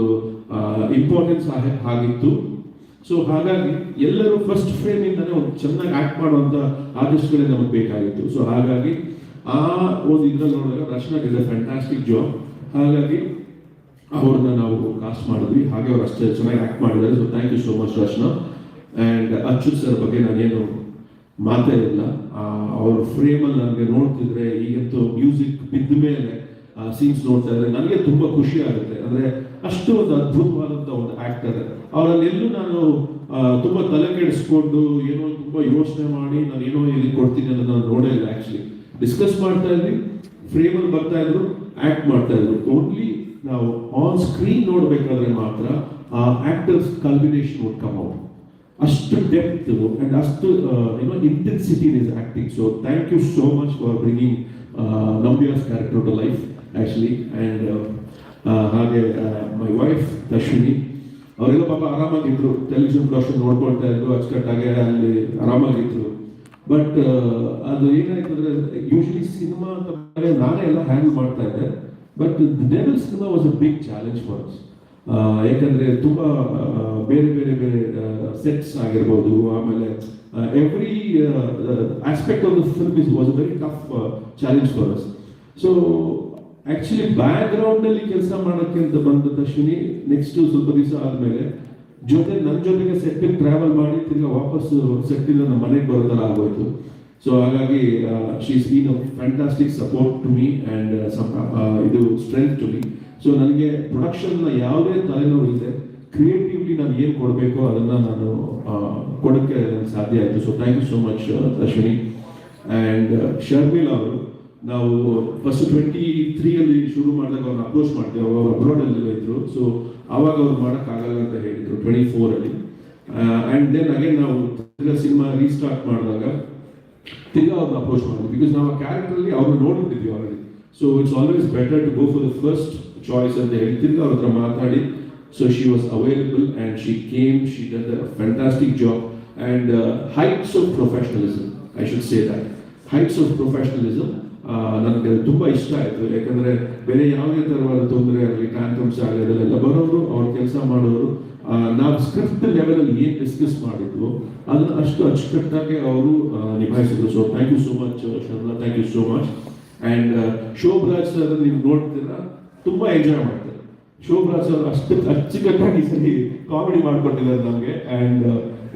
ಇಂಪಾರ್ಟೆನ್ಸ್ ಆಗಿತ್ತು. ಸೊ ಹಾಗಾಗಿ ಎಲ್ಲರೂ ಫಸ್ಟ್ ಫ್ರೇಮಿಂದಾನೇ ಒಂದು ಚೆನ್ನಾಗಿ ಆಕ್ಟ್ ಮಾಡುವಂಥ ಆರ್ಟಿಸ್ಟ್ಗಳೇ ನಮಗೆ ಬೇಕಾಗಿತ್ತು. ಸೊ ಹಾಗಾಗಿ ಆ ಒಂದು ಇದ್ರಲ್ಲಿ ನೋಡಿದಾಗ ರಚನಾ ಇಸ್ ಅ ಫ್ಯಾಂಟಾಸ್ಟಿಕ್ ಜಾಬ್. ಹಾಗಾಗಿ ಅವ್ರನ್ನ ನಾವು ಕಾಸ್ಟ್ ಮಾಡಿದ್ವಿ. ಹಾಗೆ ಅವ್ರು ಅಷ್ಟೇ ಚೆನ್ನಾಗಿ ಆಕ್ಟ್ ಮಾಡಿದ್ದಾರೆ. So thank you so much Rachana. And Achyuth sir ಬಗ್ಗೆ ನಾನೇನು ಮಾತೇ ಇಲ್ಲ. ಅವ್ರ ಫ್ರೇಮಲ್ಲಿ ನನಗೆ ನೋಡ್ತಿದ್ರೆ ಈಗಂತೂ ಮ್ಯೂಸಿಕ್ ಬಿದ್ದ ಮೇಲೆ ಸೀನ್ಸ್ ನೋಡ್ತಾ ಇದ್ರೆ ನನಗೆ ತುಂಬ ಖುಷಿ ಆಗುತ್ತೆ. ಅಂದರೆ ಅಷ್ಟು ಒಂದು ಅದ್ಭುತವಾದಂಥ ಒಂದು ಆ್ಯಕ್ಟರ್. ಅವರಲ್ಲೆಲ್ಲೂ ನಾನು ತುಂಬ ತಲೆ ಕೆಡಿಸ್ಕೊಂಡು ಏನೋ ತುಂಬ ಯೋಚನೆ ಮಾಡಿ ನಾನು ಏನೋ ಇಲ್ಲಿ ಕೊಡ್ತೀನಿ ಅನ್ನೋದು ನಾನು ನೋಡೇ ಇಲ್ಲ. ಆ್ಯಕ್ಚುಲಿ ಡಿಸ್ಕಸ್ ಮಾಡ್ತಾ ಇದ್ವಿ, ಫ್ರೇಮಲ್ಲಿ ಬರ್ತಾ ಇದ್ರು, ಆ್ಯಕ್ಟ್ ಮಾಡ್ತಾ ಇದ್ರು. ಓನ್ಲಿ ನಾವು ಆನ್ ಸ್ಕ್ರೀನ್ ನೋಡಬೇಕಾದ್ರೆ ಮಾತ್ರ ಆ actors combination would come out. ಅಷ್ಟು ಡೆಪ್ತ್ ಅಂಡ್ ಅಷ್ಟು ಏನೋ intensity in his acting. So thank you so much for bringing ನಂಬಿಯಾಸ್ character to life actually. And ಹಾಗೆ ಮೈ ವೈಫ್ ದರ್ಶಿನಿ, ಅವರೆಲ್ಲ ಪಾಪ ಆರಾಮಾಗಿದ್ರು, ಟೆಲಿವಿಷನ್ ಪ್ರೊಡಕ್ಷನ್ ನೋಡ್ಕೊಳ್ತಾ ಇದ್ರು, ಅಚ್ಚುಕಟ್ಟಾಗೆ ಅಲ್ಲಿ ಆರಾಮಾಗಿದ್ರು. ಬಟ್ ಅದು ಏನಾಯ್ತು ಅಂದರೆ ಯೂಶಲಿ ಸಿನಿಮಾ ಅಂತ ನಾನೇ ಎಲ್ಲ ಹ್ಯಾಂಡಲ್ ಮಾಡ್ತಾ ಇದ್ದೆ. But devil cinema was a big challenge for us. ಯಾಕಂದರೆ ತುಂಬ ಬೇರೆ ಬೇರೆ ಬೇರೆ ಸೆಟ್ಸ್ ಆಗಿರ್ಬೋದು, ಆಮೇಲೆ every aspect of the film was a very tough challenge for us. So actually ಬ್ಯಾಕ್ಗ್ರೌಂಡಲ್ಲಿ ಕೆಲಸ ಮಾಡೋಕ್ಕೆ ಅಂತ ಬಂದ ಅಶ್ವಿನಿ ನೆಕ್ಸ್ಟ್ ಸ್ವಲ್ಪ ದಿವಸ ಆದಮೇಲೆ ನನ್ನ ಜೊತೆಗೆ ಸೆಟ್ಟಿಗೆ ಟ್ರಾವೆಲ್ ಮಾಡಿ ತಿರ್ಗಾ ವಾಪಸ್ ಸೆಟ್ಟಿಂದ ನಮ್ಮ ಮನೆಗೆ ಬರೋ ಥರ ಆಗೋಯ್ತು. ಸೊ ಹಾಗಾಗಿ she is been a fantastic support to me and ಇದು ಸ್ಟ್ರೆಂತ್ ಟು ಮೀ. ಸೊ ನನಗೆ ಪ್ರೊಡಕ್ಷನ್ನ ಯಾವುದೇ ತಲೆನೋವು ಇದೆ, ಕ್ರಿಯೇಟಿವ್ಲಿ ನಾನು ಏನು ಕೊಡಬೇಕೋ ಅದನ್ನು ನಾನು ಕೊಡೋಕ್ಕೆ ಸಾಧ್ಯ ಆಯಿತು. So thank you so much Ashwini. And Sharmila ಅವರು, ನಾವು ಫಸ್ಟ್ 23 ಶುರು ಮಾಡಿದಾಗ ಅವ್ರನ್ನ ಅಪ್ರೋಚ್ ಮಾಡ್ತೇವೆ. ಅವರು ಅಬ್ರಾಡಲ್ಲಿ ಇದ್ರು. ಸೊ ಆವಾಗ ಅವ್ರು ಮಾಡೋಕ್ಕಾಗಲ್ಲ ಅಂತ ಹೇಳಿದರು 24 ಆ್ಯಂಡ್ ದೆನ್ ಅಗೇನ್ ನಾವು ಸಿನಿಮಾ ರೀಸ್ಟಾರ್ಟ್ ಮಾಡಿದಾಗ ತಿರ್ಗಾ ಅವ್ರನ್ನ ಅಪ್ರೋಚ್ ಮಾಡಿದ್ವಿ. ಬಿಕಾಸ್ ನಾವು ಆ ಕ್ಯಾರೆಕ್ಟರಲ್ಲಿ ಅವ್ರನ್ನ ನೋಡ್ಬಿಟ್ಟಿದ್ವಿ already. So it's always better to go for the first choice ಅಂತ ಹೇಳಿ ತಿರ್ಗಾ ಅವ್ರ ಹತ್ರ ಮಾತಾಡಿ. So she was available and she came, she did a fantastic job and heights of professionalism, I should say that heights of professionalism ನನಗೆ ತುಂಬ ಇಷ್ಟ ಆಯಿತು. ಯಾಕಂದರೆ ಬೇರೆ ಯಾವುದೇ ಥರವಾದ ತೊಂದರೆ ಆಗಲಿ, ಟ್ಯಾಂಟ್ರಮ್ಸ್ ಆಗಲಿ, ಅದನ್ನೆಲ್ಲ ಬರೋರು, ಅವ್ರ ಕೆಲಸ ಮಾಡೋರು, ನಾವು ಸ್ಕ್ರಿಪ್ಟ್ ಲೆವೆಲಲ್ಲಿ ಏನು ಡಿಸ್ಕಸ್ ಮಾಡಿದ್ವು ಅದನ್ನು ಅಷ್ಟು ಅಚ್ಚುಕಟ್ಟಾಗಿ ಅವರು ನಿಭಾಯಿಸಿದ್ರು. So thank you so much Sharma, thank you so much. And Shobharaj sir ನೀವು ನೋಡ್ತೀರಾ, ತುಂಬ ಎಂಜಾಯ್ ಮಾಡ್ತಾರೆ. ಶೋಭರಾಜ್ ಸರ್ ಅಷ್ಟು ಅಚ್ಚುಕಟ್ಟಾಗಿ ಸರಿ ಕಾಮಿಡಿ ಮಾಡಿಕೊಟ್ಟಿದ್ದಾರೆ ನಮಗೆ. And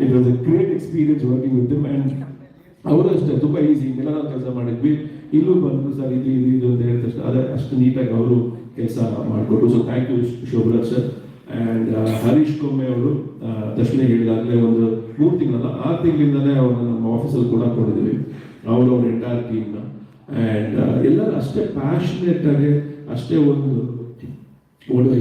it was a great experience working with him. And ಅವರು ಅಷ್ಟೇ ತುಂಬ ಈಸಿ, ಎಲ್ಲ ನಾವು ಕೆಲಸ ಮಾಡಿದ್ವಿ. ಇಲ್ಲೂ ಬಂದರು ಸರ್ ಇದು ಇದು ಇದು ಅಂತ ಹೇಳಿದ ತಕ್ಷಣ ಅದೇ ಅಷ್ಟು ನೀಟಾಗಿ ಅವರು ಕೆಲಸ ಮಾಡಿಕೊಟ್ರು. So thank you Shobharaj sir. And Harish Komme ಅವರು ತಕ್ಷಣ ಹೇಳಿದಾಗಲೇ ಒಂದು 3 ತಿಂಗಳಲ್ಲ 6 ತಿಂಗಳಿಂದಲೇ ಅವ್ರನ್ನ ನಮ್ಮ ಆಫೀಸಲ್ಲಿ ಕೂಡ ಕೊಟ್ಟಿದ್ದೀವಿ, ಅವರು ಅವ್ರ ಎಂಟೈರ್ ಟೀಮ್ನ. ಆ್ಯಂಡ್ ಎಲ್ಲರೂ ಅಷ್ಟೇ ಪ್ಯಾಷನೇಟ್ ಆಗಿ, ಅಷ್ಟೇ ಒಂದು ಒಳ್ಳೆ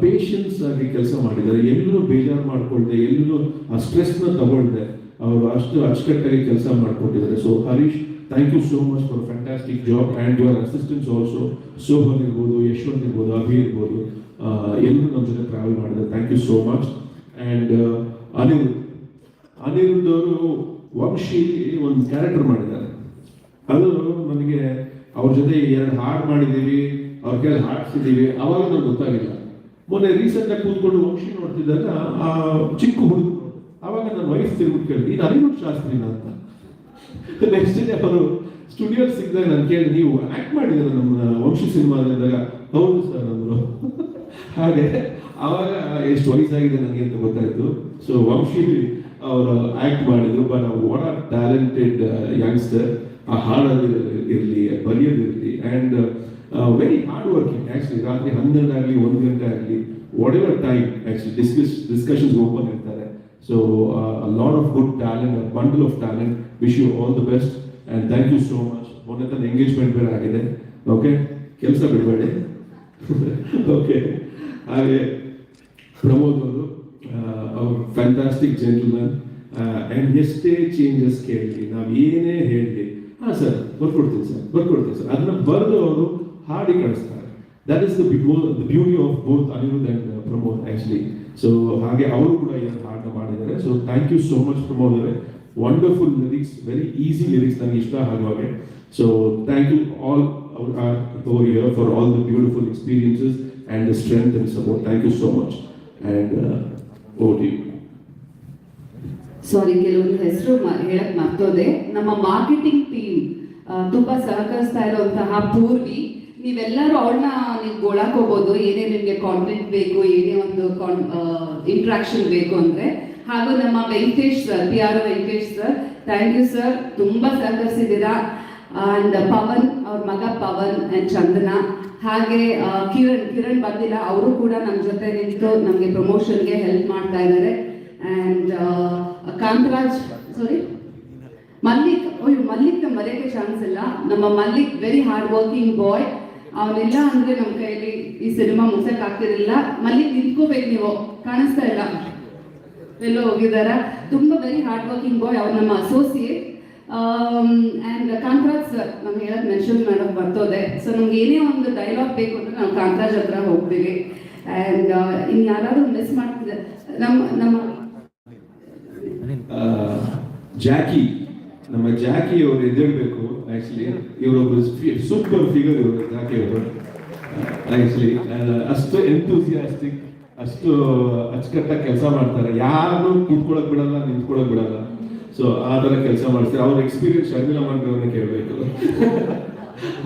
ಪೇಷನ್ಸ್ ಆಗಿ ಕೆಲಸ ಮಾಡಿದ್ದಾರೆ. ಎಲ್ಲರೂ ಬೇಜಾರು ಮಾಡ್ಕೊಳ್ದೆ, ಎಲ್ಲರೂ ಆ ಸ್ಟ್ರೆಸ್ನ ತಗೊಳ್ದೆ ಅವರು ಅಷ್ಟು ಅಚ್ಚುಕಟ್ಟಾಗಿ ಕೆಲಸ ಮಾಡಿಕೊಟ್ಟಿದ್ದಾರೆ. So Harish, thank you so much for fantastic job. And your assistants also, Sohan ಇರ್ಬೋದು, ಯಶವಂತ್ ಇರ್ಬೋದು, ಅಭಿ ಇರ್ಬೋದು, ಎಲ್ಲರೂ ನಮ್ಮ ಜೊತೆ ಟ್ರಾವೆಲ್ ಮಾಡಿದ್ದಾರೆ. Thank you so much. And Aniruddh ಅವರು ವಂಶಿ ಒಂದು ಕ್ಯಾರೆಕ್ಟರ್ ಮಾಡಿದ್ದಾರೆ. ಅದು ನನಗೆ ಅವ್ರ ಜೊತೆ 2 ಹಾಡು ಮಾಡಿದ್ದೀವಿ, ಅವ್ರ ಕೈಲಿ ಹಾಡ್ಸಿದ್ದೀವಿ, ಅವಾಗ ನನಗೆ ಗೊತ್ತಾಗಿಲ್ಲ. ಮೊನ್ನೆ ರೀಸೆಂಟಾಗಿ ಕೂತ್ಕೊಂಡು ವಂಶಿ ನೋಡ್ತಿದ್ದಾಗ ಆ ಚಿಕ್ಕ ಹುಡುಗ, ಆವಾಗ ನನ್ನ ವೈಫ್ ತಿರುಗಿಬಿಟ್ಟು ಕೇಳಿ ಇದು ಅನಿರುದ್ಧ್ ಶಾಸ್ತ್ರಿನ ಅಂತ. ನೆಕ್ಸ್ಟ್ ಡೇ ಅವರು ಸ್ಟುಡಿಯೋ ಸಿಕ್ಕಿದಾಗ ನಾನು ಕೇಳಿ ನೀವು ಆ್ಯಕ್ಟ್ ಮಾಡಿದ್ದಾರೆ ನಮ್ಮ ವಂಶಿ ಸಿನಿಮಾದಾಗ. ಹೌದು ಸರ್ ಅಂದರು. ಹಾಗೆ ಆವಾಗ ಎಷ್ಟು ವಯಸ್ಸಾಗಿದೆ ನನಗೆ ಅಂತ ಗೊತ್ತಾಯಿತು. ಸೊ ವಂಶಿ ಅವರು ಆ್ಯಕ್ಟ್ ಮಾಡಿದ್ರು. But what are talented youngster. ಆ ಹಾಡೋದು ಇರಲಿ, ಬರೆಯೋದಿರಲಿ, and very hard working. Actually ರಾತ್ರಿ 12 ಆಗಲಿ 1 ಗಂಟೆ ಆಗಲಿ, whatever time actually discussions open ಇರ್ತಾರೆ. So a lot of good talent, a bundle of talent. Wish you all the best and thank you so much. ಮೊನ್ನೆ ತನ್ನ engagement ಬೇರೆ ಆಗಿದೆ. Okay, ಕೆಲಸ ಬಿಡಬೇಡಿ. ಓಕೆ, ಹಾಗೆ ಪ್ರಮೋದ್ ಅವರು ಫ್ಯಾಂಟಾಸ್ಟಿಕ್ ಜೆಂಟಲ್ಮನ್. ಆ್ಯಂಡ್ ಎಷ್ಟೇ ಚೇಂಜಸ್ ಕೇಳಿ, ನಾವು ಏನೇ ಹೇಳಿ, ಹಾಂ ಸರ್ ಬರ್ಕೊಡ್ತೀನಿ ಸರ್ ಅದನ್ನ ಬರೆದು ಅವರು ಹಾಡಿ ಕಳಿಸ್ತಾರೆ. That is the beauty of both Anirudh and Pramod actually. So ಹಾಗೆ ಅವರು ಕೂಡ ಏನು ಹಾಡನ್ನ ಮಾಡಿದ್ದಾರೆ. So thank you so much Pramod ಅವರೇ. Wonderful lyrics, very easy lyrics, ನನಗೆ ಇಷ್ಟ ಆಗುವಾಗೆ. So thank you all over here for all the beautiful experiences and the strength and support. Thank you so much. And over to you. ಸಾರಿ ಕೆಲವೊಂದು ಹೆಸರು ಹೇಳಕ್ ಮರ್ತೋದೆ. ನಮ್ಮ marketing team ತುಂಬಾ ಸಹಕರಿಸ್ತಾ ಇರುವಂತಹ ಪೂರ್ವಿ, ನೀವೆಲ್ಲರೂ ಅವಳನ್ನ ನೀವು ಗೋಳಾಕೋಬಹುದು, ಏನೇ ನಿಮಗೆ ಕಾಂಟೆಂಟ್ ಬೇಕು, ಏನೇ ಒಂದು ಇಂಟ್ರಾಕ್ಷನ್ ಬೇಕು ಅಂದ್ರೆ. ಹಾಗೂ ನಮ್ಮ Venkatesh sir, PR Venkatesh sir, thank you sir, ತುಂಬಾ ಸಹಕರಿಸಿದ್ದೀರಾ. ಅಂಡ್ ಪವನ್, ಅವ್ರ ಮಗ ಪವನ್ ಅಂಡ್ ಚಂದನ, ಹಾಗೆ ಕಿರಣ್ ಬಂದಿಲ್ಲ, ಅವರು ಕೂಡ ನಮ್ಮ ಜೊತೆ ನಿಂತು ನಮಗೆ ಪ್ರಮೋಷನ್ಗೆ ಹೆಲ್ಪ್ ಮಾಡ್ತಾ ಇದ್ದಾರೆ. ಅಂಡ್ ಕಾಂತರಾಜ್, ಸಾರಿ ಮಲ್ಲಿಕ್, ಮಲ್ಲಿಕ್ ನಮ್ಮ ಮರೆಯೋಕ್ಕೆ ಚಾನ್ಸ್ ಇಲ್ಲ. ನಮ್ಮ ಮಲ್ಲಿಕ್ ವೆರಿ ಹಾರ್ಡ್ ವರ್ಕಿಂಗ್ ಬಾಯ್, ಅವನಿಲ್ಲ ಅಂದ್ರೆ ನಮ್ಮ ಕೈಯಲ್ಲಿ ಈ ಸಿನಿಮಾ ಮುಗ್ಸಕ್ ಆಗ್ತಿರಲಿಲ್ಲ. ಮಲ್ಲಿಕ್ ನಿಂತ್ಕೋಬೇಕು, ನೀವು ಕಾಣಿಸ್ತಾ ಇಲ್ಲ, ಎಲ್ಲೋ ಹೋಗಿದಾರ. ತುಂಬಾ ವೆರಿ ಹಾರ್ಡ್ ವರ್ಕಿಂಗ್ ಬಾಯ್, ಅವ್ರು ನಮ್ಮ ಅಸೋಸಿಯೇಟ್. ಅಂಡ್ ಕಾಂತರಾಜ್ ಸರ್, ನಾನು ಹೇಳಕ್ ಮೆನ್ಷನ್ ಮಾಡೋಕೆ ಬರ್ತೋದೆ. ಸೊ ನಮ್ಗೆ ಏನೇ ಒಂದು ಡೈಲಾಗ್ ಬೇಕು ಅಂದ್ರೆ ನಾವು ಕಾಂತರಾಜ್ ಹತ್ರ ಹೋಗ್ತೀವಿ. ಅಂಡ್ ಇನ್ ಯಾರಾದ್ರೂ ಮಿಸ್ ಮಾಡ್ತಿದ್ದಾರೆ, ನಮ್ಮ ನಮ್ಮ ಜಾಕಿ ಅವರು ಎದ್ದೇಳಬೇಕು. ಆಕ್ಚುಲಿ ಇವರೊಬ್ಬರು ಸೂಪರ್ ಫಿಗರ್ ಇವರು, ಜಾಕಿ ಅವರು. ಆಕ್ಚುಲಿ ಅಷ್ಟು ಎಂತೂಸಿಯಾಸ್ಟಿಕ್, ಅಷ್ಟು ಅಚ್ಚುಕಟ್ಟಾಗಿ ಕೆಲಸ ಮಾಡ್ತಾರೆ, ಯಾರು ಕೂತ್ಕೊಳ್ಳೋಕೆ ಬಿಡಲ್ಲ, ನಿಂತ್ಕೊಳ್ಳೋಕೆ ಬಿಡಲ್ಲ. ಸೊ ಆ ಥರ ಕೆಲಸ ಮಾಡ್ತಾರೆ. ಅವ್ರ ಎಕ್ಸ್ಪೀರಿಯನ್ಸ್ ಶರ್ಮಿಳಾ ಅವ್ರನ್ನ ಕೇಳಬೇಕು.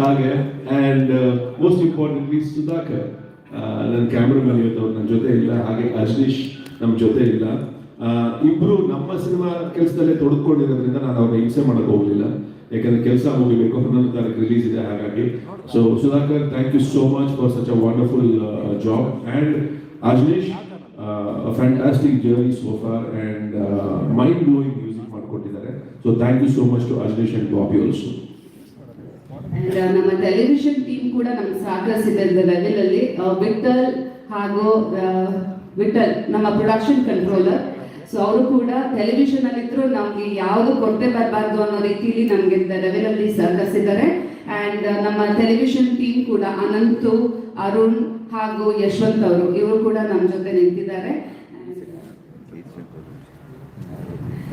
ಹಾಗೆ ಆ್ಯಂಡ್ ಮೋಸ್ಟ್ ಇಂಪಾರ್ಟೆಂಟ್ಲಿ ಸುಧಾಕರ್, ನನ್ನ ಕ್ಯಾಮ್ರಾಮನ್ ಇವತ್ತು ಅವ್ರು ನನ್ನ ಜೊತೆ ಇಲ್ಲ, ಹಾಗೆ ಅಜ್ನೀಶ್ ನಮ್ಮ ಜೊತೆ ಇಲ್ಲ. ಇಬ್ರು ನಮ್ಮ ಸಿನಿಮಾ ಕೆಲಸದಲ್ಲೇ ತೊಡ್ಕೊಂಡಿರೋದ್ರಿಂದ ನಾನು ಅವ್ರನ್ನ ಹಿಂಸೆ ಮಾಡಕ್ಕೆ ಹೋಗಲಿಲ್ಲ, ಯಾಕಂದ್ರೆ ಕೆಲಸ ಮುಗಿಬೇಕು. 11ನೇ ತಾರೀಕು ರಿಲೀಸ್ ಇದೆ, ಹಾಗಾಗಿ. So Sudhakar, thank you so much for such a wonderful job. And Ajaneesh, fantastic journey so far and mind blowing music ಮಾಡಿಕೊಟ್ಟಿದ್ದಾರೆ. So thank you so much to Ajaneesh and Bobby also. ನಮ್ಮ ಟೆಲಿವಿಷನ್ ಟೀಮ್ ಕೂಡ ನಮ್ಗೆ ಸಹಕರಿಸಿದೆ level ಅಲ್ಲಿ. ವಿಠಲ್ ಹಾಗೂ ವಿಠಲ್ ನಮ್ಮ production controller. So ಅವರು ಕೂಡ television ಅಲ್ಲಿ ಇದ್ರು ನಮ್ಗೆ ಯಾವುದು ಕೊರತೆ ಬರಬಾರ್ದು ಅನ್ನೋ ರೀತಿಯಲ್ಲಿ ನಮ್ಗೆ ಲೆವೆಲ್ ಅಲ್ಲಿ ಸಹಕರಿಸಿದ್ದಾರೆ. ಅಂಡ್ ನಮ್ಮ ಟೆಲಿವಿಷನ್ ಟೀಮ್ ಕೂಡ ಅನಂತು, ಅರುಣ್ ಹಾಗೂ ಯಶವಂತ್ ಅವರು, ಇವರು ಕೂಡ ನಮ್ಮ ಜೊತೆ ನಿಂತಿದ್ದಾರೆ.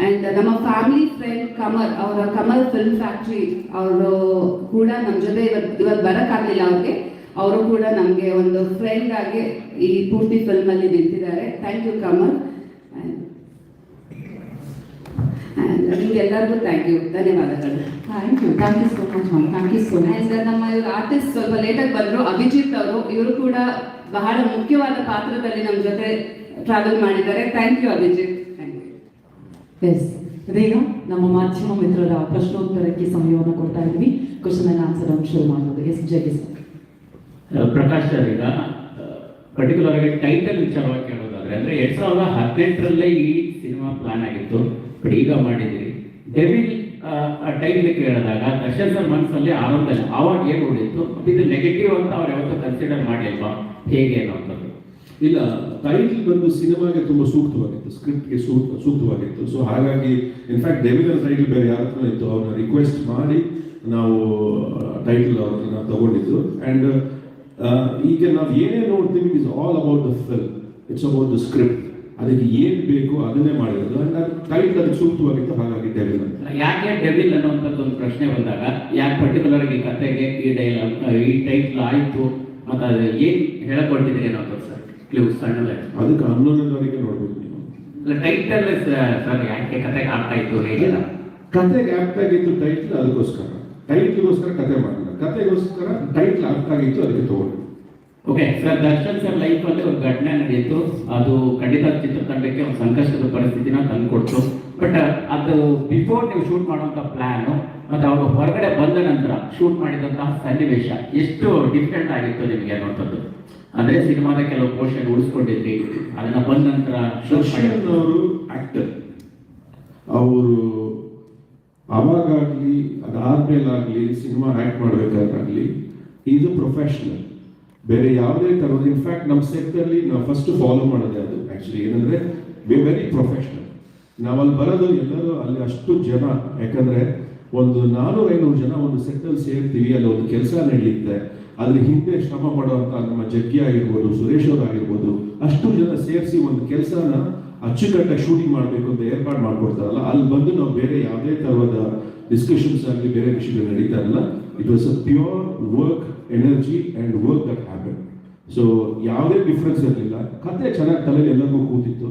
ಅಂಡ್ ನಮ್ಮ ಫ್ಯಾಮಿಲಿ ಫ್ರೆಂಡ್ ಕಮಲ್, ಅವರ ಕಮಲ್ ಫಿಲ್ಮ್ ಫ್ಯಾಕ್ಟ್ರಿ ಅವರು ಕೂಡ ನಮ್ಮ ಜೊತೆ ಇವತ್ತು ಬರಕ್ಕಾಗಲಿಲ್ಲ ಅವ್ರಿಗೆ. ಅವರು ಕೂಡ ನಮಗೆ ಒಂದು ಫ್ರೆಂಡ್ ಆಗಿ ಈ ಪೂರ್ತಿ ಫಿಲ್ಮ್ ಅಲ್ಲಿ ನಿಂತಿದ್ದಾರೆ. Thank you Kamal. ನಿಮ್ಗೆಲ್ಲರಿಗೂ ಥ್ಯಾಂಕ್ ಯು, ಧನ್ಯವಾದಗಳು. Thank you so much ma'am, thank you so much. And ನಮ್ಮ ಇವ್ರು ಆರ್ಟಿಸ್ಟ್ ಸ್ವಲ್ಪ ಲೇಟಾಗಿ ಬಂದರು, ಅಭಿಜಿತ್ ಅವರು, ಇವರು ಕೂಡ ಬಹಳ ಮುಖ್ಯವಾದ ಪಾತ್ರದಲ್ಲಿ ನಮ್ಮ ಜೊತೆ ಟ್ರಾವೆಲ್ ಮಾಡಿದ್ದಾರೆ. Thank you Abhijit. ಎಸ್, ಇದೀಗ ನಮ್ಮ ಮಾಧ್ಯಮ ಮಿತ್ರರ ಪ್ರಶ್ನೋತ್ತರಕ್ಕೆ ಸಮಯವನ್ನು ಕೊಡ್ತಾ ಇದ್ವಿ. ಕ್ವಶನ್ ಅಂಡ್ ಆನ್ಸರ್ ಅನ್ನು ಶುರು ಮಾಡೋದು. Yes Jaggi sir. Prakash sir, ಈಗ ಪರ್ಟಿಕ್ಯುಲರ್ ಆಗಿ ಟೈಟಲ್ ವಿಚಾರವಾಗಿ ಕೇಳೋದಾದ್ರೆ, ಅಂದ್ರೆ 2018ರಲ್ಲೇ ಈ ಸಿನಿಮಾ ಪ್ಲಾನ್ ಆಗಿತ್ತು, ಬಟ್ ಈಗ ಮಾಡಿದ್ರಿ. ಡೆವಿಲ್ ಟೈಟಲ್ ಕೇಳಿದಾಗ ದರ್ಶನ್ ಸರ್ ಮನಸ್ಸಲ್ಲಿ ಆರಂಭದಲ್ಲಿ ಆವಾಗ ಏನು ಉಳಿತು, ಇದು ನೆಗೆಟಿವ್ ಅಂತ ಅವ್ರು ಯಾವತ್ತೂ ಕನ್ಸಿಡರ್ ಮಾಡಿಲ್ವಾ, ಹೇಗೆ ಅನ್ನೋಂಥದ್ದು? ಇಲ್ಲ, ಟೈಟಲ್ ಬಂದು ಸಿನಿಮಾಗೆ ತುಂಬ ಸೂಕ್ತವಾಗಿತ್ತು, ಸ್ಕ್ರಿಪ್ಟ್ಗೆ ಸೂಕ್ತವಾಗಿತ್ತು. ಸೊ ಹಾಗಾಗಿ ಇನ್ಫ್ಯಾಕ್ಟ್ ಡೆವಿಲ್ ಟೈಟಲ್ ಬೇರೆ ಯಾರ ಹತ್ರ ಇತ್ತು, ಅವ್ರನ್ನ ರಿಕ್ವೆಸ್ಟ್ ಮಾಡಿ ನಾವು ಟೈಟಲ್ ಅವ್ರನ್ನ ತಗೊಂಡಿದ್ದು. ಆ್ಯಂಡ್ ಈಗ ನಾವು ಏನೇ ನೋಡ್ತೀವಿ, it is all about the film, it's about the script. ಅದಕ್ಕೆ ಏನು ಬೇಕು ಅದನ್ನೇ ಮಾಡಿರೋದು. ಆ್ಯಂಡ್ ಟೈಟಲ್ ಅದಕ್ಕೆ ಸೂಕ್ತವಾಗಿತ್ತು, ಹಾಗಾಗಿ ಡೆವಿಲ್ ಅಂತ. ಯಾಕೆ ಡೆವಿಲ್ ಅನ್ನುವಂಥದ್ದು ಒಂದು ಪ್ರಶ್ನೆ ಬಂದಾಗ, ಯಾಕೆ ಪರ್ಟಿಕ್ಯುಲರ್ ಆಗಿ ಕತೆಗೆ ಈ ಟೈಟಲ್ ಆಯಿತು, ಮತ್ತು ಅದು ಏನು ಹೇಳಕೊಟ್ಟಿದ್ದೀರಿ ಅನ್ನೋದು ಸರ್ ಕ್ಲೂ ಸಣ್ಣದಾಗಿ? ಅದಕ್ಕೆ 11ನೇ ತಾರೀಕು ನೋಡ್ಬೇಕು ನೀವು. ಟೈಟಲ್ ಸರ್ ಯಾಕೆ ಕತೆಗೆ ಆಗ್ತಾ ಇತ್ತು, ಹೇಗೆ ಕತೆಗೆ ಆಗ್ತಾಗಿತ್ತು ಟೈಟ್ಲ್, ಅದಕ್ಕೋಸ್ಕರ ಟೈಟ್ಲ್ಗೋಸ್ಕರ ಕತೆ ಮಾಡಿಲ್ಲ, ಕತೆಗೋಸ್ಕರ ಟೈಟ್ಲ್ ಆಗ್ತಾಗಿತ್ತು, ಅದಕ್ಕೆ ತಗೊಂಡು. ಓಕೆ ಸರ್, ದರ್ಶನ್ ಸರ್ ಲೈಫಲ್ಲಿ ಒಂದು ಘಟನೆ ನಡೆಯಿತು, ಅದು ಖಂಡಿತ ಚಿತ್ರತಂಡಕ್ಕೆ ಒಂದು ಸಂಕಷ್ಟದ ಪರಿಸ್ಥಿತಿನ ತಂದುಕೊಡ್ತು. ಬಟ್ ಅದು ಬಿಫೋರ್ ನೀವು ಶೂಟ್ ಮಾಡುವಂಥ ಪ್ಲ್ಯಾನು ಮತ್ತು ಅವರು ಹೊರಗಡೆ ಬಂದ ನಂತರ ಶೂಟ್ ಮಾಡಿದಂತಹ ಸನ್ನಿವೇಶ ಎಷ್ಟು ಡಿಫ್ರೆಂಟ್ ಆಗಿತ್ತು ನಿಮಗೆ ಅನ್ನುವಂಥದ್ದು? ಅಂದರೆ ಸಿನಿಮಾದ ಕೆಲವು ಪೋರ್ಷನ್ ಉಳಿಸ್ಕೊಂಡಿದ್ರಿ, ಅದನ್ನು ಬಂದ ನಂತರ ದರ್ಶನ್ ಅವರು ಆಕ್ಟರ್, ಅವರು ಅವಾಗಲಿ ಅದಾದ್ಮೇಲಾಗಲಿ ಸಿನಿಮಾ ಆ್ಯಕ್ಟ್ ಮಾಡಬೇಕಾದ್ರಾಗಲಿ ಈಸ್ ಅ ಪ್ರೊಫೆಷನಲ್. ಬೇರೆ ಯಾವುದೇ ಥರದ, ಇನ್ಫ್ಯಾಕ್ಟ್ ನಮ್ಮ ಸೆಕ್ಟರ್ಲಿ ನಾವು ಫಸ್ಟ್ ಫಾಲೋ ಮಾಡೋದೇ ಅದು. ಆ್ಯಕ್ಚುಲಿ ಏನಂದರೆ ವೆರಿ ಪ್ರೊಫೆಷನಲ್. ನಾವಲ್ಲಿ ಬರೋದು ಎಲ್ಲರೂ ಅಲ್ಲಿ ಅಷ್ಟು ಜನ, ಯಾಕಂದರೆ ಒಂದು 400-500 ಜನ ಒಂದು ಸೆಕ್ಟರ್ ಸೇರ್ತೀವಿ, ಅಲ್ಲಿ ಒಂದು ಕೆಲಸ ನಡೆಯುತ್ತೆ. ಅದ್ರ ಹಿಂದೆ ಶ್ರಮ ಪಡುವಂಥ ನಮ್ಮ ಜಗ್ಗಿ ಆಗಿರ್ಬೋದು, ಸುರೇಶ್ ಅವರು ಆಗಿರ್ಬೋದು, ಅಷ್ಟು ಜನ ಸೇರಿಸಿ ಒಂದು ಕೆಲಸನ ಅಚ್ಚುಕಟ್ಟಾಗಿ ಶೂಟಿಂಗ್ ಮಾಡಬೇಕು ಅಂತ ಏರ್ಪಾಡು ಮಾಡ್ಕೊಡ್ತಾರಲ್ಲ, ಅಲ್ಲಿ ಬಂದು ನಾವು ಬೇರೆ ಯಾವುದೇ ಥರದ ಡಿಸ್ಕಷನ್ಸ್ ಆಗಲಿ ಬೇರೆ ವಿಷಯಗಳು ನಡೀತಾ ಇಲ್ಲ. It was a pure work energy and work that happen. So ಯಾವುದೇ ಡಿಫ್ರೆನ್ಸ್ ಇರಲಿಲ್ಲ. ಕತೆ ಚೆನ್ನಾಗಿ ತಲೆಯಲ್ಲಿ ಎಲ್ಲರಿಗೂ ಕೂತಿತ್ತು,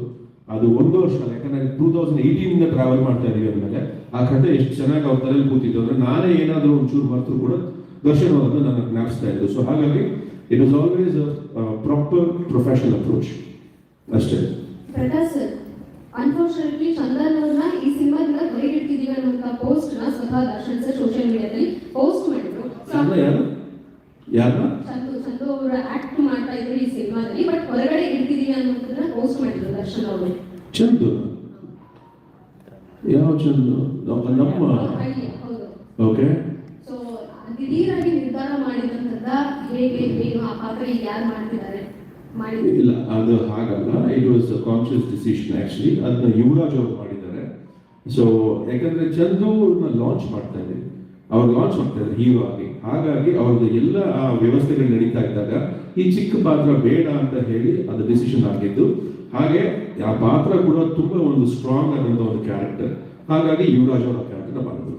ಅದು 1 ವರ್ಷ ಅಲ್ಲ, ಯಾಕಂದ್ರೆ 2018 ಟ್ರಾವೆಲ್ ಮಾಡ್ತಾ ಇದೀವಿ ಅಂದಮೇಲೆ ಆ ಕಥೆ ಎಷ್ಟು ಚೆನ್ನಾಗಿ ಅವ್ರ ತಲೆಯಲ್ಲಿ ಕೂತಿತ್ತು ಅಂದ್ರೆ ನಾನೇ ಏನಾದರೂ ಒಂಚೂರು ಮರ್ತರು ಕೂಡ ದರ್ಶನ್ ಅವರನ್ನು ನನ್ನ ಜ್ಞಾಪಿಸ್ತಾ ಇದ್ದು. ಸೊ ಹಾಗಾಗಿ it was always proper professional approach ಅಷ್ಟೇ. ಪ್ರಕಾಶ್ ಸರ್, ಅನ್ಫಾರ್ಚುನೇಟ್ಲಿ ಚಂದನ್ ಅವ್ರನ್ನ ಈ ಸಿನಿಮಾದಿಂದ ಹೊರಗಿಡ್ತಿದೀವಿ ಅನ್ನುವಂತ ಪೋಸ್ಟ್ ನ ಸ್ವತಃ ದರ್ಶನ್ ಸರ್ ಸೋಷಿಯಲ್ ಮೀಡಿಯಾದಲ್ಲಿ ಪೋಸ್ಟ್ ಮಾಡಿದ್ರು. ಚಂದು ಅವರು ಆಕ್ಟ್ ಮಾಡ್ತಾ ಇದ್ರು ಈ ಸಿನಿಮಾದಲ್ಲಿ, ಬಟ್ ಹೊರಗಡೆ ಇಡ್ತಿದೀವಿ ಅನ್ನೋದನ್ನ ಪೋಸ್ಟ್ ಮಾಡಿದ್ರು ದರ್ಶನ್ ಅವರು. ಚಂದು ಯಾವ ಚಂದು? ನಮ್ಮ ಓಕೆ. ಸೊ ದಿಢೀರಾಗಿ ನಿರ್ಧಾರ ಮಾಡಿದಂತದ ಹೇಗೆ ಏನು ಆ ಪಾತ್ರ ಯಾರು ಮಾಡ್ತಿದ್ದಾರೆ? ಇಲ್ಲ, ಅದು ಹಾಗಲ್ಲ. It was conscious decision actually. ಅದನ್ನ ಯುವರಾಜ್ ಅವರು ಮಾಡಿದ್ದಾರೆ. ಸೊ ಯಾಕಂದ್ರೆ ಚಂದು ಲಾಂಚ್ ಮಾಡ್ತಾ ಇದ್ದೀವಿ, ಅವ್ರು ಲಾಂಚ್ ಮಾಡ್ತಾ ಇದ್ದಾರೆ ಹೀರೋ ಆಗಿ. ಹಾಗಾಗಿ ಅವ್ರದ್ದು ಎಲ್ಲ ಆ ವ್ಯವಸ್ಥೆಗಳು ನಡೀತಾ ಇದ್ದಾಗ ಈ ಚಿಕ್ಕ ಪಾತ್ರ ಬೇಡ ಅಂತ ಹೇಳಿ ಅದು ಡಿಸಿಷನ್ ಆಗಿದ್ದು. ಹಾಗೆ ಆ ಪಾತ್ರ ಕೂಡ ತುಂಬಾ ಒಂದು ಸ್ಟ್ರಾಂಗ್ ಆದಂತ ಒಂದು ಕ್ಯಾರೆಕ್ಟರ್. ಹಾಗಾಗಿ ಯುವರಾಜ್ ಅವರ ಕ್ಯಾರೆಕ್ಟರ್ ಮಾಡಿದ್ರು.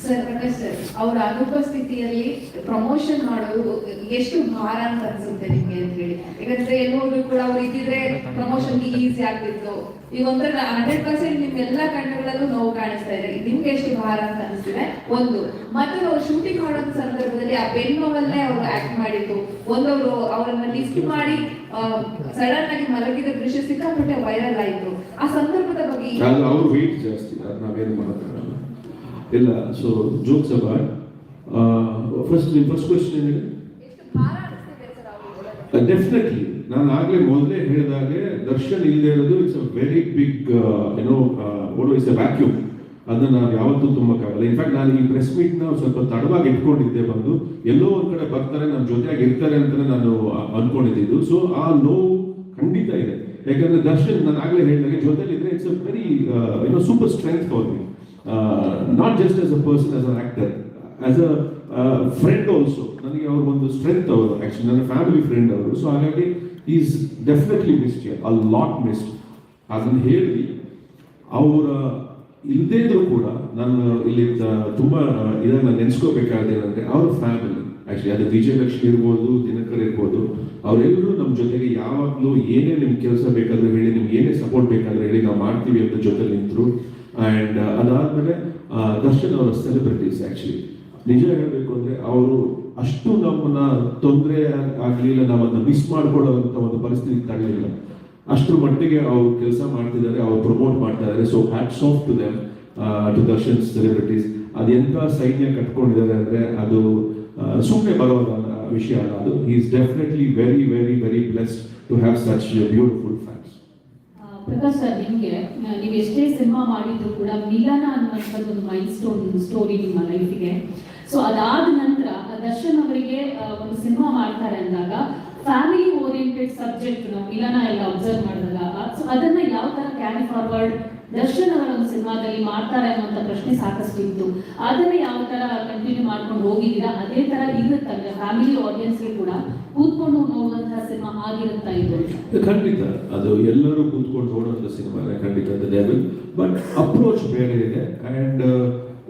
ಸರ್ ಪ್ರಕಾಶ್ ಸರ್, ಅವರ ಅನುಪಸ್ಥಿತಿಯಲ್ಲಿ ಪ್ರಮೋಷನ್ ಮಾಡೋದು ಎಷ್ಟು ಭಾರ ಅಂತ ಅನ್ಸುತ್ತೆ ನಿಮ್ಗೆ ಅಂತ ಹೇಳಿ? ಯಾಕಂದ್ರೆ ಎಲ್ಲೋದ್ರು ಕೂಡ ಅವ್ರು ಇದ್ದಿದ್ರೆ ಪ್ರಮೋಷನ್ಗೆ ಈಸಿ ಆಗ್ತಿತ್ತು. ಈಗ ಒಂಥರ 100% ನಿಮ್ಮೆಲ್ಲ ಕಣ್ಣುಗಳಲ್ಲೂ ನೋವು ಕಾಣಿಸ್ತಾ ಇದೆ. ನಿಮ್ಗೆ ಎಷ್ಟು ಭಾರ ಅಂತ ಅನಿಸ್ತಿದೆ ಒಂದು. ಮತ್ತು ಅವ್ರು ಶೂಟಿಂಗ್ ಮಾಡೋ ಸಂದರ್ಭದಲ್ಲಿ ಆ ಬೆನ್ನೋವಲ್ಲೇ ಅವ್ರು ಆಕ್ಟ್ ಮಾಡಿದ್ದು, ಒಂದವರು ಅವರನ್ನ ಲಿಫ್ಟ್ ಮಾಡಿ ಸಡನ್ ಆಗಿ ಮಲಗಿದ ದೃಶ್ಯ ಸಿಕ್ಕಾಪಟ್ಟೆ ವೈರಲ್ ಆಯ್ತು. ಆ ಸಂದರ್ಭದ ಬಗ್ಗೆ ಅವ್ರು ವೇಟ್ ಜಾಸ್ತಿ, ನಾವೇನು ಮಾಡೋಕ್ಕಾಗಲ್ಲ. ಇಲ್ಲ, so jokes about first question ಏನಿದೆ? ಡೆಫಿನೆಟ್ಲಿ ನಾನು ಆಗ್ಲೇ ಮೊದಲೇ ಹೇಳಿದಾಗೆ ದರ್ಶನ್ ಇಲ್ಲದೆ ಇರೋದು it's a very big it's a vacuum. ಅದನ್ನ ನಾವು ಯಾವತ್ತೂ ತುಂಬಕ್ಕಾಗಲ್ಲ. ಇನ್ಫ್ಯಾಕ್ಟ್ ನಾನು ಈ ಪ್ರೆಸ್ ಮೀಟ್ ನ ಸ್ವಲ್ಪ ತಡವಾಗಿ ಇಟ್ಕೊಂಡಿದ್ದೆ. ಬಂದು ಎಲ್ಲೋ ಒಂದ್ ಕಡೆ ಬರ್ತಾರೆ, ನಮ್ಮ ಜೊತೆಯಾಗಿ ಇರ್ತಾರೆ ಅಂತ ನಾನು ಅನ್ಕೊಂಡಿದ್ದು. ಸೊ ಆ ನೋವು ಖಂಡಿತ ಇದೆ. ಯಾಕಂದ್ರೆ ದರ್ಶನ್ ನಾನು ಆಗ್ಲೇ ಹೇಳಿದಾಗೆ ಜೊತೆಲಿದ್ರೆ it's a very super strength for me. Not just as a person, as an actor, as a friend also. ನನಗೆ ಅವ್ರ ಒಂದು ಸ್ಟ್ರೆಂತ್ ಅವರು, ಆಕ್ಚುಲಿ ನನ್ನ ಫ್ಯಾಮಿಲಿ ಫ್ರೆಂಡ್ ಅವರು. ಸೊ ಹಾಗಾಗಿ is definitely missed, a lot missed. ಅದನ್ನ ಹೇಳಿ ಅವರ ಇಲ್ಲದೇ ಇದ್ರು ಕೂಡ ನಾನು ಇಲ್ಲಿ ತುಂಬಾ ಇದನ್ನ ನೆನೆಸ್ಕೋಬೇಕಾದ್ರೆ ಏನಂದ್ರೆ ಅವ್ರ ಫ್ಯಾಮಿಲಿ ಆಕ್ಚುಲಿ, ಅದು ವಿಜಯಲಕ್ಷ್ಮಿ ಇರ್ಬೋದು, ದಿನಕರ್ ಇರ್ಬೋದು, ಅವರೆಲ್ಲರೂ ನಮ್ಮ ಜೊತೆಗೆ ಯಾವಾಗಲೂ ಏನೇ ನಿಮ್ಗೆ ಕೆಲಸ ಬೇಕಾದ್ರೆ ಹೇಳಿ, ನಿಮ್ಗೆ ಏನೇ ಸಪೋರ್ಟ್ ಬೇಕಾದ್ರೆ ಹೇಳಿ, ನಾವು ಮಾಡ್ತೀವಿ ಅಂತ ಜೊತೆ ನಿಂತರು. ಅಂಡ್ ಅದಾದ್ಮೇಲೆ ದರ್ಶನ್ ಅವರ ಸೆಲೆಬ್ರಿಟೀಸ್ ಆಕ್ಚುಲಿ ನಿಜ ಹೇಳಬೇಕು ಅಂದ್ರೆ ಅವರು ಅಷ್ಟು ನಮ್ಮನ್ನ ತೊಂದರೆ ಆಗ್ಲಿಲ್ಲ, ನಾವನ್ನ ಮಿಸ್ ಮಾಡ್ಕೊಳ್ಳೋಂತ ಒಂದು ಪರಿಸ್ಥಿತಿ ತರಲಿಲ್ಲ. ಅಷ್ಟರ ಮಟ್ಟಿಗೆ ಅವ್ರು ಕೆಲಸ ಮಾಡ್ತಿದ್ದಾರೆ, ಅವ್ರು ಪ್ರಮೋಟ್ ಮಾಡ್ತಾ ಇದ್ದಾರೆ. So hats off to them, to Darshan celebrities. ಅದೆಂತ ಸೈನ್ಯ ಕಟ್ಕೊಂಡಿದ್ದಾರೆ ಅಂದ್ರೆ ಅದು ಸುಮ್ಮನೆ ಬರೋದ ವಿಷಯ ಅಲ್ಲ. ಅದು is definitely very very very blessed to have such beautiful fans. Prakash sir, ನಿಮಗೆ ನೀವು ಎಷ್ಟೇ ಸಿನಿಮಾ ಮಾಡಿದ್ರು ಕೂಡ ಮಿಲನ ಅನ್ನುವಂಥದ್ದು ಒಂದು ಮೈಲ್ ಸ್ಟೋರಿ ನಿಮ್ಮ ಲೈಫಿಗೆ. ಸೊ ಅದಾದ ನಂತರ ದರ್ಶನ್ ಅವರಿಗೆ ಒಂದು ಸಿನಿಮಾ ಮಾಡ್ತಾರೆ ಅಂದಾಗ ಫ್ಯಾಮಿಲಿ ಓರಿಯೆಂಟೆಡ್ ಸಬ್ಜೆಕ್ಟ್ ನಾವು ಮಿಲನ ಎಲ್ಲ ಅಬ್ಸರ್ವ್ ಮಾಡಿದಾಗ, ಸೊ ಅದನ್ನ ಯಾವ ತರ ಕ್ಯಾರಿ ಫಾರ್ವರ್ಡ್ ದರ್ಶನ್ ಅವರ ಒಂದು ಸಿನಿಮಾದಲ್ಲಿ ಮಾಡ್ತಾರೆ ಅನ್ನುವಂಥ ಪ್ರಶ್ನೆ ಸಾಕಷ್ಟು ಇತ್ತು. ಅದನ್ನ ಯಾವ ತರ ಕಂಟಿನ್ಯೂ ಮಾಡ್ಕೊಂಡು ಹೋಗಿದ್ದೀರಾ? ಅದೇ ತರ ಇರುತ್ತಲ್ಲ ಫ್ಯಾಮಿಲಿ ಆಡಿಯನ್ಸ್ಗೆ ಕೂಡ ಕೂತ್ಕೊಂಡು ನೋಡುವಂತಹ ಸಿನಿಮಾ ಆಗಿರುತ್ತಾ ಇದು? ಖಂಡಿತ ಅದು ಎಲ್ಲರೂ ಕೂತ್ಕೊಂಡು ನೋಡುವಂಥ ಸಿನಿಮಾ ಖಂಡಿತ. ಬಟ್ ಅಪ್ರೋಚ್ ಬೇರೆ ಇದೆ. ಅಂಡ್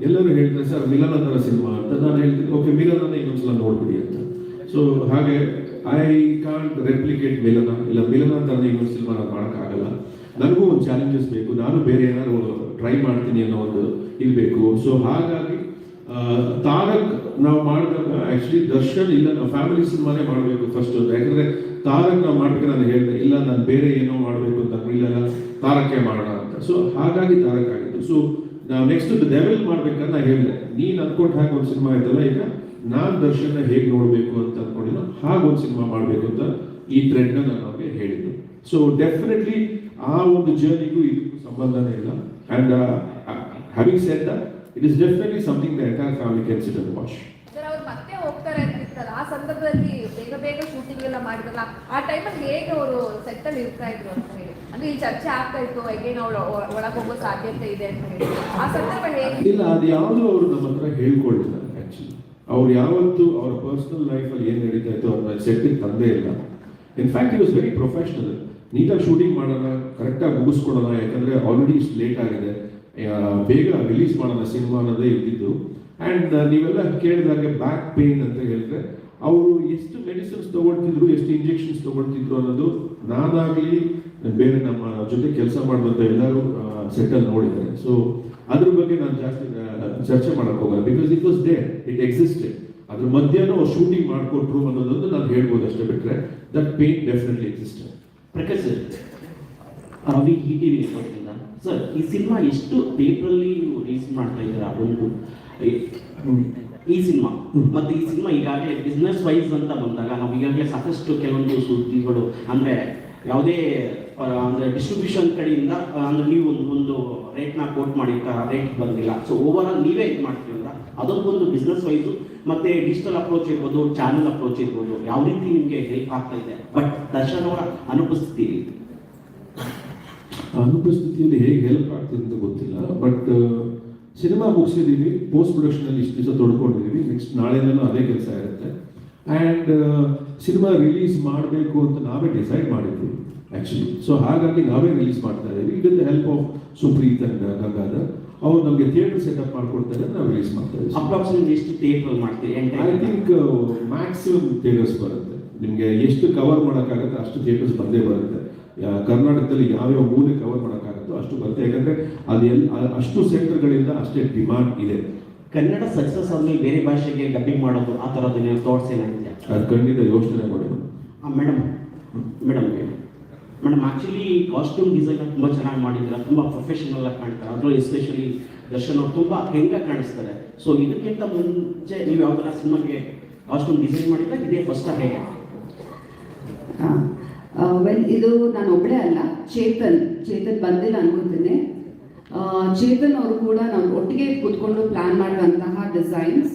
ಎಲ್ಲರೂ ಹೇಳ್ತಾರೆ ಸರ್ ಮಿಲನ ತರ ಸಿನಿಮಾ ಅಂತ. ನಾನು ಹೇಳ್ತೀನಿ ಓಕೆ, ಮಿಲನ ಇನ್ನೊಂದ್ಸಲ ನೋಡ್ಬಿಡಿ ಅಂತ. ಸೊ ಹಾಗೆ ಐ ಕಾಂಟ್ ರೆಪ್ಲಿಕೇಟ್ ಮಿಲನ. ಇಲ್ಲ, ಮಿಲನ ತರ ಇನ್ನೊಂದು ಸಿನಿಮಾ ನಾನು ಮಾಡೋಕ್ಕಾಗಲ್ಲ. ನನಗೂ ಒಂದು ಚಾಲೆಂಜಸ್ ಬೇಕು, ನಾನು ಬೇರೆ ಏನಾದ್ರು ಟ್ರೈ ಮಾಡ್ತೀನಿ ಅನ್ನೋ ಒಂದು ಇರಬೇಕು. ಸೊ ಹಾಗಾಗಿ ತಾರಕ್ ನಾವು ಮಾಡಿದಾಗ ಆಕ್ಚುಲಿ ದರ್ಶನ್ ಇಲ್ಲ, ನಾವು ಫ್ಯಾಮಿಲಿ ಸಿನಿಮಾನೇ ಮಾಡಬೇಕು ಫಸ್ಟ್ ಅಂತ. ಯಾಕಂದ್ರೆ ತಾರಕ್ ನಾವು ಮಾಡ್ಬೇಕಾದ್ರೆ ನಾನು ಹೇಳಿದೆ ಇಲ್ಲ, ನಾನು ಬೇರೆ ಏನೋ ಮಾಡಬೇಕು ಅಂತ. ಇಲ್ಲ, ತಾರಕ್ಕೆ ಮಾಡೋಣ ಅಂತ. ಸೊ ಹಾಗಾಗಿ ತಾರಕ್ ಆಗಿತ್ತು. ಸೊ ನಾವು ನೆಕ್ಸ್ಟ್ ಡೆವಿಲ್ ಮಾಡ್ಬೇಕಾದ್ರೆ ನಾನು ಹೇಳಿದೆ, ನೀನ್ ಅನ್ಕೊಂಡ್ ಹಾಗೆ ಒಂದು ಸಿನಿಮಾ ಆಯ್ತಲ್ಲ, ಈಗ ನಾನ್ ದರ್ಶನ್ ಹೇಗೆ ನೋಡ್ಬೇಕು ಅಂತ ಅನ್ಕೊಂಡಿಲ್ಲ, ಹಾಗೊಂದು ಸಿನಿಮಾ ಮಾಡ್ಬೇಕು ಅಂತ ಈ ಟ್ರೆಂಡ್ ನಾನು ಅವ್ರಿಗೆ ಹೇಳಿದ್ದು. ಸೊ ಡೆಫಿನೆಟ್ಲಿ ಆ ಒಂದು ಜರ್ನಿಗೂ ಇದಕ್ಕೂ ಸಂಬಂಧನೇ ಇಲ್ಲ. And having said that, it is definitely something the entire family can sit and watch. ಅವ್ರು ಮತ್ತೆ ಹೋಗ್ತಾರೆ ಅಂತಿರ್ತಾರೆ, ಆ ಸಂದರ್ಭದಲ್ಲಿ ಬೇಗ ಬೇಗ ಶೂಟಿಂಗ್ ಎಲ್ಲ ಮಾಡಿದ್ರಲ್ಲ, ಆ ಟೈಮಲ್ಲಿ ಹೇಗೆ ಅವರು ಸೆಟ್ ಅಲ್ಲಿ ಇರ್ತಾ ಇದ್ರು ಅಂತ ಹೇಳಿ, ಅಂದ್ರೆ ಈ ಚರ್ಚೆ ಆಗ್ತಾ ಇತ್ತು ಹೇಗೆ ನಾವು ಒಳಗೆ ಹೋಗೋ ಸಾಧ್ಯತೆ ಇದೆ ಅಂತ ಹೇಳಿ, ಆ ಸಂದರ್ಭ ಹೇಗೆ? ಇಲ್ಲ, ಅದು ಯಾವುದು ಅವರು ನಮ್ಮ ಹತ್ರ ಹೇಳ್ಕೊಳ್ಳಿಲ್ಲ. ಆಕ್ಚುಲಿ ಅವ್ರು ಯಾವತ್ತು ಅವರ ಪರ್ಸನಲ್ ಲೈಫಲ್ಲಿ ಏನು ನಡೀತಾ ಇತ್ತು ಅವ್ರನ್ನ ಸೆಟ್ಟಿಗೆ ತಂದೇ ಇಲ್ಲ. In fact it was very professional. ನೀಟಾಗಿ ಶೂಟಿಂಗ್ ಮಾಡೋಣ, ಕರೆಕ್ಟಾಗಿ ಮುಗಿಸ್ಕೊಡೋಣ, ಯಾಕಂದ್ರೆ ಆಲ್ರೆಡಿ ಇಷ್ಟು ಲೇಟ್ ಆಗಿದೆ, ಬೇಗ ರಿಲೀಸ್ ಮಾಡೋಣ ಸಿನಿಮಾ ಅನ್ನೋದೇ ಇದ್ದಿದ್ದು. ಆ್ಯಂಡ್ ನೀವೆಲ್ಲ ಕೇಳಿದಾಗೆ ಬ್ಯಾಕ್ ಪೇನ್ ಅಂತ ಹೇಳಿದ್ರೆ ಅವರು ಎಷ್ಟು ಮೆಡಿಸಿನ್ಸ್ ತಗೊಳ್ತಿದ್ರು, ಎಷ್ಟು ಇಂಜೆಕ್ಷನ್ಸ್ ತಗೊಳ್ತಿದ್ರು ಅನ್ನೋದು ನಾನಾಗಲಿ ಬೇರೆ ನಮ್ಮ ಜೊತೆ ಕೆಲಸ ಮಾಡುವಂಥ ಎಲ್ಲರೂ ಸೆಟಲ್ ನೋಡಿದ್ದಾರೆ. ಸೊ ಅದ್ರ ಬಗ್ಗೆ ನಾನು ಜಾಸ್ತಿ ಚರ್ಚೆ ಮಾಡಕ್ಕೆ ಹೋಗಲ್ಲ, because it was there, it existed. ಅದ್ರ ಮಧ್ಯಾಹ್ನ ಅವ್ರು ಶೂಟಿಂಗ್ ಮಾಡಿಕೊಟ್ರು ಅನ್ನೋದೊಂದು ನಾನು ಹೇಳ್ಬೋದು ಅಷ್ಟೇ, ಬಿಟ್ಟರೆ that pain definitely existed. Prakash sir, Ravi ETV ಕೊಟ್ಟಿಲ್ಲ ಸರ್, ಈ ಸಿನಿಮಾ ಎಷ್ಟು ಥಿಯೇಟ್ರಲ್ಲಿ ನೀವು ರಿಲೀಸ್ ಮಾಡ್ತಾ ಇದ್ದೀರಾ? ಒಂದು ಈ ಸಿನಿಮಾ ಮತ್ತು ಈ ಸಿನಿಮಾ ಈಗಾಗಲೇ ಬಿಸ್ನೆಸ್ ವೈಸ್ ಅಂತ ಬಂದಾಗ ನಾವು ಈಗಾಗಲೇ ಸಾಕಷ್ಟು ಕೆಲವೊಂದು ಸುದ್ದಿಗಳು ಅಂದರೆ ಯಾವುದೇ ಅಂದರೆ ಡಿಸ್ಟ್ರಿಬ್ಯೂಷನ್ ಕಡೆಯಿಂದ ಅಂದರೆ ನೀವು ಒಂದು ರೇಟ್ನ ಕೋಟ್ ಮಾಡಿರ್ತಾರ, ರೇಟ್ ಬಂದಿಲ್ಲ. ಸೊ ಓವರ್ ಆಲ್ ನೀವೇ ಇದು ಮಾಡ್ತೀರಲ್ಲ, ಅದೊಂದು ಬಿಸ್ನೆಸ್ ವೈಸು ಮತ್ತು ಡಿಜಿಟಲ್ ಅಪ್ರೋಚ್ ಇರ್ಬೋದು, ಚಾನಲ್ ಅಪ್ರೋಚ್ ಇರ್ಬೋದು, ಯಾವ ರೀತಿ ನಿಮಗೆ ಹೆಲ್ಪ್ ಆಗ್ತಾ ಇದೆ? ಬಟ್ ದರ್ಶನ್ ಅವರ ಅನುಪಸ್ಥಿತಿಯಲ್ಲಿ ಹೇಗೆ ಹೆಲ್ಪ್ ಆಗ್ತದೆ ಅಂತ ಗೊತ್ತಿಲ್ಲ. ಬಟ್ ಸಿನಿಮಾ ಮುಗಿಸಿದ್ದೀವಿ, ಪೋಸ್ಟ್ ಪ್ರೊಡಕ್ಷನಲ್ಲಿ ಇಷ್ಟು ದಿವಸ ತೊಡ್ಕೊಂಡಿದ್ದೀವಿ, ನೆಕ್ಸ್ಟ್ ನಾಳೆನೂ ಅದೇ ಕೆಲಸ ಇರುತ್ತೆ. ಆ್ಯಂಡ್ ಸಿನಿಮಾ ರಿಲೀಸ್ ಮಾಡಬೇಕು ಅಂತ ನಾವೇ ಡಿಸೈಡ್ ಮಾಡಿದ್ವಿ ಆ್ಯಕ್ಚುಲಿ. ಸೊ ಹಾಗಾಗಿ ನಾವೇ ರಿಲೀಸ್ ಮಾಡ್ತಾ ಇದ್ದೀವಿ with the help of Supreeth and Gangadhar. ಅವ್ರು ನಮಗೆ ಥಿಯೇಟರ್ ಸೆಟಪ್ ಮಾಡ್ಕೊಡ್ತಾರೆ, ನಾವು ರಿಲೀಸ್ ಮಾಡ್ತಾ ಇದ್ದೀವಿ. ಅಪ್ರಾಕ್ಸಿಮೇಟ್ ಎಷ್ಟು ಥಿಯೇಟರ್ ಮಾಡ್ತೀವಿ? ಐ ಥಿಂಕ್ ಮ್ಯಾಕ್ಸಿಮಮ್ ಥಿಯೇಟರ್ಸ್ ಬರುತ್ತೆ. ನಿಮಗೆ ಎಷ್ಟು ಕವರ್ ಮಾಡೋಕ್ಕಾಗುತ್ತೆ ಅಷ್ಟು ಥಿಯೇಟರ್ಸ್ ಬಂದೇ ಬರುತ್ತೆ. ಕರ್ನಾಟಕದಲ್ಲಿ ಯಾವ್ಯಾವ ಮೂಲೆ ಕವರ್ ಮಾಡೋಕ್ಕಾಗುತ್ತೋ ಅಷ್ಟು ಬರುತ್ತೆ, ಯಾಕಂದರೆ ಅಷ್ಟು ಸೆಂಟರ್ಗಳಿಂದ ಅಷ್ಟೇ ಡಿಮಾಂಡ್ ಇದೆ. ಕನ್ನಡ ಸಕ್ಸಸ್ ಆದ್ಮೇಲೆ ಬೇರೆ ಭಾಷೆಗೆ ಡಬ್ಬಿಂಗ್ ಮಾಡೋದು ಆ ಥರದ್ದು ಥಾಟ್ಸ್ ಏನಿದೆ? ಅದು ಖಂಡಿತ ಯೋಚನೆ ಮಾಡೋದು. ಮೇಡಮ್ ಆ್ಯಕ್ಚುಲಿ ಕಾಸ್ಟ್ಯೂಮ್ ಡಿಸೈನ್ ತುಂಬ ಚೆನ್ನಾಗಿ ಮಾಡಿದ್ದೀರಾ, ತುಂಬ ಪ್ರೊಫೆಷನಲ್ ಆಗಿ ಕಾಣ್ತಾರೆ. ಅದರಲ್ಲೂ ಎಸ್ಪೆಷಲಿ ದರ್ಶನ್ ಅವರು ತುಂಬ ಹೆಂಗೆ ಕಾಣಿಸ್ತಾರೆ. ಸೊ ಇದಕ್ಕಿಂತ ಮುಂಚೆ ನೀವು ಯಾವ್ದಾರ ಸಿನಿಮಾಗೆ ಕಾಸ್ಟ್ಯೂಮ್ ಡಿಸೈನ್ ಮಾಡಿದ್ರೆ ಇದೇ ಫಸ್ಟ್ ಹೇಗೆ? ವೆಲ್, ಇದು ನಾನು ಒಬ್ಬಳೇ ಅಲ್ಲ, ಚೇತನ್ ಬಂದಿಲ್ಲ ಅನ್ಕೋತೀನಿ. ಚೇತನ್ ಅವರು ಕೂಡ ನಾವು ಒಟ್ಟಿಗೆ ಕೂತ್ಕೊಂಡು ಪ್ಲಾನ್ ಮಾಡುವಂತಹ ಡಿಸೈನ್ಸ್.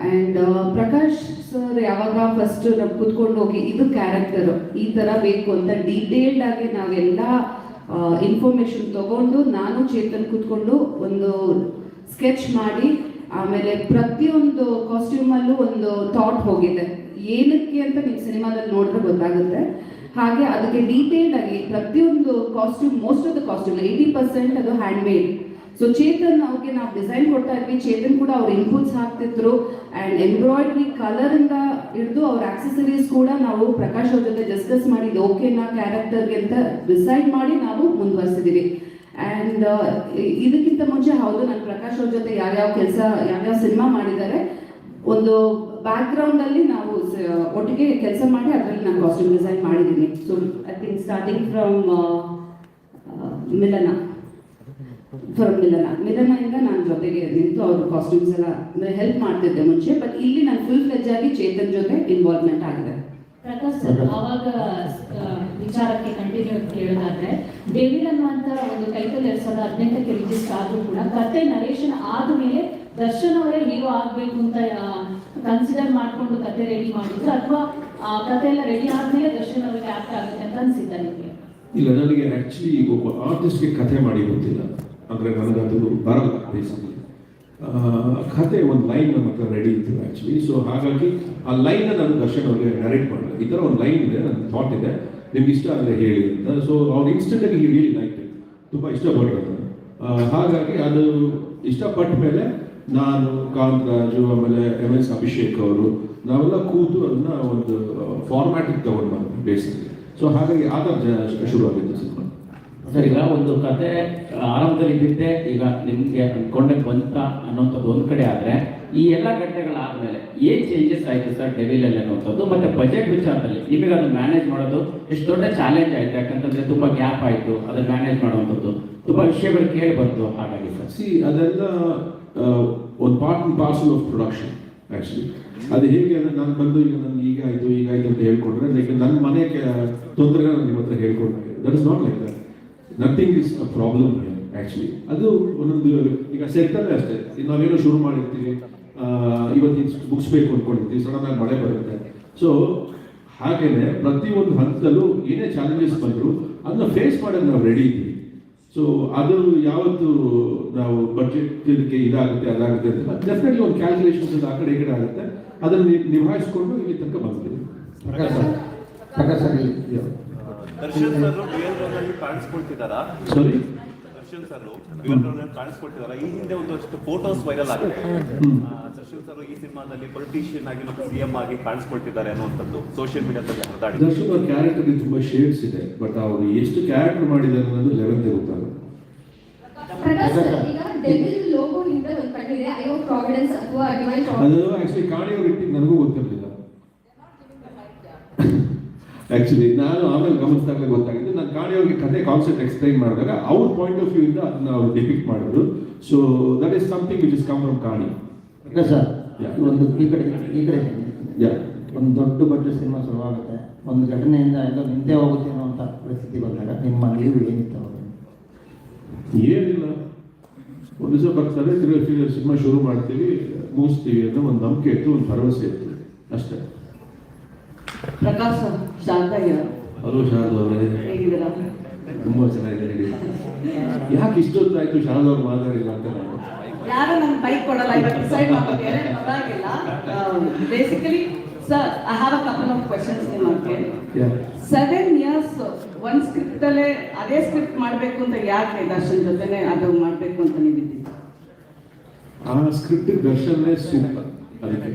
ಆ್ಯಂಡ್ ಪ್ರಕಾಶ್ ಸರ್ ಯಾವಾಗ ಫಸ್ಟ್ ನಾವು ಕೂತ್ಕೊಂಡು ಹೋಗಿ ಇದು ಕ್ಯಾರೆಕ್ಟರ್ ಈ ಥರ ಬೇಕು ಅಂತ ಡೀಟೇಲ್ಡ್ ಆಗಿ ನಾವೆಲ್ಲ ಇನ್ಫಾರ್ಮೇಶನ್ ತಗೊಂಡು ನಾನು ಚೇತನ್ ಕೂತ್ಕೊಂಡು ಒಂದು ಸ್ಕೆಚ್ ಮಾಡಿ, ಆಮೇಲೆ ಪ್ರತಿಯೊಂದು ಕಾಸ್ಟ್ಯೂಮಲ್ಲೂ ಒಂದು ಥಾಟ್ ಹೋಗಿದೆ, ಏನಕ್ಕೆ ಅಂತ ನೀವು ಸಿನಿಮಾದಲ್ಲಿ ನೋಡಿದ್ರೆ ಗೊತ್ತಾಗುತ್ತೆ. ಹಾಗೆ ಅದಕ್ಕೆ ಡೀಟೇಲ್ಡ್ ಆಗಿ ಪ್ರತಿಯೊಂದು costume, most of the costume 80% ಅದು ಹ್ಯಾಂಡ್ ಮೇಡ್. ಸೊ ಚೇತನ್ ಅವ್ರಿಗೆ ನಾವು ಡಿಸೈನ್ ಕೊಡ್ತಾ ಇದ್ವಿ, ಚೇತನ್ ಕೂಡ ಅವ್ರ ಇನ್ಪುಟ್ಸ್ ಹಾಕ್ತಿದ್ರು. ಆ್ಯಂಡ್ ಎಂಬ್ರಾಯ್ಡ್ರಿ ಕಲರಿಂದ ಹಿಡಿದು ಅವ್ರ ಆಕ್ಸೆಸರೀಸ್ ಕೂಡ ನಾವು ಪ್ರಕಾಶ್ ಅವ್ರ ಜೊತೆ ಡಿಸ್ಕಸ್ ಮಾಡಿದ್ದು ಓಕೆನಾ ಕ್ಯಾರೆಕ್ಟರ್ಗೆ ಅಂತ ಡಿಸೈಡ್ ಮಾಡಿ ನಾವು ಮುಂದುವರಿಸಿದ್ದೀವಿ. ಆ್ಯಂಡ್ ಇದಕ್ಕಿಂತ ಮುಂಚೆ ಹೌದು, ನಾನು ಪ್ರಕಾಶ್ ಅವ್ರ ಜೊತೆ ಯಾವ್ಯಾವ ಸಿನಿಮಾ ಮಾಡಿದ್ದಾರೆ, ಒಂದು ಬ್ಯಾಕ್ಗ್ರೌಂಡಲ್ಲಿ ನಾವು ಒಟ್ಟಿಗೆ ಕೆಲಸ ಮಾಡಿ ಅದರಲ್ಲಿ ನಾನು ಕಾಸ್ಟ್ಯೂಮ್ ಡಿಸೈನ್ ಮಾಡಿದ್ದೀನಿ. So I think starting from ಮಿಲನದಿಂದ ನಾನು ಜೊತೆಗೆ ನಿಂತು ಅವ್ರ ಕಾಸ್ಟ್ಯೂಮ್ಸ್ ಎಲ್ಲ ಅಂದರೆ ಹೆಲ್ಪ್ ಮಾಡ್ತಿದ್ದೆ ಮುಂಚೆ. ಬಟ್ ಇಲ್ಲಿ ನಾನು ಫುಲ್ ಫ್ಲೆಜ್ ಆಗಿ ಚೇತನ್ ಜೊತೆ ಇನ್ವಾಲ್ವ್ಮೆಂಟ್ ಆಗಿದೆ. ಪ್ರಕಾಶ್ ಸರ್, ಅವಾಗ ವಿಚಾರಕ್ಕೆ ಕಂಟಿನ್ಯೂ ಕೇಳೋದಾದ್ರೆ, ಡೆವಿಲ್ ಅನ್ನುವಂಥ ಒಂದು ಟೈಟಲ್ 2018ಕ್ಕೆ ರಿಜಿಸ್ಟರ್ ಆದ್ರೂ ಕೂಡ ಕತೆ ನರೇಶನ್ ಆದ್ಮೇಲೆ ದರ್ಶನ್ ಅವರೇ ಹೀರೋ ಆಗ್ಬೇಕು ಅಂತ ಕನ್ಸಿಡರ್ ಮಾಡ್ಕೊಂಡು ಕತೆ ರೆಡಿ ಮಾಡಿದ್ರು, ಅಥವಾ ಕತೆ ಎಲ್ಲ ರೆಡಿ ಆದ್ಮೇಲೆ ದರ್ಶನ್ ಅವರಿಗೆ ಆಕ್ಟ್ ಆಗುತ್ತೆ ಅಂತ ಅನ್ಸಿದ್ದ ನಿಮಗೆ? ಇಲ್ಲ, ನನಗೆ ಆ್ಯಕ್ಚುಲಿ ಒಬ್ಬ ಆರ್ಟಿಸ್ಟ್ಗೆ ಕಥೆ ಮಾಡಿ ಗೊತ್ತಿಲ್ಲ, ಅಂದರೆ ನನಗದು ಬರಲ್ಲ ಬೇಸಿಕಲಿ. ಕತೆ ಒಂದು ಲೈನ್ ನಮ್ಮ ಹತ್ರ ರೆಡಿ ಇತ್ತು ಆ್ಯಕ್ಚುಲಿ. ಸೊ ಹಾಗಾಗಿ ಆ ಲೈನ್ನ ನಾನು ದರ್ಶನ್ ಅವ್ರಿಗೆ ನರೇಟ್ ಮಾಡಿದೆ, ಈ ಥರ ಒಂದು ಲೈನ್ ಇದೆ, ನನ್ನ ಥಾಟ್ ಇದೆ, ನಿಮ್ಗೆ ಇಷ್ಟ ಆದರೆ ಹೇಳಿ ಅಂತ. ಸೊ ಅವ್ರು ಇನ್ಸ್ಟೆಂಟಾಗಿ ರಿಯಲಿ ಲೈಕ್ ಇಟ್, ತುಂಬ ಇಷ್ಟಪಟ್ಟರು ಅದನ್ನು. ಹಾಗಾಗಿ ಅದು ಇಷ್ಟಪಟ್ಟ ಮೇಲೆ ನಾನು, ಕಾಂತರಾಜು, ಆಮೇಲೆ MS ಅಭಿಷೇಕ್ ಅವರು ನಾವೆಲ್ಲ ಕೂತು ಅದನ್ನ ಒಂದು ಫಾರ್ಮ್ಯಾಟಿಗೆ ತಗೊಂಡು ಬಂದ್ವಿ ಬೇಸಿಕಲಿ. ಸೊ ಹಾಗಾಗಿ ಆ ಥರ ಶುರುವಾಗಿತ್ತು ಸಿನಿಮಾ. ಸರ್, ಈಗ ಒಂದು ಕತೆ ಆರಂಭದಲ್ಲಿ ಇದ್ದಿದ್ದೆ ಈಗ ನಿಮಗೆ ಅಂದ್ಕೊಂಡೆ ಬಂತ ಅನ್ನೋಂಥದ್ದು ಒಂದು ಕಡೆ ಆದರೆ, ಈ ಎಲ್ಲ ಘಟನೆಗಳಾದ್ಮೇಲೆ ಏನು ಚೇಂಜಸ್ ಆಯಿತು ಸರ್ ಡೆವಿಲಲ್ಲಿ ಅನ್ನೋಂಥದ್ದು? ಮತ್ತು ಬಜೆಟ್ ವಿಚಾರದಲ್ಲಿ ನಿಮಗೆ ಅದನ್ನು ಮ್ಯಾನೇಜ್ ಮಾಡೋದು ಎಷ್ಟು ದೊಡ್ಡ ಚಾಲೆಂಜ್ ಆಯಿತು? ಯಾಕಂತಂದರೆ ತುಂಬ ಗ್ಯಾಪ್ ಆಯಿತು ಅದನ್ನು ಮ್ಯಾನೇಜ್ ಮಾಡುವಂಥದ್ದು, ತುಂಬ ವಿಷಯಗಳು ಕೇಳಿ ಬಂತು. ಹಾಗಾಗಿ ಸರ್ ಅದೆಲ್ಲ ಒಂದು part and parcel of production actually. ಅದು ಹೇಗೆ ಅಂದರೆ ನಾನು ಬಂದು ಈಗ ನನಗೆ ಈಗಾಯಿತು ಅಂತ ಹೇಳ್ಕೊಂಡ್ರೆ, ಲೈಕ್ ನನ್ನ ಮನೆ ತೊಂದರೆ ನಾನು ನಿಮ್ಮ ಹತ್ರ ಹೇಳ್ಕೊಂಡ್ರೆ, that is not like that. Nothing is a problem actually. ಅದು ಒಂದೊಂದು ಈಗ ಸೆಟ್ಟಲ್ಲೇ ಅಷ್ಟೇ, ನಾವೇನೋ ಶುರು ಮಾಡಿರ್ತೀವಿ, ಇವತ್ತು ಮುಗಿಸ್ಬೇಕು ಅಂದ್ಕೊಂಡಿರ್ತೀವಿ, ಸಡನ್ನಾಗಿ ಮಳೆ ಬರುತ್ತೆ. ಸೊ ಹಾಗೇನೆ ಪ್ರತಿಯೊಂದು ಹಂತದಲ್ಲೂ ಏನೇ ಚಾಲೆಂಜಸ್ ಬಂದರೂ ಅದನ್ನ ಫೇಸ್ ಮಾಡೋದು ನಾವು ರೆಡಿ ಇದ್ದೀವಿ. ಸೊ ಅದು ಯಾವತ್ತು ನಾವು ಬಡ್ಜೆಟ್ ಇದಕ್ಕೆ ಇದಾಗುತ್ತೆ ಅದಾಗುತ್ತೆ ಅಂತ ಡೆಫಿನೆಟ್ಲಿ ಒಂದು ಕ್ಯಾಲ್ಕುಲೇಷನ್ಸ್ ಆ ಕಡೆ ಈ ಕಡೆ ಆಗುತ್ತೆ, ಅದನ್ನು ನಿಭಾಯಿಸ್ಕೊಂಡು ಇಲ್ಲಿ ತನಕ ಬಂದ್ತೀವಿ. ದರ್ಶನ್ ಸರ್ ಕಾಣಿಸ್ಕೊಳ್ತಿದ್ದಾರಾ? ಸಾರಿ, ದರ್ಶನ್ ಸರ್ ಕಾಣಿಸ್ಕೊಟ್ಟಿದ್ದಾರೆ. ಈ ಹಿಂದೆ ಒಂದಷ್ಟು ಫೋಟೋಸ್ ವೈರಲ್ ಆಗಿದೆ. ದರ್ಶನ್ ಸರ್ ಈ ಸಿನಿಮಾದಲ್ಲಿ ಪೊಲಿಟಿಷಿಯನ್ ಆಗಿ ಮತ್ತು ಸಿಎಂ ಆಗಿ ಕಾಣಿಸ್ಕೊಳ್ತಿದ್ದಾರೆ ಅನ್ನುವಂಥದ್ದು ಸೋಷಿಯಲ್ ಮೀಡಿಯಾದಲ್ಲಿ ಹರಿದಾಡಿ. ದರ್ಶನ್ ಅವ್ರ ಕ್ಯಾರೆಕ್ಟರ್ಗೆ ತುಂಬಾ ಶೇಡ್ಸ್ ಇದೆ, ಬಟ್ ಅವರು ಎಷ್ಟು ಕ್ಯಾರೆಕ್ಟರ್ ಮಾಡಿದ್ದಾರೆ ಅನ್ನೋದು ಲೆವೆಲ್ ಗೊತ್ತಾಗುತ್ತೆ. ಅದು ಆಕ್ಚುಲಿ ಕಾಣಿಯವ್ರು ಇಟ್ಟಿದ್ದು ನನಗೂ ಗೊತ್ತಿರಲಿಲ್ಲ. ಆಕ್ಚುಲಿ ನಾನು ಆಮೇಲೆ ಗಮನಿಸಿದಾಗ ಗೊತ್ತಾಗಿದ್ದು, ನಾನು ಕಾಣಿಯವ್ರಿಗೆ ಕಥೆ ಕಾನ್ಸೆಪ್ಟ್ ಎಕ್ಸ್ಪ್ಲೈನ್ ಮಾಡಿದಾಗ ಅವ್ರ ಪಾಯಿಂಟ್ ಆಫ್ ವ್ಯೂ ಇಂದ ಅದನ್ನ ಅವ್ರು ಡಿಪಿಕ್ಟ್ ಮಾಡಿದ್ರು. So that is something which is come from ಕಾಣಿ. ಸರ್ ಒಂದು ಈ ಕಡೆ ಒಂದು ದೊಡ್ಡ ಬಡ್ಜೆಟ್ ಸಿನಿಮಾ ಶುರುವಾಗುತ್ತೆ, ಒಂದು ಘಟನೆಯಿಂದ ಎಲ್ಲ ನಿಂತೇ ಹೋಗುತ್ತೆ ಅನ್ನೋಂಥ ಪರಿಸ್ಥಿತಿ ಬಂದಾಗ ನಿಮ್ಮ ನಿಲುವು ಏನಿತ್ತು? ಏನಿಲ್ಲ, ಒಂದು ದಿವಸ ಬರ್ತಾರೆ, ಸಿನಿಮಾ ಶುರು ಮಾಡ್ತೀವಿ, ಮುಗಿಸ್ತೀವಿ ಅನ್ನೋ ಒಂದು ನಂಬಿಕೆ ಇತ್ತು, ಒಂದು ಭರವಸೆ ಇತ್ತು ಅಷ್ಟೇ. ಪ್ರಕಾಶ್ ಶಾರದಾ ಹಲೋ ಶಾರದಾ ಅವರೇ, ತುಂಬಾ ಚೆನ್ನಾಗಿದೆ. ಯಾಕೆ ಇಷ್ಟೊತ್ತಾಯ್ತು ಶಾರದಾ ಅವ್ರು ಮಾತಾಡಿಲ್ಲ ಅಂತ ನಾನು ಯಾರು ನಮ್ಗೆ ಬೈಕ್ ಕೊಡಲ್ಲ, ಇವತ್ತು ಡಿಸೈಡ್ ಮಾಡಿದ್ದೇನೆ, ಪರವಾಗಿಲ್ಲ. Basically sir, I have a couple of questions ನಿಮಗೆ. 7 years ಒಂದು ಸ್ಕ್ರಿಪ್ಟ್ ಅಲ್ಲೇ ಅದೇ ಸ್ಕ್ರಿಪ್ಟ್ ಮಾಡಬೇಕು ಅಂತ ಯಾಕೆ ದರ್ಶನ್ ಜೊತೆನೆ ಅದು ಮಾಡಬೇಕು ಅಂತ ನೀವಿದ್ದೀರಿ? ಆ ಸ್ಕ್ರಿಪ್ಟ್ ದರ್ಶನ್ನೇ ಸೂಪರ್. ಅದಕ್ಕೆ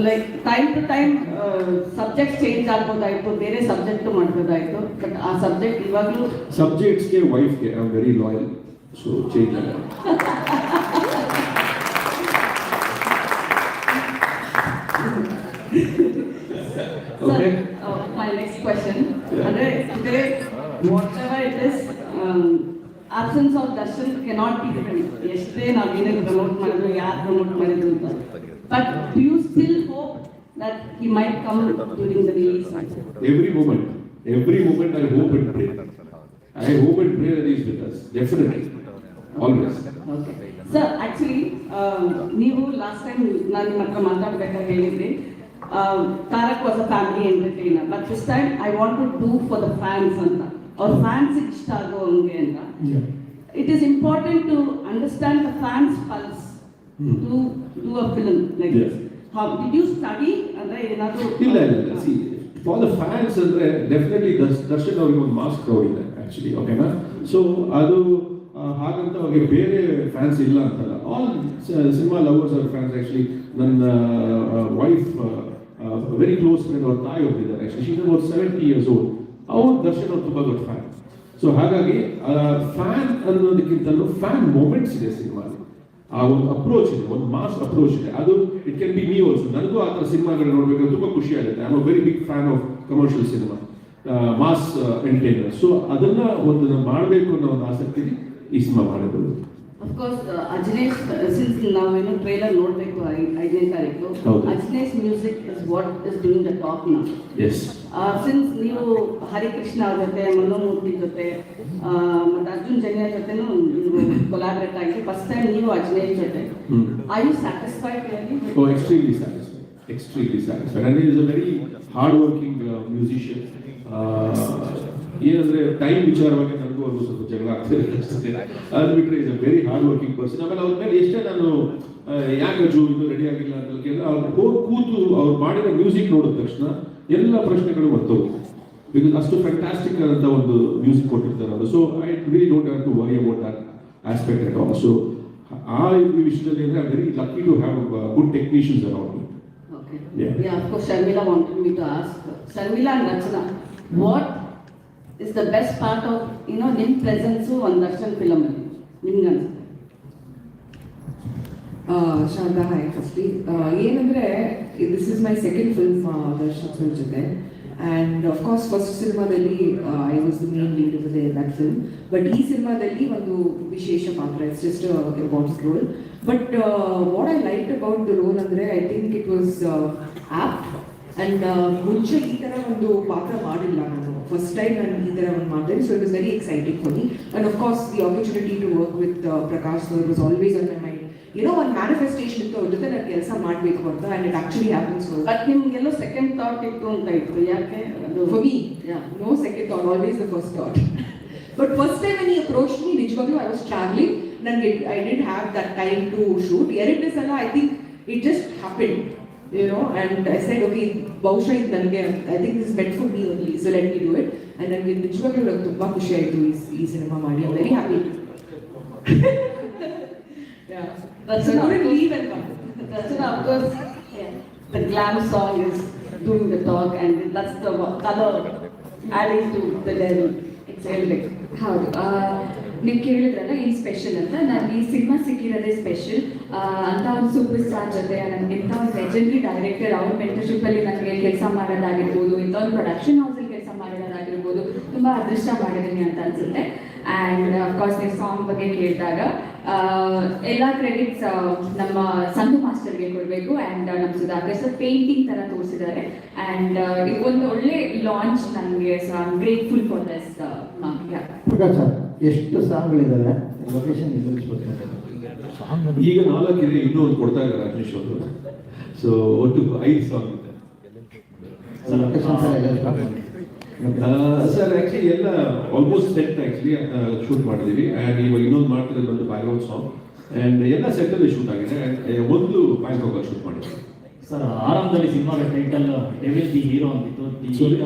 like time to time subject change ಆಗ್ಬೋದಾಯ್ತು, ಬೇರೆ ಸಬ್ಜೆಕ್ಟ್ ಮಾಡ್ಬೋದಾಯ್ತು, ಬಟ್ ಆ ಸಬ್ಜೆಕ್ಟ್ ಇವಾಗಲೂ ಸಬ್ಜೆಕ್ಟ್ಸ್ಗೆ ವೈಫ್ಗೆ I am very loyal, so change ಆಗಲ್ಲ. Okay. My next question. Today, whatever it is, absence of Darshan cannot be different. Yesterday, now we didn't promote Madhu, promote Madhu. But do you still hope that he might come during the release? Every moment I hope and pray. I hope and pray that he is with us. Definitely. Always. Okay. Sir, actually, ನೀವು last time ನಾನು ನಿಮ್ಮ ಹತ್ರ ಮಾತಾಡ್ಬೇಕಾದ್ರೆ ಹೇಳಿದ್ರಿ, Tarak was a family entertainer, but this time I want to do for the fans anta, or fans ishta agonge anta. It is important to understand the fans pulse to do a film like this. How did you study andre enadu? ಇಲ್ಲ see, for the fans andre definitely Darshan ಅವರಿಗೆ ಒಂದು mass crowd ಇದೆ actually, ಓಕೆನಾ? So ಅದು ಹಾಗಂತ ಅವ್ರಿಗೆ ಬೇರೆ fans ಇಲ್ಲ ಅಂತಲ್ಲ. All cinema lovers are fans. Actually ನನ್ನ ವೈಫ್ ವೆರಿ ಕ್ಲೋಸ್ ಫ್ರೆಂಡ್, ಅವ್ರ ತಾಯಿ ಒಬ್ಬರಿದ್ದಾರೆ, actually she's about 70 years old. ಅವ್ರು ದರ್ಶನ್ ಅವ್ರು ತುಂಬ ದೊಡ್ಡ ಫ್ಯಾನ್. ಸೊ ಹಾಗಾಗಿ ಫ್ಯಾನ್ ಅನ್ನೋದಕ್ಕಿಂತಲೂ ಫ್ಯಾನ್ ಮೂಮೆಂಟ್ಸ್ ಇದೆ ಸಿನಿಮಾಲಿ. ಆ ಒಂದು ಅಪ್ರೋಚ್ ಇದೆ, ಒಂದು ಮಾಸ್ ಅಪ್ರೋಚ್ ಇದೆ. ಅದು it can be me also. ನನಗೂ ಆ ಥರ ಸಿನಿಮಾಗಳು ನೋಡಬೇಕಾದ್ರೆ ತುಂಬ ಖುಷಿ ಆಗುತ್ತೆ. I am a very big fan of commercial cinema, mass entertainer. So ಅದನ್ನ ಒಂದು ಮಾಡಬೇಕು ಅನ್ನೋ ಒಂದು ಆಸಕ್ತಿ ಈ ಸಿನಿಮಾ ಮಾಡಬಹುದು. Of course, Ajnesh, since ನಾವು ಏನು ಟ್ರೈಲರ್ ನೋಡಬೇಕು 5ನೇ ತಾರೀಕು, Ajnesh music is what is doing the talk now. Yes. Since ನೀವು ಹರಿಕೃಷ್ಣ ಅವ್ರ ಜೊತೆ, ಮನೋಮೂರ್ತಿ ಜೊತೆ ಮತ್ತು ಅರ್ಜುನ್ ಜನ್ಯ ಜೊತೆನೂ ನೀವು ಕೊಲಾಬ್ರೇಟ್ ಆಗಿ ಫಸ್ಟ್ ಟೈಮ್ ನೀವು Ajnesh ಜೊತೆ, are you satisfied really? Oh, extremely satisfied. Extremely satisfied. And he is a very hard-working musician. ಏನಂದ್ರೆ ಟೈಮ್ ವಿಚಾರವಾಗಿ ನನಗೂ ಅವ್ರಿಗೂ ಸ್ವಲ್ಪ ಜಗಳ ಆಗ್ತದೆ ಅನಿಸುತ್ತೆ. ಅದು ಬಿಟ್ಟರೆ is a very hard working person. ಆಮೇಲೆ ಅವ್ರ ಮೇಲೆ ಎಷ್ಟೇ ನಾನು ಯಾಕೆ ಅಜು ಇನ್ನೂ ರೆಡಿ ಆಗಿಲ್ಲ ಅಂತ ಕೇಳಿದ್ರೆ, ಅವ್ರು ಹೋಗಿ ಕೂತು ಅವ್ರು ಮಾಡಿರೋ ಮ್ಯೂಸಿಕ್ ನೋಡಿದ ತಕ್ಷಣ ಎಲ್ಲ ಪ್ರಶ್ನೆಗಳು ಬರ್ತವೆ. ಬಿಕಾಸ್ ಅಷ್ಟು ಫ್ಯಾಂಟಾಸ್ಟಿಕ್ ಅಂತ ಒಂದು ಮ್ಯೂಸಿಕ್ ಕೊಟ್ಟಿರ್ತಾರೆ ಅವರು. So I really don't have to worry about that aspect at all. So ಆ ವಿಷಯದಲ್ಲಿ ಅಂದರೆ I very lucky to have good technicians around me. Okay. Yeah, of course, Sharmila wanted me to ask. Sharmila and Rachana, what is the best part of, ನಿಮ್ಮ presence ಒಂದು Darshan film ಅಲ್ಲಿ ನಿಮ್ಗೆ ಅನ್ಸುತ್ತೆ? Sharada, hi. Firstly ಏನಂದರೆ, this is my second film Darshan sir ಜೊತೆ. And of course first ಸಿನಿಮಾದಲ್ಲಿ I was the main lead in that film. But ಈ ಸಿನಿಮಾದಲ್ಲಿ ಒಂದು ವಿಶೇಷ ಪಾತ್ರ, it's just important role. But what I like about the role ಅಂದರೆ, I think it was apt. And ಮುಂಚೆ ಈ ಥರ ಒಂದು ಪಾತ್ರ ಮಾಡಿಲ್ಲ ನಾನು, ಫಸ್ಟ್ ಟೈಮ್ ನಾನು ಈ ಥರ ಒಂದು ಮಾಡಿದೆ. So it was very exciting for me. And of course the opportunity to work with Prakash sir was always on my mind. ಒಂದು ಮ್ಯಾನಿಫೆಸ್ಟೇಷನ್ ಇತ್ತು ಅವ್ರ ಜೊತೆ ನಾನು ಕೆಲಸ ಮಾಡಬೇಕು ಅಂತ. And it actually happens. But ನಿಮ್ಗೆಲ್ಲೋ ಸೆಕೆಂಡ್ ಥಾಟ್ ಇತ್ತು ಅಂತ ಇತ್ತು, ಯಾಕೆ? For me no second thought, always the first thought. But first time when he approached me, ನಿಜವಾಗ್ಲೂ ಐ ವಾಸ್ ಟ್ರಾವೆಲಿಂಗ್, ನನಗೆ I didn't have that time to shoot. ಎರಡನೇ ಸಲ I think it just happened, and I said, okay, ಬಹುಶಃ ಇದು ನನಗೆ, I think this meant for me only, so let me do it. And ನನಗೆ ನಿಜವಾಗ್ಲೂ ತುಂಬ ಖುಷಿ ಆಯಿತು ಈ ಸಿನಿಮಾ ಮಾಡಿ. I very happy. Yeah. Rachana, couldn't leave and come. Rachana, of course, the glam song is doing the talk, and that's the color adding to the devil. It's everything. ಹೌದು ನೀವು ಕೇಳಿದ್ರಲ್ಲ ಏನು ಸ್ಪೆಷಲ್ ಅಂತ. ನಾನು ಈ cinema ಸಿಕ್ಕಿರೋದೇ special ಅಂತ ಒಂದು super star ಜೊತೆ ನನಗೆ ಇಂಥ ಒಂದು ಲೆಜೆಂಡರಿ ಡೈರೆಕ್ಟರ್ ಅವ್ರ ಮೆಂಟರ್ಶಿಪ್ಪಲ್ಲಿ ನನಗೆ ಕೆಲಸ ಮಾಡೋದಾಗಿರ್ಬೋದು, ಇಂಥ ಒಂದು ಪ್ರೊಡಕ್ಷನ್ ಹೌಸಲ್ಲಿ ಕೆಲಸ ಮಾಡೋದಾಗಿರ್ಬೋದು, ತುಂಬ ಅದೃಷ್ಟ ಮಾಡಿದ್ದೀನಿ ಅಂತ ಅನ್ಸುತ್ತೆ. ಆ್ಯಂಡ್ ಅಫ್ಕೋರ್ಸ್ ನೀವು ಸಾಂಗ್ ಬಗ್ಗೆ ಕೇಳಿದಾಗ ಎಲ್ಲ ಕ್ರೆಡಿಟ್ಸ್ ನಮ್ಮ ಸಂಧು ಮಾಸ್ಟರ್ಗೆ ಕೊಡಬೇಕು. ಆ್ಯಂಡ್ ನಮ್ಮ ಸುಧಾಕರ್ ಸರ್ ಪೇಂಟಿಂಗ್ ಥರ ತೋರಿಸಿದ್ದಾರೆ. ಆ್ಯಂಡ್ ಇದು ಒಂದು ಒಳ್ಳೆ ಲಾಂಚ್ ನನಗೆ. So I am grateful for this. Prakash sir, ಎಷ್ಟು ಸಾಂಗ್ಗಳಿದ್ದಾವೆ? ಲೊಕೇಶನ್ ಈಗ 4 ಇದೆ, ಇನ್ನೂ ಒಂದು ಕೊಡ್ತಾ ಇದ್ದಾರೆ ರಾಜೇಶ್ ಅವರು. ಸೊ ಒಟ್ಟು 5 ಸಾಂಗ್ ಇದೆ ಸರ್. ಆಕ್ಚುಲಿ ಎಲ್ಲ ಆಲ್ಮೋಸ್ಟ್ ಸೆಟ್ ಆಕ್ಚುಲಿ ಶೂಟ್ ಮಾಡಿದೀವಿ. ಆ್ಯಂಡ್ ಇವಾಗ ಇನ್ನೊಂದು ಮಾಡ್ತಿರೋದು ಬಂದು ಬ್ಯಾಕ್ಗ್ರೌಂಡ್ ಸಾಂಗ್. ಆ್ಯಂಡ್ ಎಲ್ಲ ಸೆಟ್ಟಲ್ಲಿ ಶೂಟ್ ಆಗಿದೆ. ಆ್ಯಂಡ್ ಒಂದು ಬ್ಯಾಂಕಾಕಲ್ಲಿ ಶೂಟ್ ಮಾಡಿದ್ದೀವಿ ಸರ್. ಆರಂಭದಲ್ಲಿ ಸಿನಿಮಾದ ಟೈಟಲ್ ಡೆವಿಲ್ ದಿ ಹೀರೋ ಅಂತಿತ್ತು. ಈಗ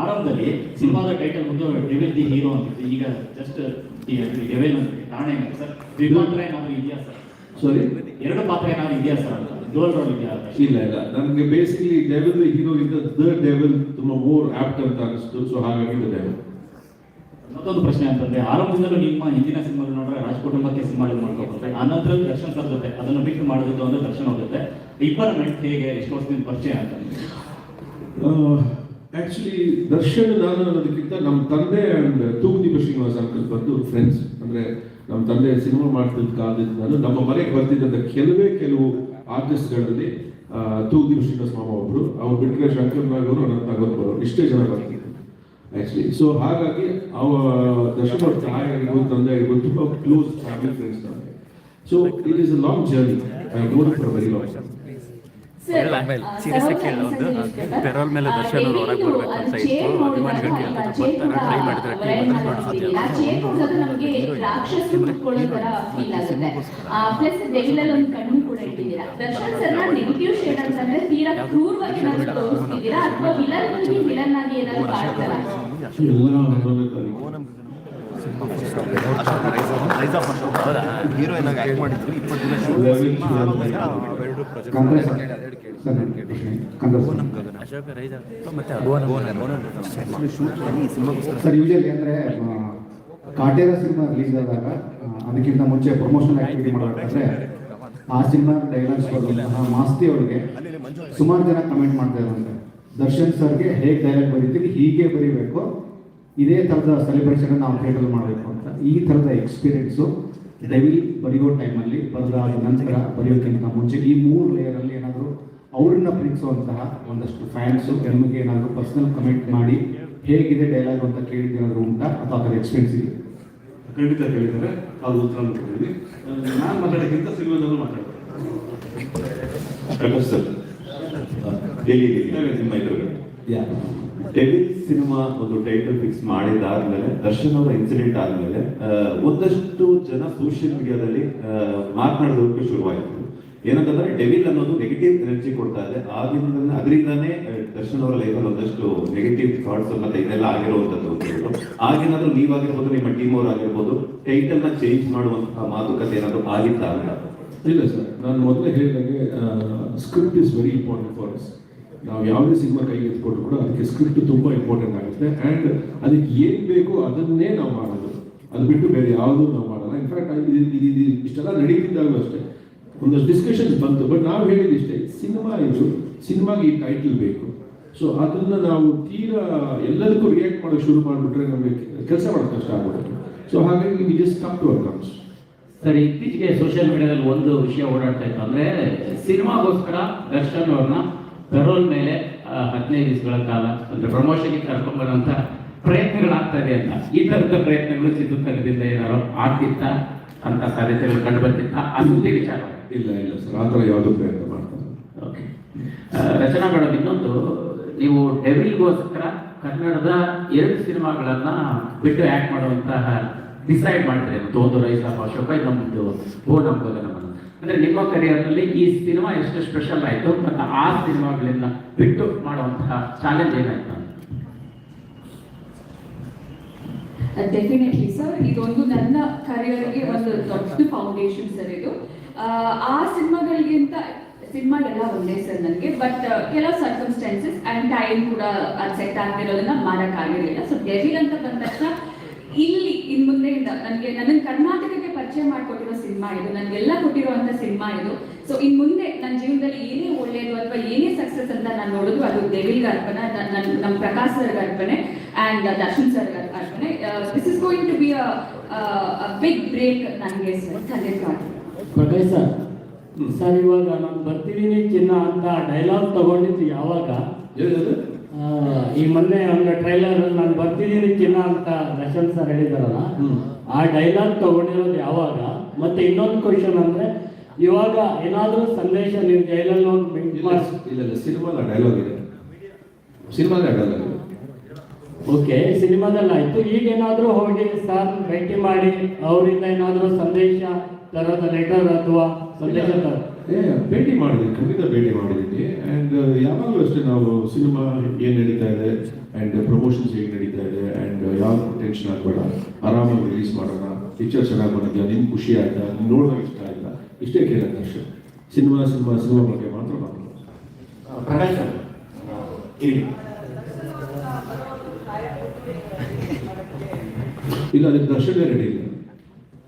ಆರಂಭದಲ್ಲಿ ಸಿನಿಮಾದ ಟೈಟಲ್ ಬಂದು ಡೆವಿಲ್ ದಿ ಹೀರೋ ಅಂತಿತ್ತು. ಈಗ ಜಸ್ಟ್ ಡೆವಿಲ್ ಅಂತ ಕಾರಣ ಏನು ಸರ್? ಪಾತ್ರ ಏನಾದರೂ ಇದೆಯಾ ಸರ್? ಸಾರಿ, 2 ಪಾತ್ರ ಏನಾದರೂ ಇದೆಯಾ ಸರ್ ಅಂತ? ಡ್ಯುಯಲ್ ರೋಲ್ ಇದೆಯಾ? ಇಲ್ಲ, ನನಗೆ ಬೇಸಿಕಲಿ ಡೆವಿಲ್ ದಿ ಹೀರೋ ಇಂದ ದ ಡೆವಿಲ್ ತುಂಬ ಮೋರ್ ಆಪ್ಟ್ ಅಂತ ಅನಿಸ್ತು. ಸೊ ಹಾಗಾಗಿ ದ ಡೆವಿಲ್. ಮತ್ತೊಂದು ಪ್ರಶ್ನೆ ಅಂತಂದ್ರೆ, ಆರಂಭದಲ್ಲೂ ನಿಮ್ಮ ಹಿಂದಿನ ಸಿನಿಮಾ ನೋಡ್ರೆ ರಾಜ್ ಕುಟುಂಬಕ್ಕೆ ಸಿನಿಮಾಗಳು ಮಾಡ್ಕೊಳ್ತಾರೆ, ಆನಂತರ ದರ್ಶನ್ ಸರ್ ಜೊತೆ ಅದನ್ನು ಬಿಟ್ಟು ಮಾಡೋದು ಅಂದ್ರೆ ದರ್ಶನ್ ಅವ್ರ ಜೊತೆ ಇಬ್ಬರ ಮೆಂಟ್ ಹೇಗೆ ಎಷ್ಟು ವರ್ಷದಿಂದ ಪರಿಚಯ ಅಂತ? ಆಕ್ಚುಲಿ ದರ್ಶನ್ ನಾನು ಅನ್ನೋದಕ್ಕಿಂತ ನಮ್ಮ ತಂದೆ ಅಂಡ್ ತೂಗುದೀಪ ಶ್ರೀನಿವಾಸ ಅಂಕಲ್ ಬಂದು ಫ್ರೆಂಡ್ಸ್. ಅಂದ್ರೆ ನಮ್ಮ ತಂದೆ ಸಿನಿಮಾ ಮಾಡ್ತಿದ್ದ ಕಾಲದಿಂದ ನಾನು ನಮ್ಮ ಮನೆಗೆ ಬರ್ತಿದ್ದಂಥ ಕೆಲವು ಆರ್ಟಿಸ್ಟ್ಗಳಲ್ಲಿ ತೂಗುದೀಪ ಶ್ರೀನಿವಾಸ ಮಾಮ ಒಬ್ರು, ಅವ್ರು ಬಿಟ್ಟರೆ ಶಂಕರ್ ನಾಗ್ ಅವರು, ಅನಂತ್ ನಾಗ್ ಅವರು, ಇಷ್ಟೇ ಜನ ಬರ್ತಿದ್ರು ಆಕ್ಚುಲಿ. ಸೊ ಹಾಗಾಗಿ ದರ್ಶನ್ ಅವ್ರ ತಾಯಿ ಆಗಿರ್ಬೋದು, ತಂದೆ ಆಗಿರ್ಬೋದು, ತುಂಬ ಕ್ಲೋಸ್ ಫ್ಯಾಮಿಲಿ ಫ್ರೆಂಡ್ಸ್ ನಮಗೆ. So it is a long journey. I known it for very long. Serious ಕೇಳ ಪೆರೋಲ್ ಮೇಲೆ ದರ್ಶನ್ ಅವರು ಹೊರಗೆ ಬರ್ಬೇಕು ಅಂತ ಇತ್ತು. ಅಭಿಮಾನಿಗಳಿಗೆ ಟ್ರೈ ಮಾಡಿದ್ರೆ ನಮಗೆ ರಾಕ್ಷಸರು ಕುತ್ಕೊಳ್ಳೋ ತರ ಫೀಲ್ ಆಗುತ್ತೆ. ಪ್ಲಸ್ ಡೆವಿಲಲ್ಲಿ ಒಂದು ಕಣ್ಣು ಕೂಡ ಇಟ್ಟಿದ್ದೀರಾ. ದರ್ಶನ್ ಸರ್ನ ನೆಗೆಟಿವ್ ಶೇಡ್ ಅಂತಂದ್ರೆ ತೀರಾ ಕ್ರೂರವಾಗಿ ನಾವು ತೋರಿಸ್ತಿದ್ದೀರಾ ಅಥವಾ ವಿಲನ್ ಆಗಿ ಏನಾದ್ರು ಕಾಡ್ತಾರಾ? ಹೀರೋಯಿನ್ ಆಗಿ ಆಕ್ಟ್ ಮಾಡಿದ್ರು 20 ಸರ್, ಯೂಶಲಿ ಅಂದರೆ ಕಾಟೇರ ಸಿನಿಮಾ ರಿಲೀಸ್ ಆದಾಗ ಅದಕ್ಕಿಂತ ಮುಂಚೆ ಪ್ರಮೋಷನಲ್ ಆಕ್ಟಿವಿಟಿ ಮಾಡಬೇಕಾದ್ರೆ ಆ ಸಿನಿಮಾ ಡೈಲಾಗ್ಸ್ ಬರುವಂತಹ ಮಾಸ್ತಿ ಅವರಿಗೆ ಸುಮಾರು ಜನ ಕಮೆಂಟ್ ಮಾಡ್ತಾ ಇರುವಂತೆ, ದರ್ಶನ್ ಸರ್ಗೆ ಹೇಗೆ ಡೈಲಾಗ್ ಬರೀತೀವಿ ಹೀಗೆ ಬರೀಬೇಕು, ಇದೇ ಥರದ ಸೆಲೆಬ್ರೇಷನ್ ನಾವು ಥಿಯೇಟರ್ ಮಾಡಬೇಕು ಅಂತ. ಈ ಥರದ ಎಕ್ಸ್ಪೀರಿಯೆನ್ಸು ಡೆವಿಲ್ ಬರೆಯೋ ಟೈಮಲ್ಲಿ ಬರೆದಾದ ನಂತರ ಬರೆಯೋಕ್ಕಿಂತ ಮುಂಚೆ ಈ 3 ಲೇಯರಲ್ಲಿ ಏನಾದರೂ ಅವ್ರನ್ನ ಪ್ರೀತಿಸುವಂತಹ ಒಂದಷ್ಟು ಫ್ಯಾನ್ಸು ನಿಮಗೆ ಏನಾದರೂ ಪರ್ಸನಲ್ ಕಮೆಂಟ್ ಮಾಡಿ ಹೇಗಿದೆ ಡೈಲಾಗ್ ಅಂತ ಕೇಳಿದ್ದೇನಾದರೂ ಉಂಟಾ ಅಥವಾ ಅದರ ಎಕ್ಸ್ಪೀರಿಯನ್ಸ್ ಇದೆ? ಖಂಡಿತ ಕೇಳಿದ್ದಾರೆ, ಅದು ಉತ್ತರ ಕೊಟ್ಟಿದ್ದೀನಿ. ನಾನು ಮಾತಾಡೋಕ್ಕಿಂತ ಸಿನಿಮಾದಲ್ಲೂ ಮಾತಾಡ್ತೀನಿ. ಸರ್, ನಿಮ್ಮ ಎದುರುಗಡೆ ಡೆವಿಲ್ ಸಿನಿಮಾ ಒಂದು ಟೈಟಲ್ ಫಿಕ್ಸ್ ಮಾಡಿದಾದ್ಮೇಲೆ, ದರ್ಶನ್ ಅವರ ಇನ್ಸಿಡೆಂಟ್ ಆದ್ಮೇಲೆ ಒಂದಷ್ಟು ಜನ ಸೋಷಿಯಲ್ ಮೀಡಿಯಾದಲ್ಲಿ ಮಾತನಾಡೋದಕ್ಕೆ ಶುರುವಾಯಿತು. ಏನಂತಂದ್ರೆ ಡೆವಿಲ್ ಅನ್ನೋದು ನೆಗೆಟಿವ್ ಎನರ್ಜಿ ಕೊಡ್ತಾ ಇದೆ. ಅದರಿಂದಾನೇ ದರ್ಶನ್ ಅವರ ಲೈಫಲ್ಲಿ ಒಂದಷ್ಟು ನೆಗೆಟಿವ್ ಥಾಟ್ಸ್ ಮತ್ತೆ ಇದೆಲ್ಲ ಆಗಿರುವಂತದ್ದು. ಆಗೇನಾದ್ರೂ ನೀವಾಗಿರ್ಬೋದು, ನಿಮ್ಮ ಟೀಮ್ ಅವ್ರು ಆಗಿರ್ಬೋದು, ಟೈಟಲ್ ನ ಚೇಂಜ್ ಮಾಡುವಂತಹ ಮಾತುಕತೆ ಏನಾದ್ರು ಆಗಿತ್ತಾ ಅಂತ? ಇಲ್ಲ ಸರ್, ನಾನು ಮೊದಲೇ ಹೇಳಿದಾಗೆ script is very important for us. ನಾವು ಯಾವುದೇ ಸಿನಿಮಾ ಕೈಗೆ ಎತ್ಕೊಟ್ರು ಕೂಡ ಅದಕ್ಕೆ ಸ್ಕ್ರಿಪ್ಟ್ ತುಂಬಾ ಇಂಪಾರ್ಟೆಂಟ್ ಆಗುತ್ತೆ. ಆ್ಯಂಡ್ ಅದಕ್ಕೆ ಏನು ಬೇಕು ಅದನ್ನೇ ನಾವು ಮಾಡೋದು, ಅದು ಬಿಟ್ಟು ಬೇರೆ ಯಾವುದೂ ನಾವು ಮಾಡಲ್ಲ. ಇನ್ಫ್ಯಾಕ್ಟ್ ಇಷ್ಟೆಲ್ಲ ನಡೀತಿದ್ದಾಗಲೂ ಅಷ್ಟೇ ಒಂದಷ್ಟು ಡಿಸ್ಕಷನ್ಸ್ ಬಂತು. ಬಟ್ ನಾವು ಹೇಳಿದಿಷ್ಟೇ, ಸಿನಿಮಾಗೆ ಈ ಟೈಟಲ್ ಬೇಕು. ಸೊ ಅದನ್ನು ನಾವು ತೀರಾ ಎಲ್ಲದಕ್ಕೂ ರಿಯಾಕ್ಟ್ ಮಾಡೋಕೆ ಶುರು ಮಾಡಿಬಿಟ್ರೆ ನಮಗೆ ಕೆಲಸ ಮಾಡೋದು ಕಷ್ಟ ಆಗ್ಬಿಡುತ್ತೆ. ಸೊ ಹಾಗಾಗಿ we just come to our comes. Sir, ಇತ್ತೀಚೆಗೆ ಸೋಷಿಯಲ್ ಮೀಡಿಯಾದಲ್ಲಿ ಒಂದು ವಿಷಯ ಓಡಾಡ್ತಾ ಇತ್ತು. ಅಂದ್ರೆ ಸಿನಿಮಾಗೋಸ್ಕರ ದರ್ಶನ್ ಅವ್ರನ್ನ ಪೆರೋಲ್ ಮೇಲೆ 15 ದಿವಸಗಳ ಕಾಲ ಅಂದ್ರೆ ಪ್ರಮೋಷನ್ಗೆ ಕರ್ಕೊಂಡ್ಬರೋಂಥ ಪ್ರಯತ್ನಗಳಾಗ್ತಾ ಇದೆ ಅಂತ. ಈ ಥರದ ಪ್ರಯತ್ನಗಳು ಚಿತ್ರತಂಡದಿಂದ ಏನಾದ್ರು ಆಗ್ತಿತ್ತ ಅಂತ ಸಾಧ್ಯತೆಗಳು ಕಂಡು ಬರ್ತಿತ್ತ? ಅದು ವಿಚಾರ ಇಲ್ಲ ಸರ್, ಆ ಥರ ಯಾವುದೋ ಪ್ರಯತ್ನ ಮಾಡ್ತಾರೆ. ಓಕೆ. ರಚನಾ ಮೇಡಮ್, ಇನ್ನೊಂದು, ನೀವು ಡೆವಿಲ್ಗೋಸ್ಕರ ಕನ್ನಡದ 2 ಸಿನಿಮಾಗಳನ್ನ ಬಿಟ್ಟು ಆ್ಯಕ್ಟ್ ಮಾಡುವಂತಹ ಡಿಸೈಡ್ ಮಾಡಿದ್ರೆ, ಒಂದು ರೈಸ್ ಆಫ್ ಅಶೋಕ, ಇನ್ನೊಂದು ಓ ನಂಬೋದ ನಮ್ಮನ್ನು. ಅಂದ್ರೆ ನಿಮ್ಮ ಕರಿಯರ್ನಲ್ಲಿ ಈ ಸಿನಿಮಾ ಎಷ್ಟು ಸ್ಪೆಷಲ್ ಆಯಿತು ಮತ್ತು ಆ ಸಿನಿಮಾಗಳನ್ನ ಬಿಟ್ಟು ಮಾಡುವಂತಹ ಚಾಲೆಂಜ್ ಏನಾಯ್ತು? ಡೆಫಿನೆಟ್ಲಿ ಸರ್, ಇದೊಂದು ನನ್ನ ಕರಿಯರ್ಗೆ ಒಂದು ದೊಡ್ಡ ಫೌಂಡೇಶನ್ ಸರ್ ಇದು. ಆ ಸಿನಿಮಾಗಳಿಗಿಂತ ಸಿನಿಮಾ ಎಲ್ಲ ಒಂದೇ ಸರ್ ನನಗೆ, ಬಟ್ ಕೆಲವು ಸರ್ಕಮ್ಸ್ಟೆನ್ಸಸ್ ಆ್ಯಂಡ್ ಟೈಮ್ ಕೂಡ ಅದು ಸೆಟ್ ಆಗ್ತಿರೋದನ್ನ ಮಾಡೋಕ್ಕಾಗಿರಲಿಲ್ಲ. ಸೊ ಡೆವಿಲ್ ಅಂತ ಬಂದ ತಕ್ಷಣ ಇಲ್ಲಿ ಇನ್ನು ಮುಂದೆಯಿಂದ ನನ್ನ ಕರ್ನಾಟಕಕ್ಕೆ ಪರಿಚಯ ಮಾಡಿಕೊಟ್ಟಿರೋ ಸಿನಿಮಾ ಇದು, ನನಗೆಲ್ಲ ಕೊಟ್ಟಿರುವಂಥ ಸಿನಿಮಾ ಇದು. ಸೊ ಇನ್ನು ಮುಂದೆ ನನ್ನ ಜೀವನದಲ್ಲಿ ಏನೇ ಒಳ್ಳೆಯದು ಅಥವಾ ಏನೇ ಸಕ್ಸಸ್ ಅಂತ ನಾನು ನೋಡೋದು ಅದು ಡೆವಿಲ್ಗೆ ಅರ್ಪಣೆ, ನಮ್ಮ ಪ್ರಕಾಶ್ ಸರ್ಗೆ ಅರ್ಪಣೆ ಆ್ಯಂಡ್ ದರ್ಶನ್ ಸರ್ಗೆ ಅರ್ಪಣೆ. This is going to be a big break ನನಗೆ ಸರ್, ಖಂಡಿತ. ಪ್ರಕಾಶ್ ಸರ್, ಇವಾಗ ನಾನು ಬರ್ತಿದ್ದೀನಿ ಚಿನ್ನ ಅಂತ ಡೈಲಾಗ್ ತಗೊಂಡಿದ್ದು ಯಾವಾಗ? ಈ ಮೊನ್ನೆ ಒಂದು ಟ್ರೈಲರ್ ನಾನು ಬರ್ತಿದ್ದೀನಿ ಚಿನ್ನ ಅಂತ ದರ್ಶನ್ ಸರ್ ಹೇಳಿದಾರಲ್ಲ, ಆ ಡೈಲಾಗ್ ತಗೊಂಡಿರೋದು ಯಾವಾಗ? ಮತ್ತೆ ಇನ್ನೊಂದು ಕ್ವಶನ್ ಅಂದ್ರೆ, ಇವಾಗ ಏನಾದರೂ ಸಂದೇಶ ನೀವು ಜೈಲಲ್ಲಿ ಹೋಗಿ ಇಲ್ಲ ಸಿನಿಮಾದ ಡೈಲಾಗ್ ಇದೆ, ಸಿನಿಮಾದ ಡೈಲಾಗ್ ಇದೆ. ಓಕೆ, ಸಿನಿಮಾದಲ್ಲಿ ಆಯ್ತು. ಈಗ ಏನಾದರೂ ಹೋಗಿ ಸರ್ ಭೇಟಿ ಮಾಡಿ ಅವರಿಂದ ಏನಾದರೂ ಸಂದೇಶ ತರದ ಲೆಟರ್ ಅಥವಾ ಸಂದೇಶ ಭೇಟಿ ಮಾಡಿದ್ದೀನಿ, ಖಂಡಿತ ಭೇಟಿ ಮಾಡಿದ್ದೀನಿ. ಆ್ಯಂಡ್ ಯಾವಾಗಲೂ ಅಷ್ಟೇ ನಾವು ಸಿನಿಮಾ ಏನು ನಡೀತಾ ಇದೆ ಆ್ಯಂಡ್ ಪ್ರಮೋಷನ್ಸ್ ಹೇಗೆ ನಡೀತಾ ಇದೆ ಆ್ಯಂಡ್ ಯಾವ ಟೆನ್ಷನ್ ಆಗಬೇಡ, ಆರಾಮಾಗಿ ರಿಲೀಸ್ ಮಾಡೋಣ, ಪಿಕ್ಚರ್ ಚೆನ್ನಾಗಿ ಬಂದಿದ್ಯಾ, ನಿಮ್ಗೆ ಖುಷಿ ಆಯ್ತಾ, ನೋಡೋಕೆ ಇಷ್ಟ ಆಯ್ತಾ, ಇಷ್ಟೇ ಕೇಳೋದು ಅಷ್ಟೇ. ಸಿನಿಮಾ ಬಗ್ಗೆ ಮಾತ್ರ ಮಾತಾಡೋದು. ಪ್ರಕಾಶ್ ಇಲ್ಲ, ಅದಕ್ಕೆ ದರ್ಶನ ರೆಡಿ ಇಲ್ಲ.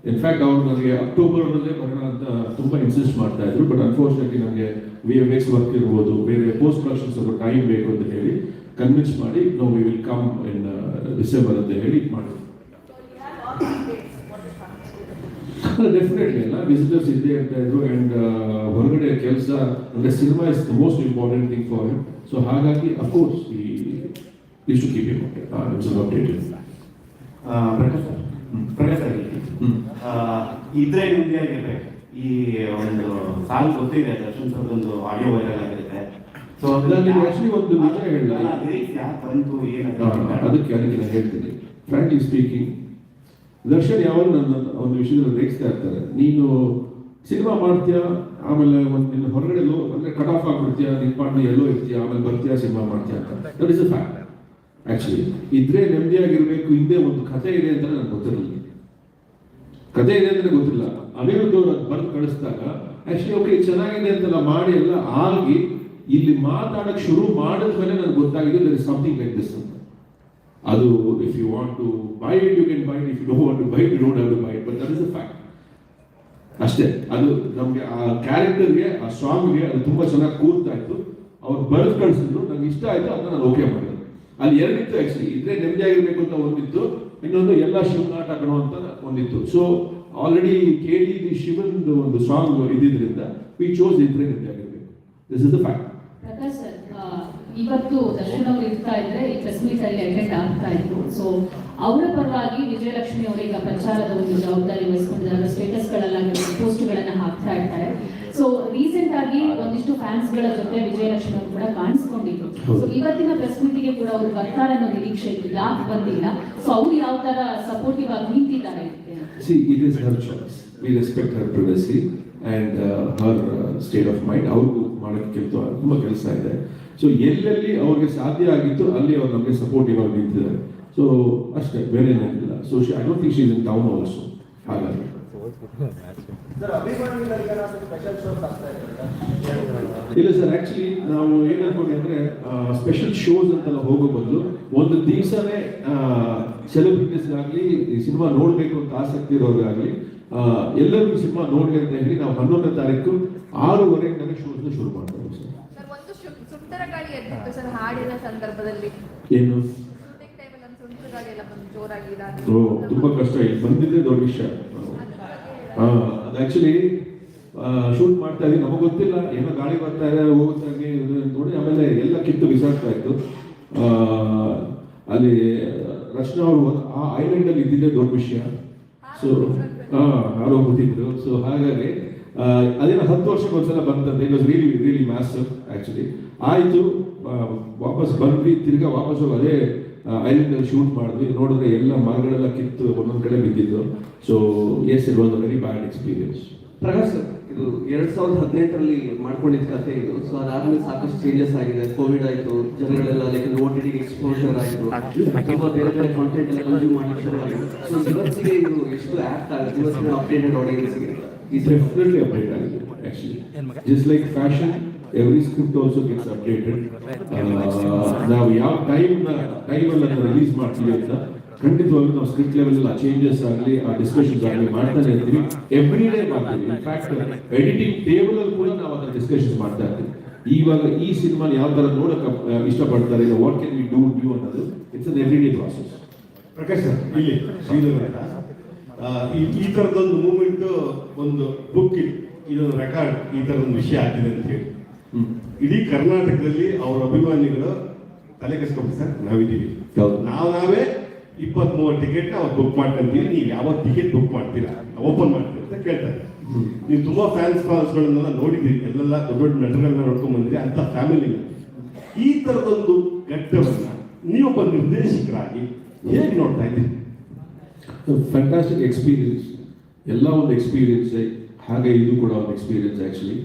ಇನ್ಫ್ಯಾಕ್ಟ್ ಅವ್ರು ನನಗೆ ಅಕ್ಟೋಬರ್ನಲ್ಲೇ ಬರೋಣ ಅಂತ ತುಂಬ ಇನ್ಸಿಸ್ಟ್ ಮಾಡ್ತಾ ಇದ್ರು. ಬಟ್ ಅನ್ಫಾರ್ಚುನೇಟ್ಲಿ ನನಗೆ VFX ವರ್ಕ್ ಇರ್ಬೋದು, ಬೇರೆ ಪೋಸ್ಟ್ ಪ್ರೊಡಕ್ಷನ್ ಸ್ವಲ್ಪ ಟೈಮ್ ಬೇಕು ಅಂತ ಹೇಳಿ ಕನ್ವಿನ್ಸ್ ಮಾಡಿ ನಾವು we will come in December ಅಂತ ಹೇಳಿ ಮಾಡಿದ್ವಿ. ಡೆಫಿನೆಟ್ಲಿ ಎಲ್ಲ ವಿಸಿಟರ್ಸ್ ಇದ್ದೇ ಅಂತ ಇದ್ರು. ಆ್ಯಂಡ್ ಹೊರಗಡೆ ಕೆಲಸ ಅಂದರೆ cinema is the most important thing for him. So ಹಾಗಾಗಿ ಅಫ್ಕೋರ್ಸ್ ಇಷ್ಟು ಕೀಪ್ ಇಟ್ ಅಪ್ಡೇಟೆಡ್. ಪ್ರಕಾಶ್ ಇದ್ರೆ ನಿಮ್ಗೆ ಆಗಿರ್ಬೇಕು. ಈ ಒಂದು ಸಾಲ್ ಗೊತ್ತಿದೆ, ದರ್ಶನ್ ಸರ್ ಒಂದು ಆಡಿಯೋ ವೈರಲ್ ಆಗಿರುತ್ತೆ. ಸೊ ಆಕ್ಚುಲಿ ಒಂದು ನಿಜ ಹೇಳ, ಅದಕ್ಕೆ ನಾನು ಹೇಳ್ತೀನಿ, ಫ್ರಾಂಕ್ಲಿ ಸ್ಪೀಕಿಂಗ್, ದರ್ಶನ್ ಯಾವಾಗ ನನ್ನ ಒಂದು ವಿಷಯದಲ್ಲಿ ರೇಗಿಸ್ತಾ ಇರ್ತಾರೆ. ನೀನು ಸಿನಿಮಾ ಮಾಡ್ತೀಯಾ, ಆಮೇಲೆ ಒಂದು ನಿನ್ನ ಹೊರಗಡೆ ಅಂದರೆ ಕಟ್ ಆಫ್ ಆಗ್ಬಿಡ್ತೀಯಾ, ನಿನ್ನ ಪಾರ್ಟ್ನ ಎಲ್ಲೋ ಇರ್ತೀಯ, ಆಮೇಲೆ ಬರ್ತೀಯಾ ಸಿನಿಮಾ ಮಾಡ್ತೀಯಾ ಅಂತ. That is a fact. Actually ಇದ್ರೆ ನೆಮ್ಮದಿಯಾಗಿರ್ಬೇಕು, ಹಿಂದೆ ಒಂದು ಕಥೆ ಇದೆ ಅಂತ ನನಗೆ ಗೊತ್ತಿರಲಿಲ್ಲ. ಕಥೆ ಇದೆ ಅಂತ ಗೊತ್ತಿಲ್ಲ. ಅನಿರುದ್ಧ ಅವರು ಅದು ಬರೆದು ಕಳಿಸಿದಾಗ ಆಕ್ಚುಲಿ ಓಕೆ ಚೆನ್ನಾಗಿದೆ ಅಂತೆಲ್ಲ ಮಾಡಿ ಎಲ್ಲ ಆಗಿ ಇಲ್ಲಿ ಮಾತಾಡಕ್ಕೆ ಶುರು ಮಾಡಿದ್ಮೇಲೆ ನನಗೆ ಗೊತ್ತಾಗಿದೆ there is something like this ಅಂತ. ಅದು if you want to buy it you can buy it, if you don't want to buy it you don't have to buy it, but that is a fact ಅಷ್ಟೇ. ಅದು ನಮಗೆ ಆ ಕ್ಯಾರೆಕ್ಟರ್ಗೆ, ಆ ಸಾಂಗ್ಗೆ ಅದು ತುಂಬ ಚೆನ್ನಾಗಿ ಕೂರ್ತಾ ಇತ್ತು. ಅವ್ರು ಬರೆದು ಕಳಿಸಿದ್ರು, ನಂಗೆ ಇಷ್ಟ ಆಯಿತು, ಅದನ್ನ ನಾನು ಓಕೆ ಮಾಡಿದೆ. ಅಲ್ಲಿ ಎರಡಿತ್ತು ಆಕ್ಚುಲಿ, ಇದ್ರೆ ನೆಮ್ಮದಿಯಾಗಿರ್ಬೇಕು ಅಂತ ಒಂದಿತ್ತು, ಇನ್ನೊಂದು ಎಲ್ಲ ಶಿವನಾಟ ಕಣೋ ಅಂತ ಒಂದಿತ್ತು. ಸೊ ಆಲ್ರೆಡಿ ಕೇಳಿ ಶಿವನ್ ಒಂದು ಸಾಂಗ್ ಇದ್ದಿದ್ರಿಂದ ವಿ ಚೋಸ್ ಇದ್ರೆ ನೆಮ್ಮದಿಯಾಗಿರ್ಬೇಕು. This is the fact. Prakash sir, ಇವತ್ತು ದರ್ಶನ್ ಅವರು ಇರ್ತಾ ಇದ್ರೆ ಈ ಪ್ರೆಸ್ ಮೀಟ್ ಅಲ್ಲಿ ಅಟೆಂಡ್ ಆಗ್ತಾ ಇದ್ರು. ಸೊ ಅವರ ಪರವಾಗಿ ವಿಜಯಲಕ್ಷ್ಮಿ ಅವರೀಗ ಪ್ರಚಾರದ ಒಂದು ಜವಾಬ್ದಾರಿ ವಹಿಸ್ಕೊಂಡಿದ್ದಾರೆ. ಸ್ಟೇಟಸ್ಗಳಲ್ಲಾಗಿರ್ಬೋದು, ಪೋಸ್ಟ್ಗಳನ್ನ ಹಾಕ್ತಾ ಇರ್ತಾರೆ. ಸೊ ರೀಸೆಂಟ್ ಆಗಿ ಒಂದಿಷ್ಟು ಫ್ಯಾನ್ಸ್ ಗಳ ಜೊತೆ ವಿಜಯಲಕ್ಷ್ಮಿ ಅವರು ಕೂಡ ಕಾಣಿಸ್ಕೊಂಡಿದ್ರು. ಸೊ ಇವತ್ತಿನ ಪ್ರೆಸ್ ಮೀಟಿಗೆ ಕೂಡ ಅವರು ಬರ್ತಾರೆ ಅನ್ನೋ ನಿರೀಕ್ಷೆ ಇತ್ತು, ಯಾಕೆ ಬಂದಿಲ್ಲ? ಸೊ ಅವ್ರು ಯಾವ ತರ ಸಪೋರ್ಟಿವ್ ಆಗಿ ನಿಂತಿದ್ದಾರೆ? See, it is her choice. We respect her privacy and her state of mind. ಅವ್ರಿಗೂ ಮಾಡೋಕ್ಕೆ ತುಂಬ ಕೆಲಸ ಇದೆ. ಸೊ ಎಲ್ಲೆಲ್ಲಿ ಅವ್ರಿಗೆ ಸಾಧ್ಯ ಆಗಿತ್ತು ಅಲ್ಲಿ ಅವ್ರು ನಮಗೆ ಸಪೋರ್ಟಿವ್ ಆಗಿ ನಿಂತಿದ್ದಾರೆ. ಸೊ ಅಷ್ಟೇ, ಬೇರೆ ಏನಿಲ್ಲ. So I don't think she is in town also. ಹಾಗಾಗಿ ಇಲ್ಲ ಸರ್, ಆಕ್ಚುಲಿ ನಾವು ಏನ್ ಅನ್ಕೊಂಡ್ವಿ ಅಂದ್ರೆ ಸ್ಪೆಷಲ್ ಶೋಸ್ ಅಂತೆಲ್ಲ ಹೋಗೋ ಬದಲು ಒಂದು ದಿವಸನೇ ಸೆಲೆಬ್ರಿಟೀಸ್ಗಾಗಲಿ ಈ ಸಿನಿಮಾ ನೋಡಬೇಕು ಅಂತ ಆಸಕ್ತಿ ಇರೋರಿಗಾಗಲಿ ಎಲ್ಲರಿಗೂ ಸಿನಿಮಾ ನೋಡ್ಲಿ ಅಂತ ಹೇಳಿ ನಾವು 11ನೇ ತಾರೀಕು 6:30 ಶೋಸ್ನ ಶುರು ಮಾಡ್ತೇವೆ ಸರ್. ಒಂದು ಸುಂಟರ ಗಾಳಿ ಎದ್ದಿತ್ತು ಸರ್ ಹಾಡಿನ ಸಂದರ್ಭದಲ್ಲಿ. ಏನು ತುಂಬಾ ಕಷ್ಟ, ಇಲ್ಲಿ ಬಂದಿದ್ದೆ ದೊಡ್ಡ ವಿಷಯ. ಅದು ಆಕ್ಚುಲಿ ಶೂಟ್ ಮಾಡ್ತಾ ಇದ್ವಿ, ನಮಗೆ ಗೊತ್ತಿಲ್ಲ, ಏನೋ ಗಾಳಿ ಬರ್ತಾ ಇದೆ ಹೋಗ್ತಾ ಇದೆ ನೋಡಿ, ಆಮೇಲೆ ಎಲ್ಲ ಕಿತ್ತು ಬಿಸಾಡ್ತಾ ಇತ್ತು. ಅಲ್ಲಿ ರಚನಾ ಅವರು ಆ ಐಲ್ಯಾಂಡ್ ಅಲ್ಲಿ ಇದ್ದಿದ್ದೇ ದೊಡ್ಡ ವಿಷಯ. ಸೊ ಆರೋಗ್ಬಿಟ್ಟಿದ್ರು. ಸೊ ಹಾಗಾಗಿ ಅದೇನೋ 10 ವರ್ಷಕ್ಕೆ ಒಂದ್ಸಲ ಬಂತಂತೆ. It was really massive actually. ಆಯ್ತು, ವಾಪಸ್ ಬಂದ್ವಿ, ತಿರ್ಗಾ ವಾಪಸ್ ಹೋಗಿ ಅದೇ ಐಲ್ಯಾಂಡ್ ಅಲ್ಲಿ ಶೂಟ್ ಮಾಡಿದ್ವಿ. ನೋಡಿದ್ರೆ ಎಲ್ಲ ಮರಗಳೆಲ್ಲ ಕಿತ್ತು ಒಂದೊಂದು ಕಡೆ ಬಿದ್ದಿದ್ದು. So yes, it was a very bad experience. Prakash sir, ಇದು 2018ರಲ್ಲಿ ಮಾಡ್ಕೊಂಡಿದ್ದ ಕಥೆ ಇದು. ಸೊ ಅದಾದ್ಮೇಲೆ ಸಾಕಷ್ಟು ಚೇಂಜಸ್ ಆಗಿದೆ. ಕೋವಿಡ್ ಆಯಿತು, ಜನಗಳೆಲ್ಲ ಲೈಕ್ OTT ಎಕ್ಸ್ಪೋಜರ್ ಆಯಿತು, ತುಂಬ ಬೇರೆ ಬೇರೆ ಕಾಂಟೆಂಟ್ ಎಲ್ಲ ಕನ್ಸ್ಯೂಮ್ ಮಾಡಲಿಕ್ಕೆ ಶುರು ಆಗಿದೆ. ಸೊ ಇವತ್ತಿಗೆ ಇದು ಎಷ್ಟು ಆ್ಯಕ್ಟ್ ಆಗುತ್ತೆ ಇವತ್ತಿನ updated ಆಡಿಯನ್ಸ್ಗೆ? It's definitely updated actually. Just like fashion, every script also gets updated. ನಾವು ಯಾವ ಟೈಮಲ್ಲಿ ಅದನ್ನು ರಿಲೀಸ್ ಮಾಡ್ತೀವಿ ಅಂತ ಖಂಡಿತವಾಗ್ಲೂ ನಾವು ಸ್ಕ್ರಿಪ್ಟ್ ಲೆವೆಲ್ ಆ ಚೇಂಜಸ್ ಆಗಲಿ ಆ ಡಿಸ್ಕಷನ್ಸ್ ಆಗಲಿ ಮಾಡ್ತಾನೆ ಇರ್ತೀವಿ. ಎವ್ರಿ ಡೇ ಮಾಡ್ತೀವಿ. ಇನ್ಫ್ಯಾಕ್ಟ್ ಎಡಿಟಿಂಗ್ ಟೇಬಲ್ ಅಲ್ಲಿ ಕೂಡ ನಾವು ಅದನ್ನ ಡಿಸ್ಕಷನ್ಸ್ ಮಾಡ್ತಾ ಇರ್ತೀವಿ. ಇವಾಗ ಈ ಸಿನಿಮಾ ಯಾವ ತರ ನೋಡಕ್ಕೆ ಇಷ್ಟಪಡ್ತಾರೆ, what can we do new ಅನ್ನೋದು it's an everyday process. Prakash sir, ಇಲ್ಲಿ ಶ್ರೀಧರ್ ಅಂತ ಈ ಥರದೊಂದು ಮೂಮೆಂಟ್, ಒಂದು ಬುಕ್ ಇದೊಂದು ರೆಕಾರ್ಡ್, ಈ ಥರದೊಂದು ವಿಷಯ ಆಗಿದೆ ಅಂತ ಹೇಳಿ ಇಡೀ ಕರ್ನಾಟಕದಲ್ಲಿ ಅವರ ಅಭಿಮಾನಿಗಳು ತಲೆ ಕೆಸ್ಕೊಂಡು ಸರ್ ನಾವಿದ್ದೀವಿ, ನಾವೇ 20-30 ಟಿಕೆಟ್ ಅವ್ರು ಬುಕ್ ಮಾಡ್ಕೊಂತೀವಿ, ನೀವು ಯಾವ ಟಿಕೆಟ್ ಬುಕ್ ಮಾಡ್ತೀರಾ, ಓಪನ್ ಮಾಡ್ತೀರಾ ಅಂತ ಕೇಳ್ತಾರೆ. ನೀವು ತುಂಬಾ ಫ್ಯಾನ್ಸ್ ಫಾಲ್ಸ್ಗಳನ್ನೆಲ್ಲ ನೋಡಿದ್ದೀರಿ, ಎಲ್ಲೆಲ್ಲ ದೊಡ್ಡ ದೊಡ್ಡ ನಟಗಳನ್ನ ನೋಡ್ಕೊಂಡ್ ಬಂದಿರಿ ಅಂತ ಫ್ಯಾಮಿಲಿ. ಈ ಥರದೊಂದು ಘಟ್ಟವನ್ನ ನೀವೊಬ್ಬ ನಿರ್ದೇಶಕರಾಗಿ ಹೇಗೆ ನೋಡ್ತಾ ಇದ್ದೀರಿ? ಫ್ಯಾಂಟಾಸ್ಟಿಕ್ ಎಕ್ಸ್ಪೀರಿಯನ್ಸ್, ಎಲ್ಲ ಒಂದು ಎಕ್ಸ್ಪೀರಿಯನ್ಸ್, ಹಾಗೆ ಇದು ಕೂಡ ಒಂದು ಎಕ್ಸ್ಪೀರಿಯನ್ಸ್ ಆ್ಯಕ್ಚುಲಿ.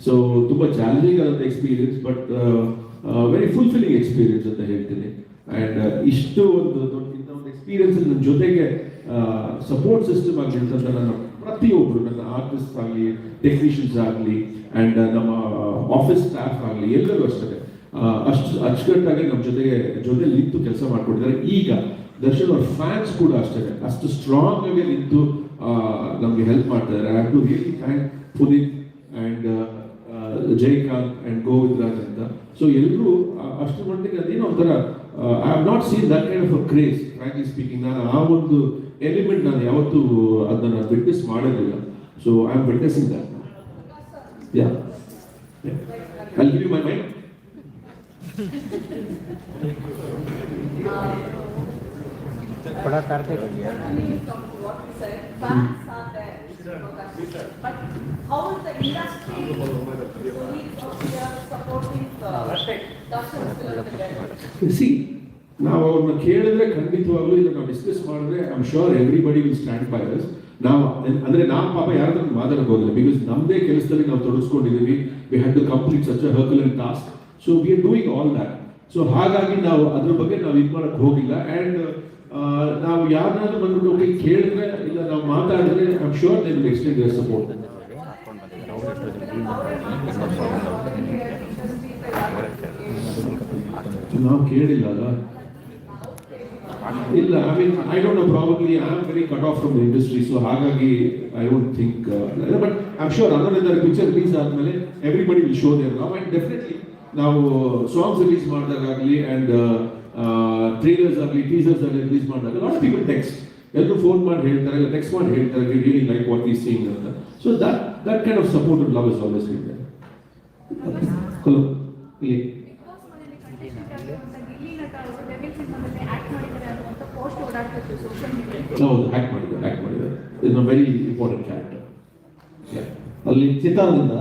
ಸೊ ತುಂಬ ಚಾಲೆಂಜಿಂಗ್ ಆದಂಥ experience, but very fulfilling experience ಅಂತ ಹೇಳ್ತೀನಿ. ಆ್ಯಂಡ್ ಇಷ್ಟು ಒಂದು ಎಕ್ಸ್ಪೀರಿಯನ್ಸ್ ನನ್ನ ಜೊತೆಗೆ ಸಪೋರ್ಟ್ ಸಿಸ್ಟಮ್ ಆಗಲಿ ಅಂತ ನನ್ನ ಪ್ರತಿಯೊಬ್ಬರು, ನನ್ನ ಆರ್ಟಿಸ್ಟ್ ಆಗಲಿ, ಟೆಕ್ನಿಷಿಯನ್ಸ್ ಆಗಲಿ, ಆ್ಯಂಡ್ ನಮ್ಮ ಆಫೀಸ್ ಸ್ಟಾಫ್ ಆಗಲಿ, ಎಲ್ಲರೂ ಅಷ್ಟೇ ಅಷ್ಟು ಅಚ್ಚುಕಟ್ಟಾಗಿ ನಮ್ಮ ಜೊತೆ ನಿಂತು ಕೆಲಸ ಮಾಡ್ಕೊಟ್ಟಿದ್ದಾರೆ. ಈಗ ದರ್ಶನ್ ಅವ್ರ ಫ್ಯಾನ್ಸ್ ಕೂಡ ಅಷ್ಟೇ ಅಷ್ಟು ಸ್ಟ್ರಾಂಗ್ ಆಗಿ ನಿಂತು ನಮಗೆ ಹೆಲ್ಪ್ ಮಾಡ್ತಾರೆ. I have to really thank Puneeth and Jayakanth and Govind Raj ಅಂತ. ಸೊ ಎಲ್ಲರೂ ಅಷ್ಟು ಮಟ್ಟಿಗೆ ಅದೇನೋ ಒಂಥರ I have not seen that kind of a craze, frankly speaking. ನಾನು ಆ ಒಂದು ಎಲಿಮೆಂಟ್ ನಾನು ಯಾವತ್ತೂ ಅದನ್ನು ವಿಟ್ನೆಸ್ ಮಾಡಿರಲಿಲ್ಲ. So I am witnessing that. Yeah, I give you my mind. बड़ा करते But how is the industry supporting ಸಿ, ನಾವು ಅವ್ರನ್ನ ಕೇಳಿದ್ರೆ ಖಂಡಿತವಾಗ್ಲೂ ಇಲ್ಲ, ನಾವು ಡಿಸ್ಕಸ್ ಮಾಡಿದ್ರೆ I am sure everybody will stand by us. ನಾವು ಅಂದ್ರೆ ನಾವು ಪಾಪ ಯಾರು ಮಾತಾಡಕ್ ಹೋಗಿಲ್ಲ, ಬಿಕಾಸ್ ನಮ್ಮದೇ ಕೆಲಸದಲ್ಲಿ ನಾವು ತೊಡಗಿಸ್ಕೊಂಡಿದ್ದೀವಿ. We had to complete such a herculean task. So we are doing all that. So ಹಾಗಾಗಿ ನಾವು ಅದ್ರ ಬಗ್ಗೆ ನಾವು ಇದು ಮಾಡಕ್ ಹೋಗಿಲ್ಲ. ಆ್ಯಂಡ್ ನಾವು ಯಾರನ್ನಾದ್ರೂ ಬಂದ್ಬಿಟ್ಟು ಓಕೆ ಕೇಳಿದ್ರೆ ಇಲ್ಲ ನಾವು ಮಾತಾಡಿದ್ರೆ I am sure they will extend their support. ನಾವು ಕೇಳಿಲ್ಲ ಅಲ್ಲ, ಇಲ್ಲ. I mean I don't know, probably I am very cut off from the industry. So ಹಾಗಾಗಿ I don't think, but I am sure ಅದರ ಪಿಕ್ಚರ್ ರಿಲೀಸ್ ಆದ್ಮೇಲೆ everybody will show their love. And definitely ನಾವು songs release ಮಾಡಿದಾಗಲಿ and trailers ಆಗಲಿ, teasers ಆಗಲಿ release ಮಾಡಿದಾಗ lot of people text, ಎಲ್ಲರೂ phone ಮಾಡಿ ಹೇಳ್ತಾರೆ, ಇಲ್ಲ ಟೆಕ್ಸ್ಟ್ ಮಾಡಿ ಹೇಳ್ತಾರೆ, we really like what is seeing ಅಂತ. So that kind of support and love is always been there. Hello, ಇಲ್ಲಿ ಹೌದು, ಆ್ಯಕ್ಟ್ ಮಾಡಿದ್ದಾರೆ. Is a very important character. ಅಲ್ಲಿ ಚಿತ್ತಾರದಿಂದ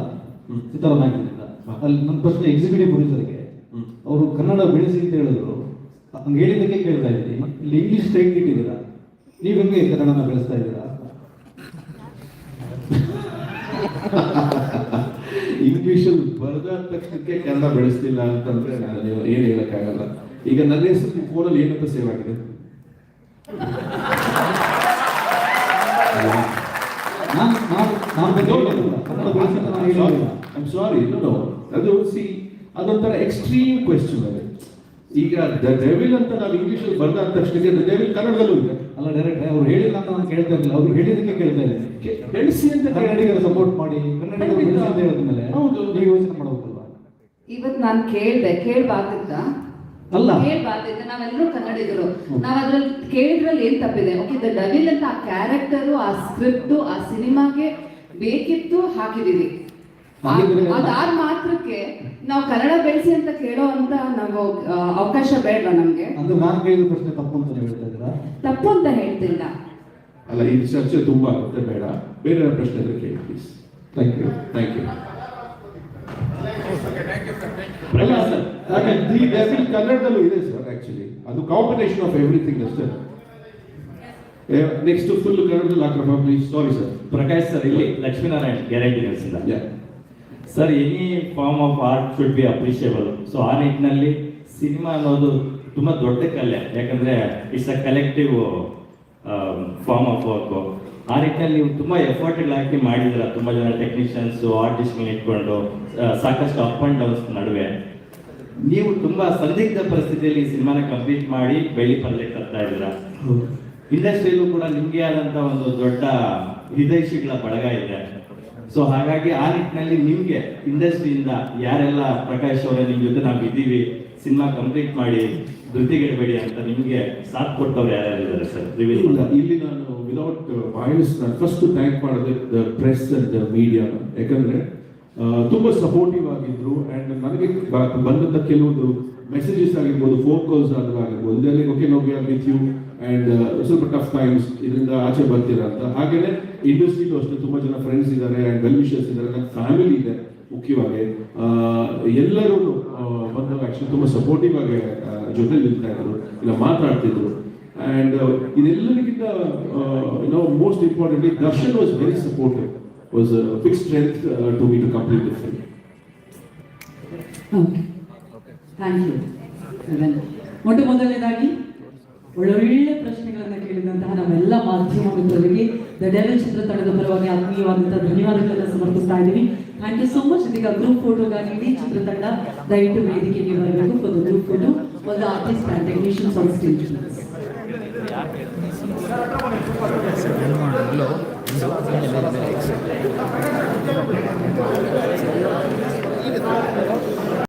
ಅಲ್ಲಿ ನನ್ನ ಪ್ರಶ್ನೆ ಎಕ್ಸಿಕ್ಯೂಟಿವ್ ಪ್ರೊಡ್ಯೂಸರ್ಗೆ, ಅವರು ಕನ್ನಡ ಬೆಳೆಸಿ ಅಂತ ಹೇಳಿದ್ರು, ಹಂಗೆ ಹೇಳಿದ್ದಕ್ಕೆ ಕೇಳ್ತಾ ಇದ್ದೀನಿ. ಇಲ್ಲಿ ಇಂಗ್ಲಿಷ್ ಸ್ಟ್ರೈಕ್ ಇಟ್ಟಿದ್ದೀರಾ, ನೀವು ಹೆಂಗೆ ಕನ್ನಡನ ಬೆಳೆಸ್ತಾ ಇದ್ದೀರಾ? ಇಂಗ್ಲಿಷಲ್ಲಿ ಬರೆದ ತಕ್ಷಣಕ್ಕೆ ಕನ್ನಡ ಬೆಳೆಸ್ತಿಲ್ಲ ಅಂತಂದ್ರೆ ನಾನು ಏನು ಹೇಳಕ್ಕಾಗಲ್ಲ. ಈಗ ನನ್ನ ಹೆಸರು ನಿಮ್ಮ ಫೋನಲ್ಲಿ ಏನಂತ ಸೇವ್ ಆಗಿದೆ? ಐಮ್ ಸಾರಿ, ನೋ, ಅದು ಸಿ ಅದೊಂಥರ ಎಕ್ಸ್ಟ್ರೀಮ್ ಕ್ವೆಶ್ಚನ್ ಅದು. ಈಗ ದ ಡೆವಿಲ್ ಅಂತ ನಾವು ಇಂಗ್ಲಿಷಲ್ಲಿ ಬರೆದ ತಕ್ಷಣಕ್ಕೆ ದ ಡೆವಿಲ್ ಕನ್ನಡದಲ್ಲೂ ಇದೆ ಅಲ್ಲ. ಡೈರೆಕ್ಟ್ ಅವ್ರು ಹೇಳಿಲ್ಲ ಅಂತ ನಾನು ಕೇಳ್ತಾ ಇರಲಿಲ್ಲ, ಅವ್ರು ಹೇಳಿದಕ್ಕೆ ಕೇಳ್ತಾ ಇದ್ದೀನಿ. ಬೆಳೆಸಿ ಅಂತ ಕನ್ನಡಿಗರ ಸಪೋರ್ಟ್ ಮಾಡಿ, ಕನ್ನಡಿಗರು ಬೆಳೆಸಿ ಅಂತ ಹೇಳಿದ್ಮೇಲೆ ನೀವು ಯೋಚನೆ ಮಾಡಬೇಕಲ್ವಾ? ಇವತ್ತು ನಾನು ಕೇಳಬಾರ್ದಿದ್ದ ಅಲ್ಲ, ಕೇಳಬಾರ್ದಿದ್ದ. ನಾವೆಲ್ಲರೂ ಕನ್ನಡಿಗರು, ನಾವ್ ಅದ್ರಲ್ಲಿ ಕೇಳಿದ್ರಲ್ಲಿ ಏನ್ ತಪ್ಪಿದೆ? ಓಕೆ, ದ ಡೆವಿಲ್ ಅಂತ ಆ ಕ್ಯಾರೆಕ್ಟರು, ಆ ಸ್ಕ್ರಿಪ್ಟು, ಆ ಸಿನಿಮಾಗೆ ಬೇಕಿತ್ತು, ಹಾಕಿದೀವಿ. ಅದಾದ ಮಾತ್ರಕ್ಕೆ ನಾವು ಕನ್ನಡ ಬೆಳೆಸಿ ಅಂತ ಕೇಳೋ ಅಂತ ನಾವು ಅವಕಾಶ ಬೇಡವಾ ನಮ್ಗೆ? ಅಂದ್ರೆ ನಾನು ಕೇಳಿದ ಪ್ರಶ್ನೆ ತಪ್ಪು ಅಂತ ಹೇಳ್ತಾ ಇದ್ದೀರಾ? ತಪ್ಪು ಅಂತ ಹೇಳ್ತಿಲ್ಲ. ಅಲ್ಲ, ಈ ಚರ್ಚೆ ತುಂಬಾ ಆಗುತ್ತೆ, ಬೇಡ. ಬೇರೆ ಪ್ರಶ್ನೆ ಇದ್ರೆ ಕೇಳಿ ಪ್ಲೀಸ್. Thank you. ಕನ್ನಡದಲ್ಲೂ ಇದೆ ಸರ್. ಆಕ್ಚುಲಿ ಅದು ಕಾಂಬಿನೇಷನ್ ಆಫ್ ಎವ್ರಿಥಿಂಗ್ ಅಷ್ಟೇ. ನೆಕ್ಸ್ಟ್ ಫುಲ್ ಕನ್ನಡದಲ್ಲಿ ಹಾಕ್ರಪ್ಪ please. Sorry sir. Prakash sir, ಇಲ್ಲಿ ಲಕ್ಷ್ಮೀನಾರಾಯಣ್ ಗ್ಯಾರಂಟಿ ನಡೆಸಿದ sir, any form of art should be appreciable. So ಆ ನಿಟ್ಟಿನಲ್ಲಿ ಸಿನಿಮಾ ಅನ್ನೋದು ತುಂಬಾ ದೊಡ್ಡ ಕಲೆ, ಯಾಕಂದ್ರೆ it's a collective form of work. ಆ ನಿಟ್ಟಿನಲ್ಲಿ ನೀವು ತುಂಬಾ ಎಫರ್ಟ್ ಹಾಕಿ ಮಾಡಿದ್ರ, ತುಂಬಾ ಜನ ಟೆಕ್ನಿಷಿಯನ್ಸ್ ಆರ್ಟಿಸ್ಟ್ ಇಟ್ಕೊಂಡು ಸಾಕಷ್ಟು ಅಪ್ ಅಂಡ್ ಡೌನ್ಸ್ ನಡುವೆ ನೀವು ತುಂಬಾ ಸಂದಿಗ್ಧ ಪರಿಸ್ಥಿತಿಯಲ್ಲಿ ಈ ಸಿನಿಮಾನ ಕಂಪ್ಲೀಟ್ ಮಾಡಿ ಬೆಳ್ಳಿ ಪರದೆ ತರ್ತಾ ಇದ್ದೀರಾ. ಇಂಡಸ್ಟ್ರಿಯಲ್ಲೂ ಕೂಡ ನಿಮ್ಗೆ ಆದಂತ ಒಂದು ದೊಡ್ಡ ಹಿತೈಷಿಗಳ ಬಳಗ ಇದೆ. ಸೊ ಹಾಗಾಗಿ ಆ ನಿಟ್ಟಿನಲ್ಲಿ ನಿಮ್ಗೆ ಇಂಡಸ್ಟ್ರಿಯಿಂದ ಯಾರೆಲ್ಲ ಪ್ರಕಾಶ್ ಅವರೇ ನಿಮ್ ಜೊತೆ ನಾವು ಇದ್ದೀವಿ, ಸಿನಿಮಾ ಕಂಪ್ಲೀಟ್ ಮಾಡಿ ಧೃತಿಗೆಡಬೇಡಿ ಅಂತ ನಿಮ್ಗೆ ಸಾಥ್ ಕೊಟ್ಟವ್ರು ಯಾರ್ಯಾರಿದ್ದಾರೆ ಸರ್? ಇಲ್ಲಿ ನಾನು ವಿದೌಟ್ ಬಾಯ್ಸ್ ನಾನು ಫಸ್ಟ್ ಥ್ಯಾಂಕ್ ಮಾಡಿದೆ the press and the media. ಯಾಕಂದ್ರೆ ತುಂಬಾ ಸಪೋರ್ಟಿವ್ ಆಗಿದ್ರು. ಅಂಡ್ ನನಗೆ ಬಂದಂತ ಕೆಲವೊಂದು ಮೆಸೇಜಸ್ ಆಗಿರ್ಬೋದು, ಫೋನ್ ಕಾಲ್ಸ್ ಆಗಿರ್ಬೋದು, ಇದರಲ್ಲಿ okay no we are with you and ಸ್ವಲ್ಪ ಟಫ್ ಟೈಮ್ಸ್, ಇದರಿಂದ ಆಚೆ ಬರ್ತೀರಾ ಅಂತ. ಹಾಗೇನೆ ಇಂಡಸ್ಟ್ರಿಲೂ ಅಷ್ಟೇ ತುಂಬಾ ಜನ ಫ್ರೆಂಡ್ಸ್ ಇದ್ದಾರೆ ಅಂಡ್ ವೆಲ್ ವಿಷರ್ಸ್ ಇದ್ದಾರೆ, ನನ್ನ ಫ್ಯಾಮಿಲಿ ಇದೆ ಮುಖ್ಯವಾಗಿ. ಎಲ್ಲರೂ ಬಂದು ಆಕ್ಚುಲಿ ತುಂಬಾ ಸಪೋರ್ಟಿವ್ ಆಗಿ ಜೊತೆ ನಿಲ್ತಾ ಇದ್ರು, ಇಲ್ಲ ಮಾತಾಡ್ತಿದ್ರು. ಅಂಡ್ ಇದೆಲ್ಲರಿಗಿಂತ most importantly Darshan was very supportive, was a big strength to me to complete the film. Okay. Thank you. ಮೊದಲನೇದಾಗಿ ಒಳ್ಳೊಳ್ಳೆ ಪ್ರಶ್ನೆಗಳನ್ನು ಕೇಳಿದಂತಹ ನಮ್ಮೆಲ್ಲ ಮಾಧ್ಯಮ ಮಿತ್ರರಿಗೆ ದ ಡೆವಿಲ್ ಚಿತ್ರತಂಡದ ಪರವಾಗಿ ಆತ್ಮೀಯವಾದಂತಹ ಧನ್ಯವಾದಗಳನ್ನು ಸಮರ್ಪಿಸ್ತಾ ಇದ್ದೀವಿ. Thank you so much. ಇದೀಗ ಗ್ರೂಪ್ ಫೋಟೋಗಾಗಿ ಇಡೀ ಚಿತ್ರತಂಡ ದಯವಿಟ್ಟು ವೇದಿಕೆಗೆ ಬರಬೇಕು for the group photo. All the artist and technicians on stage. Hello.